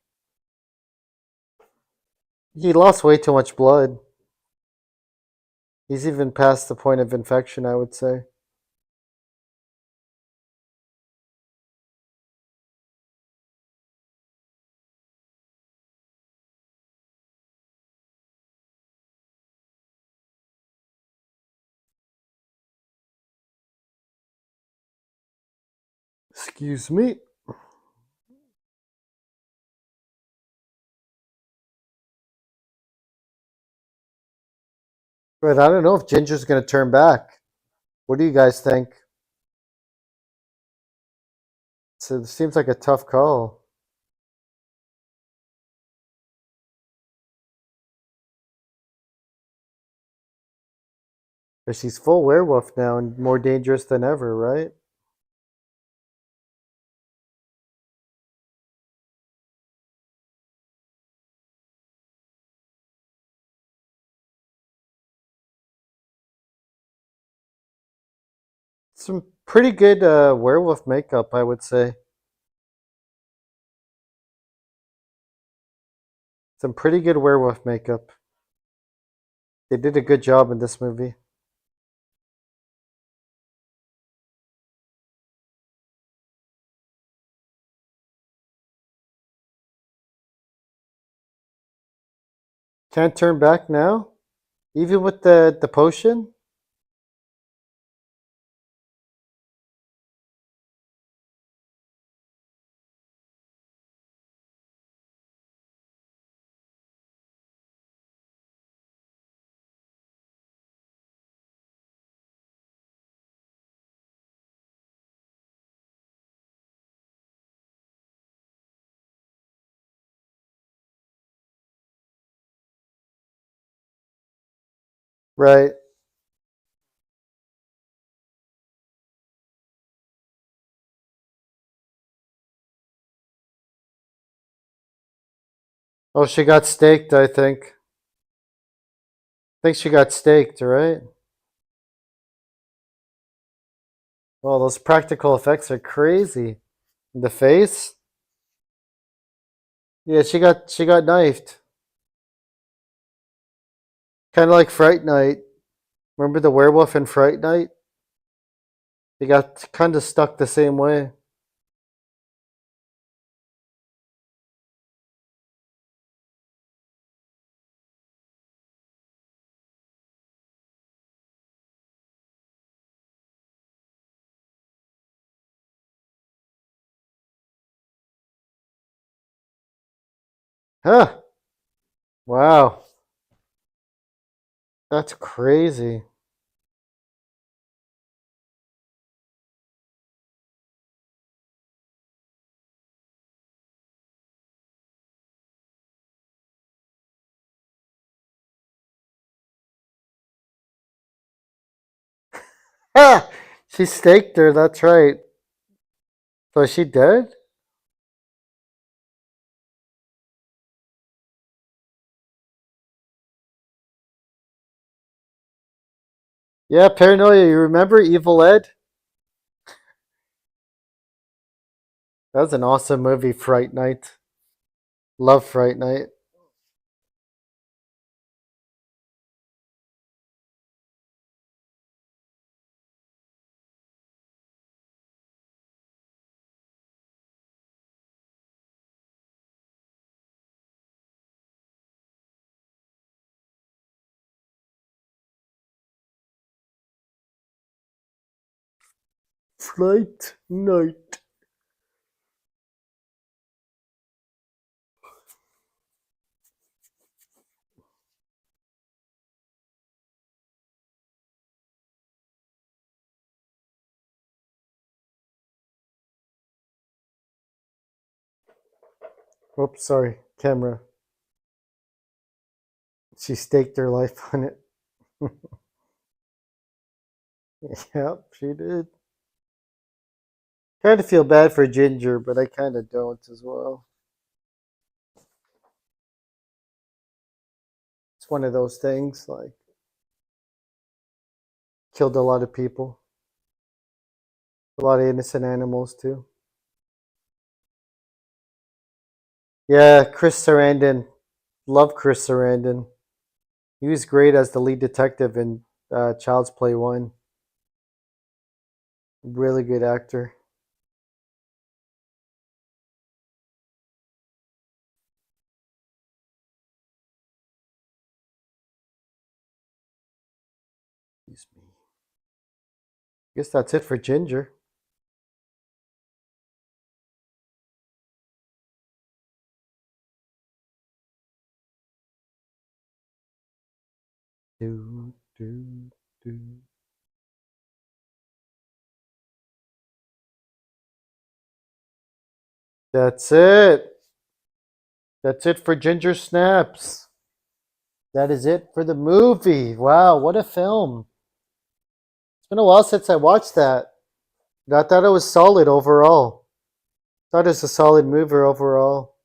He lost way too much blood. He's even past the point of infection, I would say. Excuse me. But I don't know if Ginger's going to turn back. What do you guys think? So it seems like a tough call. But she's full werewolf now and more dangerous than ever, right? Some pretty good werewolf makeup, I would say. Some pretty good werewolf makeup. They did a good job in this movie. Can't turn back now? Even with the potion? Right. Oh, she got staked, I think. I think she got staked, right? Well, those practical effects are crazy. The face? Yeah, she got knifed. Kind of like Fright Night. Remember the werewolf in Fright Night? He got kind of stuck the same way. Huh. Wow. That's crazy. Ah! She staked her, that's right. So is she dead? Yeah, Paranoia, you remember Evil Ed? That was an awesome movie, Fright Night. Love Fright Night. Fright Night. Oops, sorry, camera. She staked her life on it. Yep, she did. Kind of feel bad for Ginger, but I kind of don't as well. It's one of those things, like, killed a lot of people, a lot of innocent animals too. Yeah, Chris Sarandon. Love Chris Sarandon. He was great as the lead detective in Child's Play 1. Really good actor. Excuse me. Guess that's it for Ginger. Do, do, do. That's it. That's it for Ginger Snaps. That is it for the movie. Wow, what a film. It's been a while since I watched that. I thought it was solid overall. Thought it was a solid movie overall.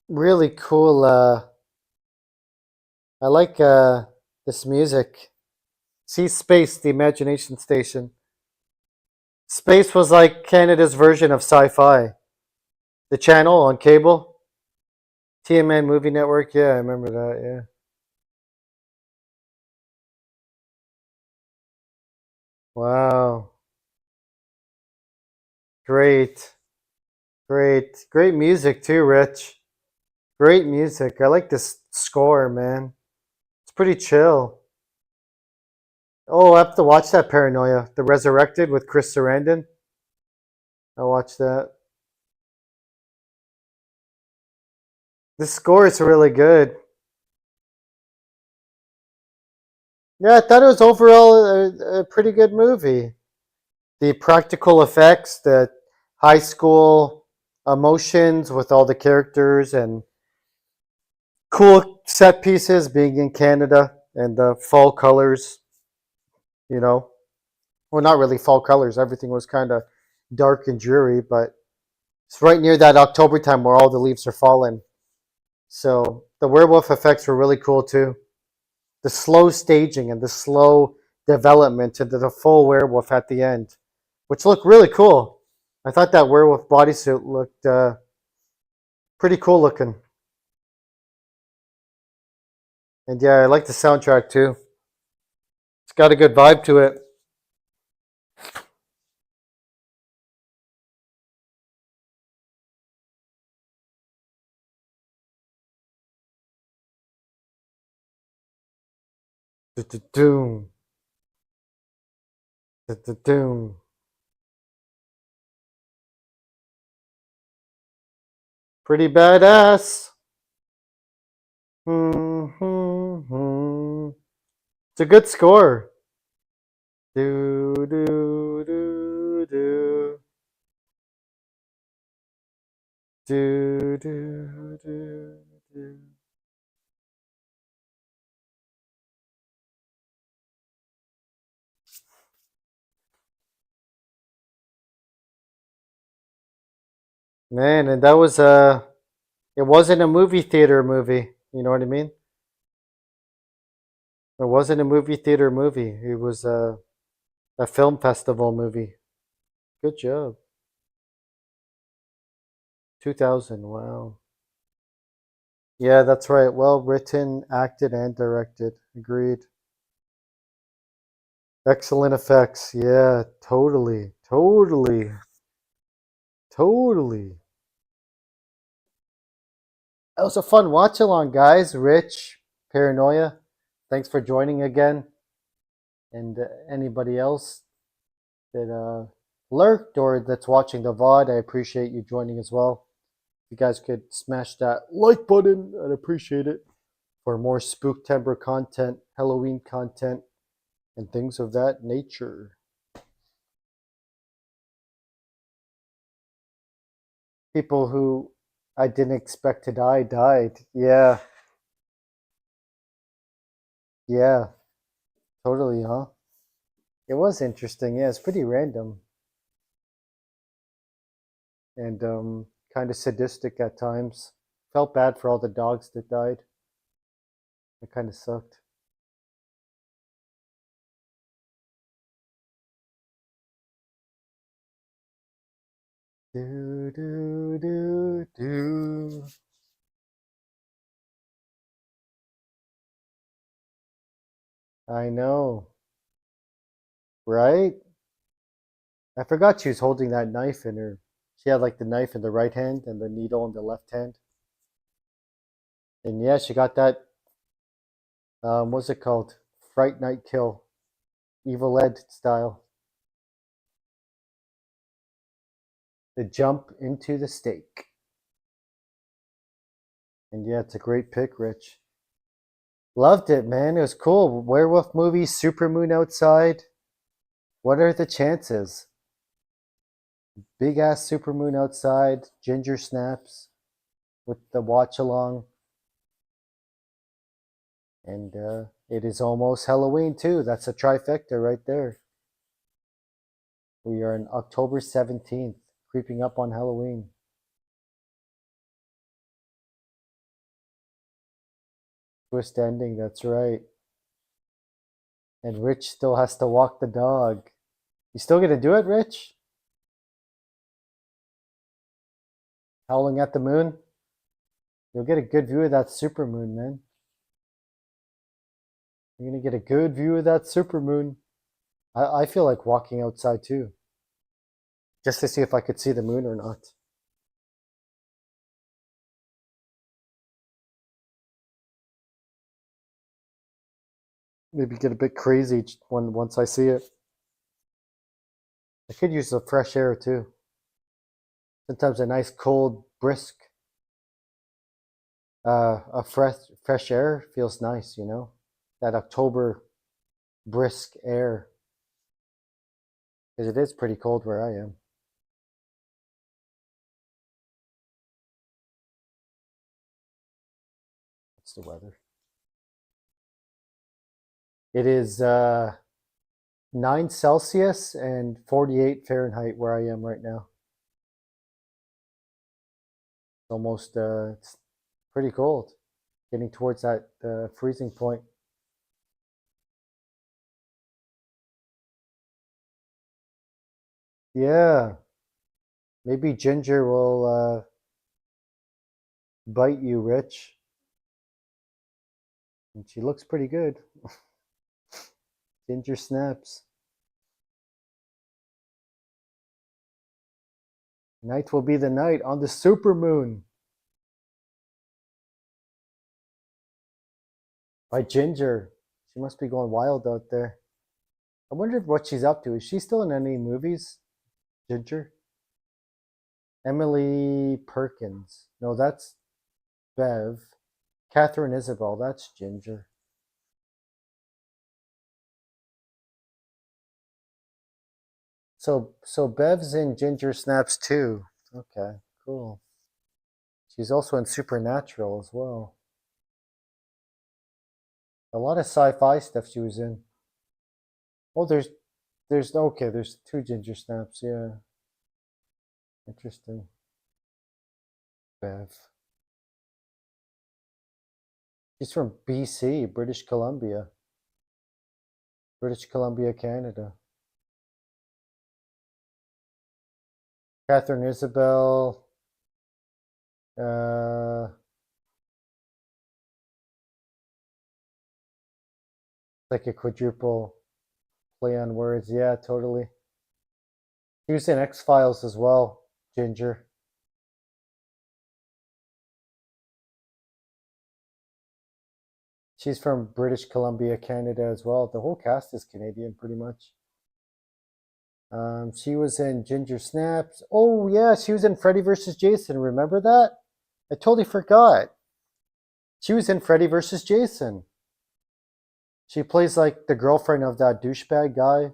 Really cool. I like this music. See Space, the Imagination Station. Space was like Canada's version of sci-fi. The channel on cable. TMN Movie Network. Yeah, I remember that. Yeah. Wow. Great. Great. Great music too, Rich. Great music. I like this score, man. It's pretty chill. Oh, I have to watch that Paranoia. The Resurrected with Chris Sarandon. I watched that. The score is really good. Yeah, I thought it was overall a pretty good movie. The practical effects, the high school emotions with all the characters and cool set pieces being in Canada and the fall colors, you know. Well, not really fall colors. Everything was kind of dark and dreary, but it's right near that October time where all the leaves are falling. So the werewolf effects were really cool too. The slow staging and the slow development into the full werewolf at the end, which looked really cool. I thought that werewolf bodysuit looked pretty cool looking. And yeah, I like the soundtrack too. It's got a good vibe to it. Doom, doom. Pretty badass. It's a good score. Do do do do do do do do. Man, and that was it wasn't a movie theater movie. You know what I mean? It wasn't a movie theater movie. It was a film festival movie. Good job. 2000. Wow. Yeah, that's right. Well written, acted, and directed. Agreed. Excellent effects. Yeah, totally. Totally. Totally. That was a fun watch along, guys. Rich, Paranoia. Thanks for joining again. And anybody else that lurked or that's watching the VOD, I appreciate you joining as well. If you guys could smash that like button, I'd appreciate it for more Spooktober content, Halloween content, and things of that nature. People who I didn't expect to die died. Yeah, yeah, totally, huh? It was interesting. Yeah, it's pretty random and kind of sadistic at times. Felt bad for all the dogs that died. It kind of sucked. Do do do do. I know, right? I forgot she was holding that knife in her. She had like the knife in the right hand and the needle in the left hand. And yeah, she got that. What's it called? Fright Night Kill, Evil Ed style. The jump into the stake. And yeah, it's a great pick, Rich. Loved it, man. It was cool. Werewolf movie, Supermoon outside. What are the chances? Big ass supermoon outside, ginger snaps with the watch along, and it is almost Halloween too. That's a trifecta right there. We are on October 17th, creeping up on Halloween. Twist ending, that's right. And Rich still has to walk the dog. You still gonna do it, Rich? Howling at the moon? You'll get a good view of that supermoon, man. You're gonna get a good view of that supermoon. I feel like walking outside too, just to see if I could see the moon or not. Maybe get a bit crazy when once I see it. I could use the fresh air too. Sometimes a nice cold, brisk, a fresh air feels nice. You know, that October brisk air, because it is pretty cold where I am. What's the weather? It is 9 Celsius and 48 Fahrenheit where I am right now. It's almost it's pretty cold, getting towards that freezing point. Yeah, maybe Ginger will bite you, Rich. And she looks pretty good. Ginger snaps. Night will be the night on the supermoon by Ginger. She must be going wild out there. I wonder what she's up to. Is she still in any movies? Ginger? Emily Perkins. No, that's Bev. Catherine Isabel. That's Ginger. So Bev's in Ginger Snaps too. Okay, cool. She's also in Supernatural as well. A lot of sci-fi stuff she was in. Oh, there's okay, there's two Ginger Snaps. Yeah, interesting. Bev. She's from BC, British Columbia. British Columbia, Canada. Catherine Isabel. Uh, like a quadruple play on words. Yeah, totally. She was in X Files as well. Ginger. She's from British Columbia, Canada as well. The whole cast is Canadian, pretty much. She was in Ginger Snaps. Oh yeah, she was in Freddy vs. Jason. Remember that? I totally forgot. She was in Freddy vs. Jason. She plays like the girlfriend of that douchebag guy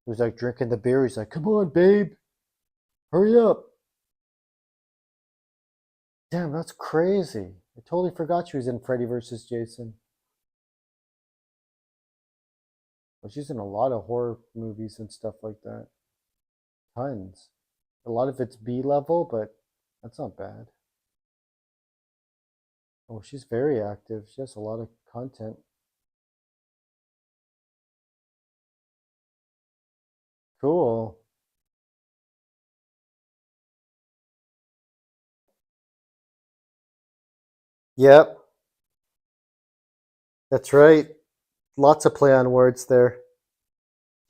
who's like drinking the beer. He's like, "Come on, babe, hurry up." Damn, that's crazy. I totally forgot she was in Freddy vs. Jason. Well, she's in a lot of horror movies and stuff like that. Tons. A lot of it's B level, but that's not bad. Oh, she's very active. She has a lot of content. Cool. Yep, that's right. Lots of play on words there.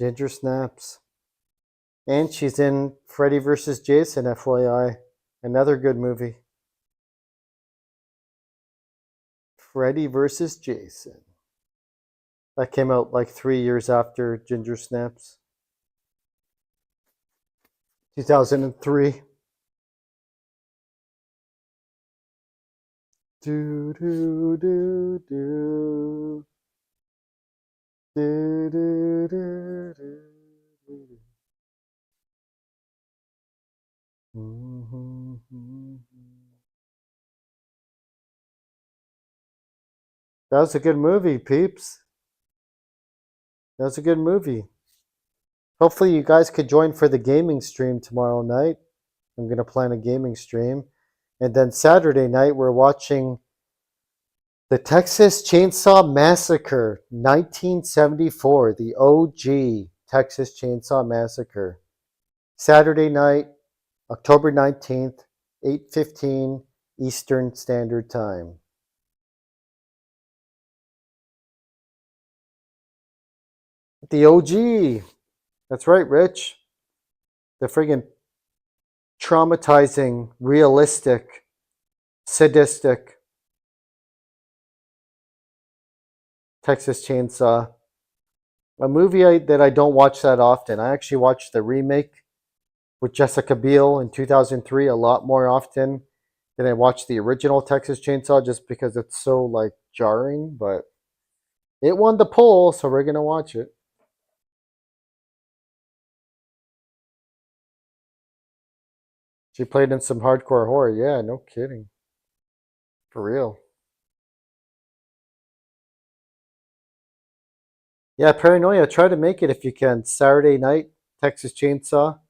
Ginger snaps. And she's in Freddy vs. Jason, FYI. Another good movie. Freddy vs. Jason. That came out like 3 years after Ginger Snaps. 2003. Do do do do do do do do. That was a good movie, peeps. That was a good movie. Hopefully, you guys could join for the gaming stream tomorrow night. I'm going to plan a gaming stream. And then Saturday night, we're watching the Texas Chainsaw Massacre 1974, the OG Texas Chainsaw Massacre. Saturday night, October 19th, 8:15 Eastern Standard Time. The OG. That's right, Rich. The friggin' traumatizing, realistic, sadistic Texas Chainsaw. A movie that I don't watch that often. I actually watched the remake with Jessica Biel in 2003 a lot more often than I watched the original Texas Chainsaw just because it's so like jarring, but it won the poll, so we're going to watch it. She played in some hardcore horror. Yeah, no kidding. For real. Yeah, Paranoia, try to make it if you can. Saturday night, Texas Chainsaw.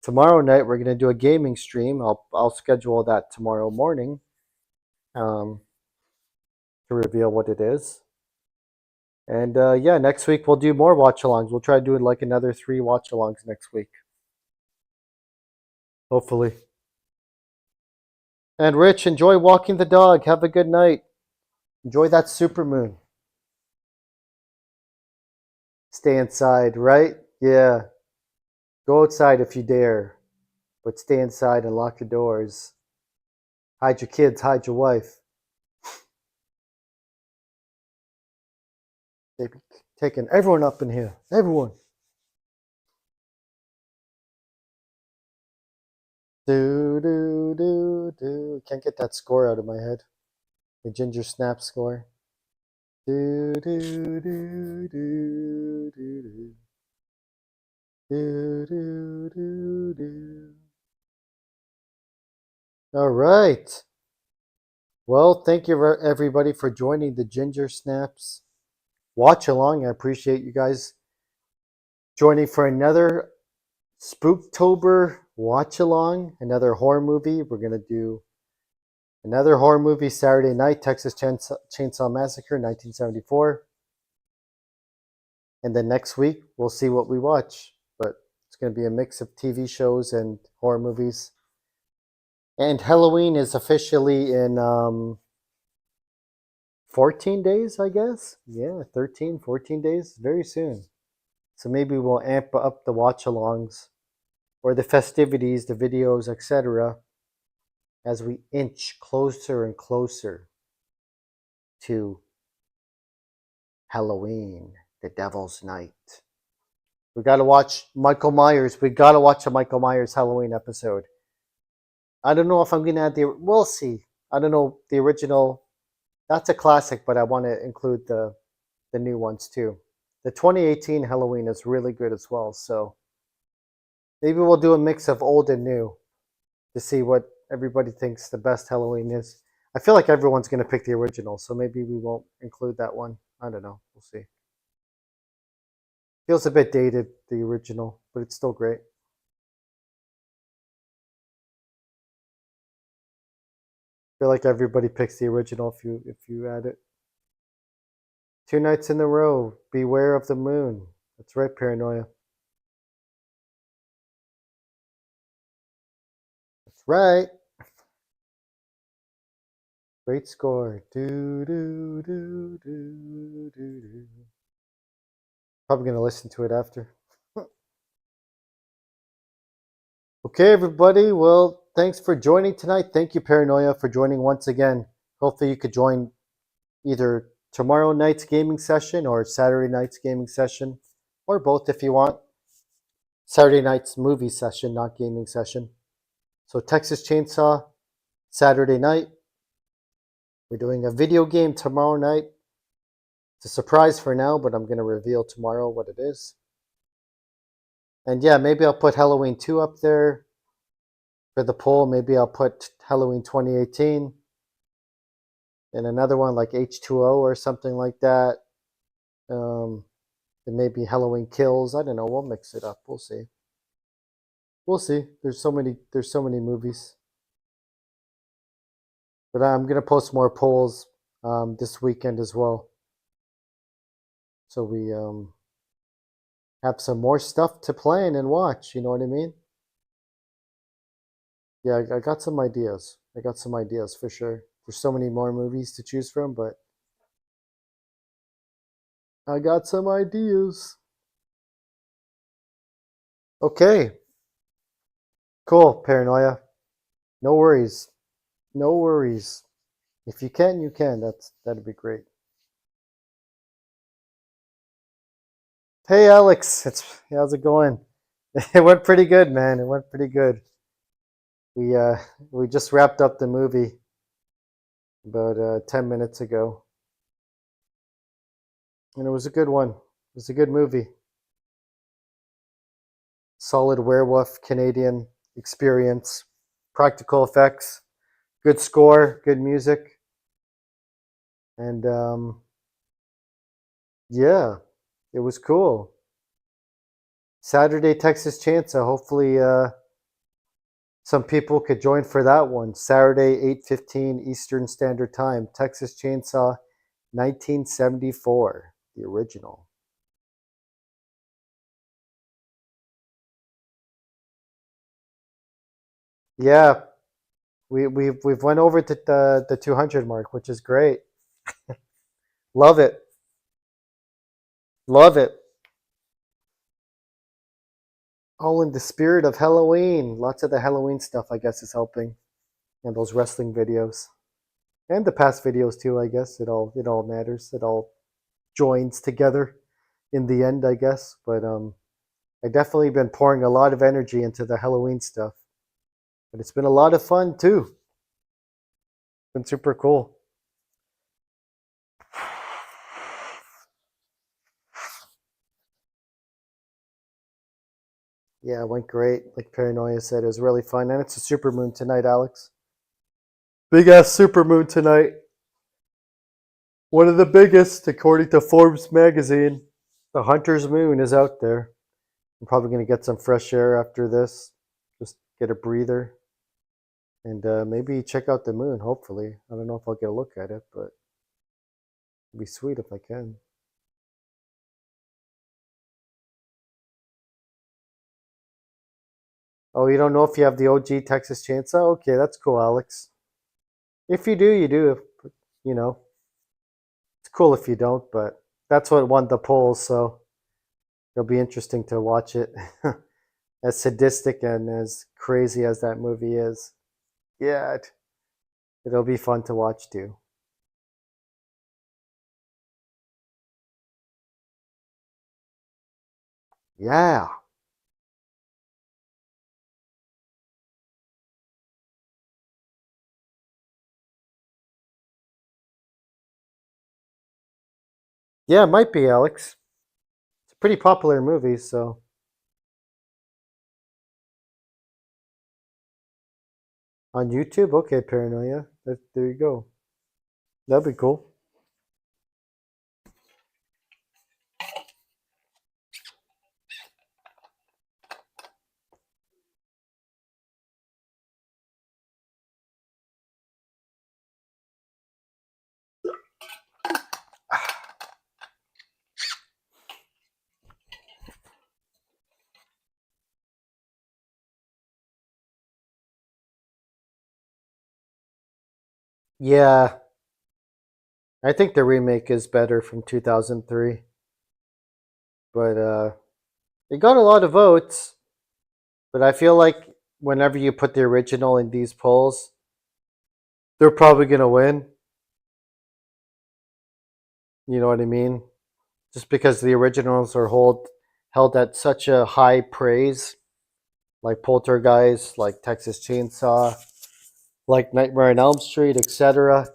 Tomorrow night, we're going to do a gaming stream. I'll schedule that tomorrow morning um, to reveal what it is. And yeah, next week we'll do more watch alongs. We'll try to do like another 3 watch alongs next week. Hopefully. And Rich, enjoy walking the dog. Have a good night. Enjoy that supermoon. Stay inside, right? Yeah. Go outside if you dare, but stay inside and lock your doors. Hide your kids, hide your wife. They be taking everyone up in here. Everyone. Do, do, do, do. Can't get that score out of my head. The Ginger Snap score. Do, do, do, do, do, do. Do, do, do, do. All right. Well, thank you everybody for joining the Ginger Snaps watch along. I appreciate you guys joining for another Spooktober watch along, another horror movie. We're going to do another horror movie Saturday night, Texas Chainsaw Massacre 1974. And then next week, we'll see what we watch. But it's going to be a mix of TV shows and horror movies. And Halloween is officially in 14 days, I guess. Yeah, 13, 14 days, very soon. So maybe we'll amp up the watch alongs or the festivities, the videos, etc., as we inch closer and closer to Halloween, the Devil's Night. We got to watch Michael Myers. We got to watch a Michael Myers Halloween episode. I don't know if I'm going to add we'll see. I don't know, the original, that's a classic, but I want to include the new ones too. The 2018 Halloween is really good as well, so maybe we'll do a mix of old and new to see what everybody thinks the best Halloween is. I feel like everyone's going to pick the original, so maybe we won't include that one. I don't know. We'll see. Feels a bit dated, the original, but it's still great. Feel like everybody picks the original if you add it. 2 nights in a row. Beware of the moon. That's right, Paranoia. That's right. Great score. Do do do do do do. Probably gonna listen to it after. Okay, everybody. Well, thanks for joining tonight. Thank you, Paranoia, for joining once again. Hopefully, you could join either tomorrow night's gaming session or Saturday night's gaming session, or both if you want. Saturday night's movie session, not gaming session. So Texas Chainsaw, Saturday night. We're doing a video game tomorrow night. It's a surprise for now, but I'm going to reveal tomorrow what it is. And yeah, maybe I'll put Halloween 2 up there for the poll. Maybe I'll put Halloween 2018. And another one like H2O or something like that. And maybe Halloween Kills. I don't know. We'll mix it up. We'll see. We'll see. There's so many movies. But I'm gonna post more polls this weekend as well. So we have some more stuff to plan and watch. You know what I mean? Yeah, I got some ideas. I got some ideas for sure. There's so many more movies to choose from, but I got some ideas. Okay. Cool, Paranoia. No worries. No worries. If you can, you can. That'd be great. Hey Alex, how's it going? It went pretty good, man. It went pretty good. We just wrapped up the movie about 10 minutes ago. And it was a good one. It was a good movie. Solid werewolf Canadian experience. Practical effects, good score, good music. And yeah, it was cool. Saturday Texas Chainsaw. Hopefully some people could join for that one. Saturday 8:15 Eastern Standard Time. Texas Chainsaw 1974, the original. Yeah, we've went over to the 200 mark, which is great. Love it. Love it. All in the spirit of Halloween. Lots of the Halloween stuff, I guess, is helping. And those wrestling videos. And the past videos too, I guess. It all matters. It all joins together in the end, I guess. But I definitely been pouring a lot of energy into the Halloween stuff. But it's been a lot of fun too. It's been super cool. Yeah, it went great. Like Paranoia said, it was really fun. And it's a supermoon tonight, Alex. Big ass supermoon tonight. One of the biggest, according to Forbes magazine. The Hunter's Moon is out there. I'm probably going to get some fresh air after this. Just get a breather. And maybe check out the moon, hopefully. I don't know if I'll get a look at it, but it'd be sweet if I can. Oh, you don't know if you have the OG Texas Chainsaw? Okay, that's cool, Alex. If you do, you do. You know, it's cool if you don't, but that's what won the polls, so it'll be interesting to watch it. As sadistic and as crazy as that movie is. Yeah, it'll be fun to watch too. Yeah. Yeah, it might be, Alex. It's a pretty popular movie, so On YouTube? Okay, Paranoia. There you go. That'd be cool. Yeah, I think the remake is better from 2003, but it got a lot of votes. But I feel like whenever you put the original in these polls, they're probably gonna win. You know what I mean? Just because the originals are held at such a high praise, like Poltergeist, like Texas Chainsaw, like Nightmare on Elm Street, etc.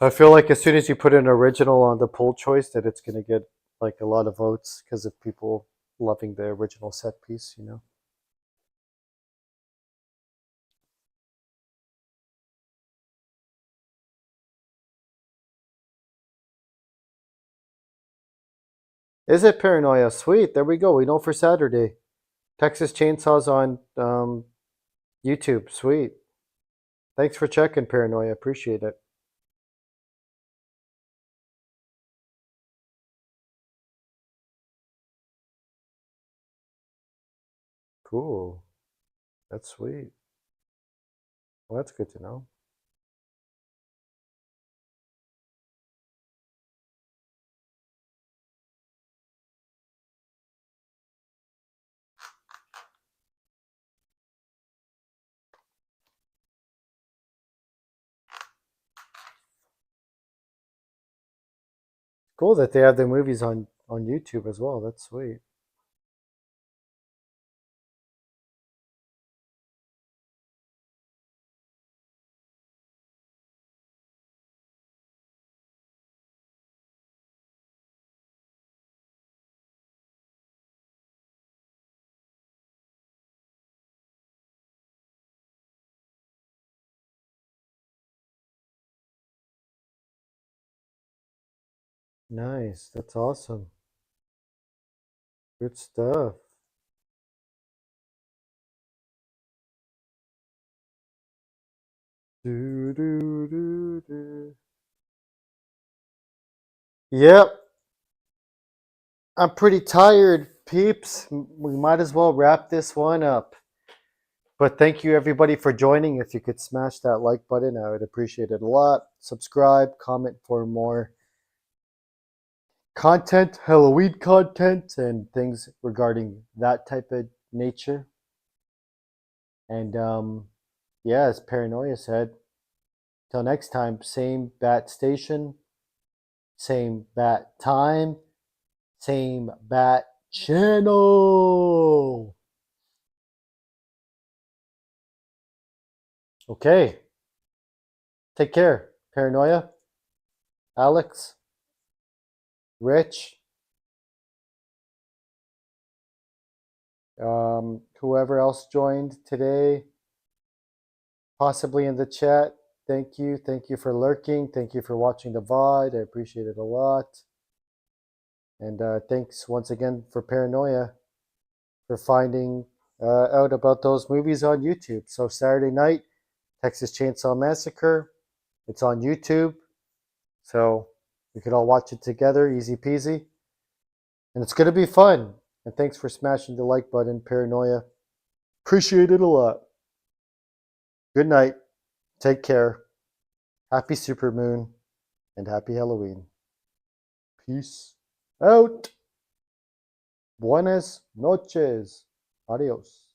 I feel like as soon as you put an original on the poll choice, that it's gonna get like a lot of votes because of people loving the original set piece. You know. Is it Paranoia? Sweet. There we go. We know for Saturday. Texas Chainsaws on YouTube. Sweet. Thanks for checking, Paranoia. Appreciate it. Cool. That's sweet. Well, that's good to know. Cool that they have their movies on YouTube as well. That's sweet. Nice. That's awesome. Good stuff. Do do do do. Yep. I'm pretty tired, peeps. We might as well wrap this one up. But thank you everybody for joining. If you could smash that like button, I would appreciate it a lot. Subscribe, comment for more content, Halloween content, and things regarding that type of nature. And yeah, as Paranoia said, till next time, same bat station, same bat time, same bat channel. Okay, take care. Paranoia, Alex, Rich, whoever else joined today, possibly in the chat. Thank you. Thank you for lurking. Thank you for watching the VOD. I appreciate it a lot. And thanks once again for Paranoia for finding out about those movies on YouTube. So Saturday night, Texas Chainsaw Massacre. It's on YouTube. So we could all watch it together, easy peasy. And it's going to be fun. And thanks for smashing the like button, Paranoia. Appreciate it a lot. Good night. Take care. Happy Supermoon and happy Halloween. Peace out. Buenas noches. Adios.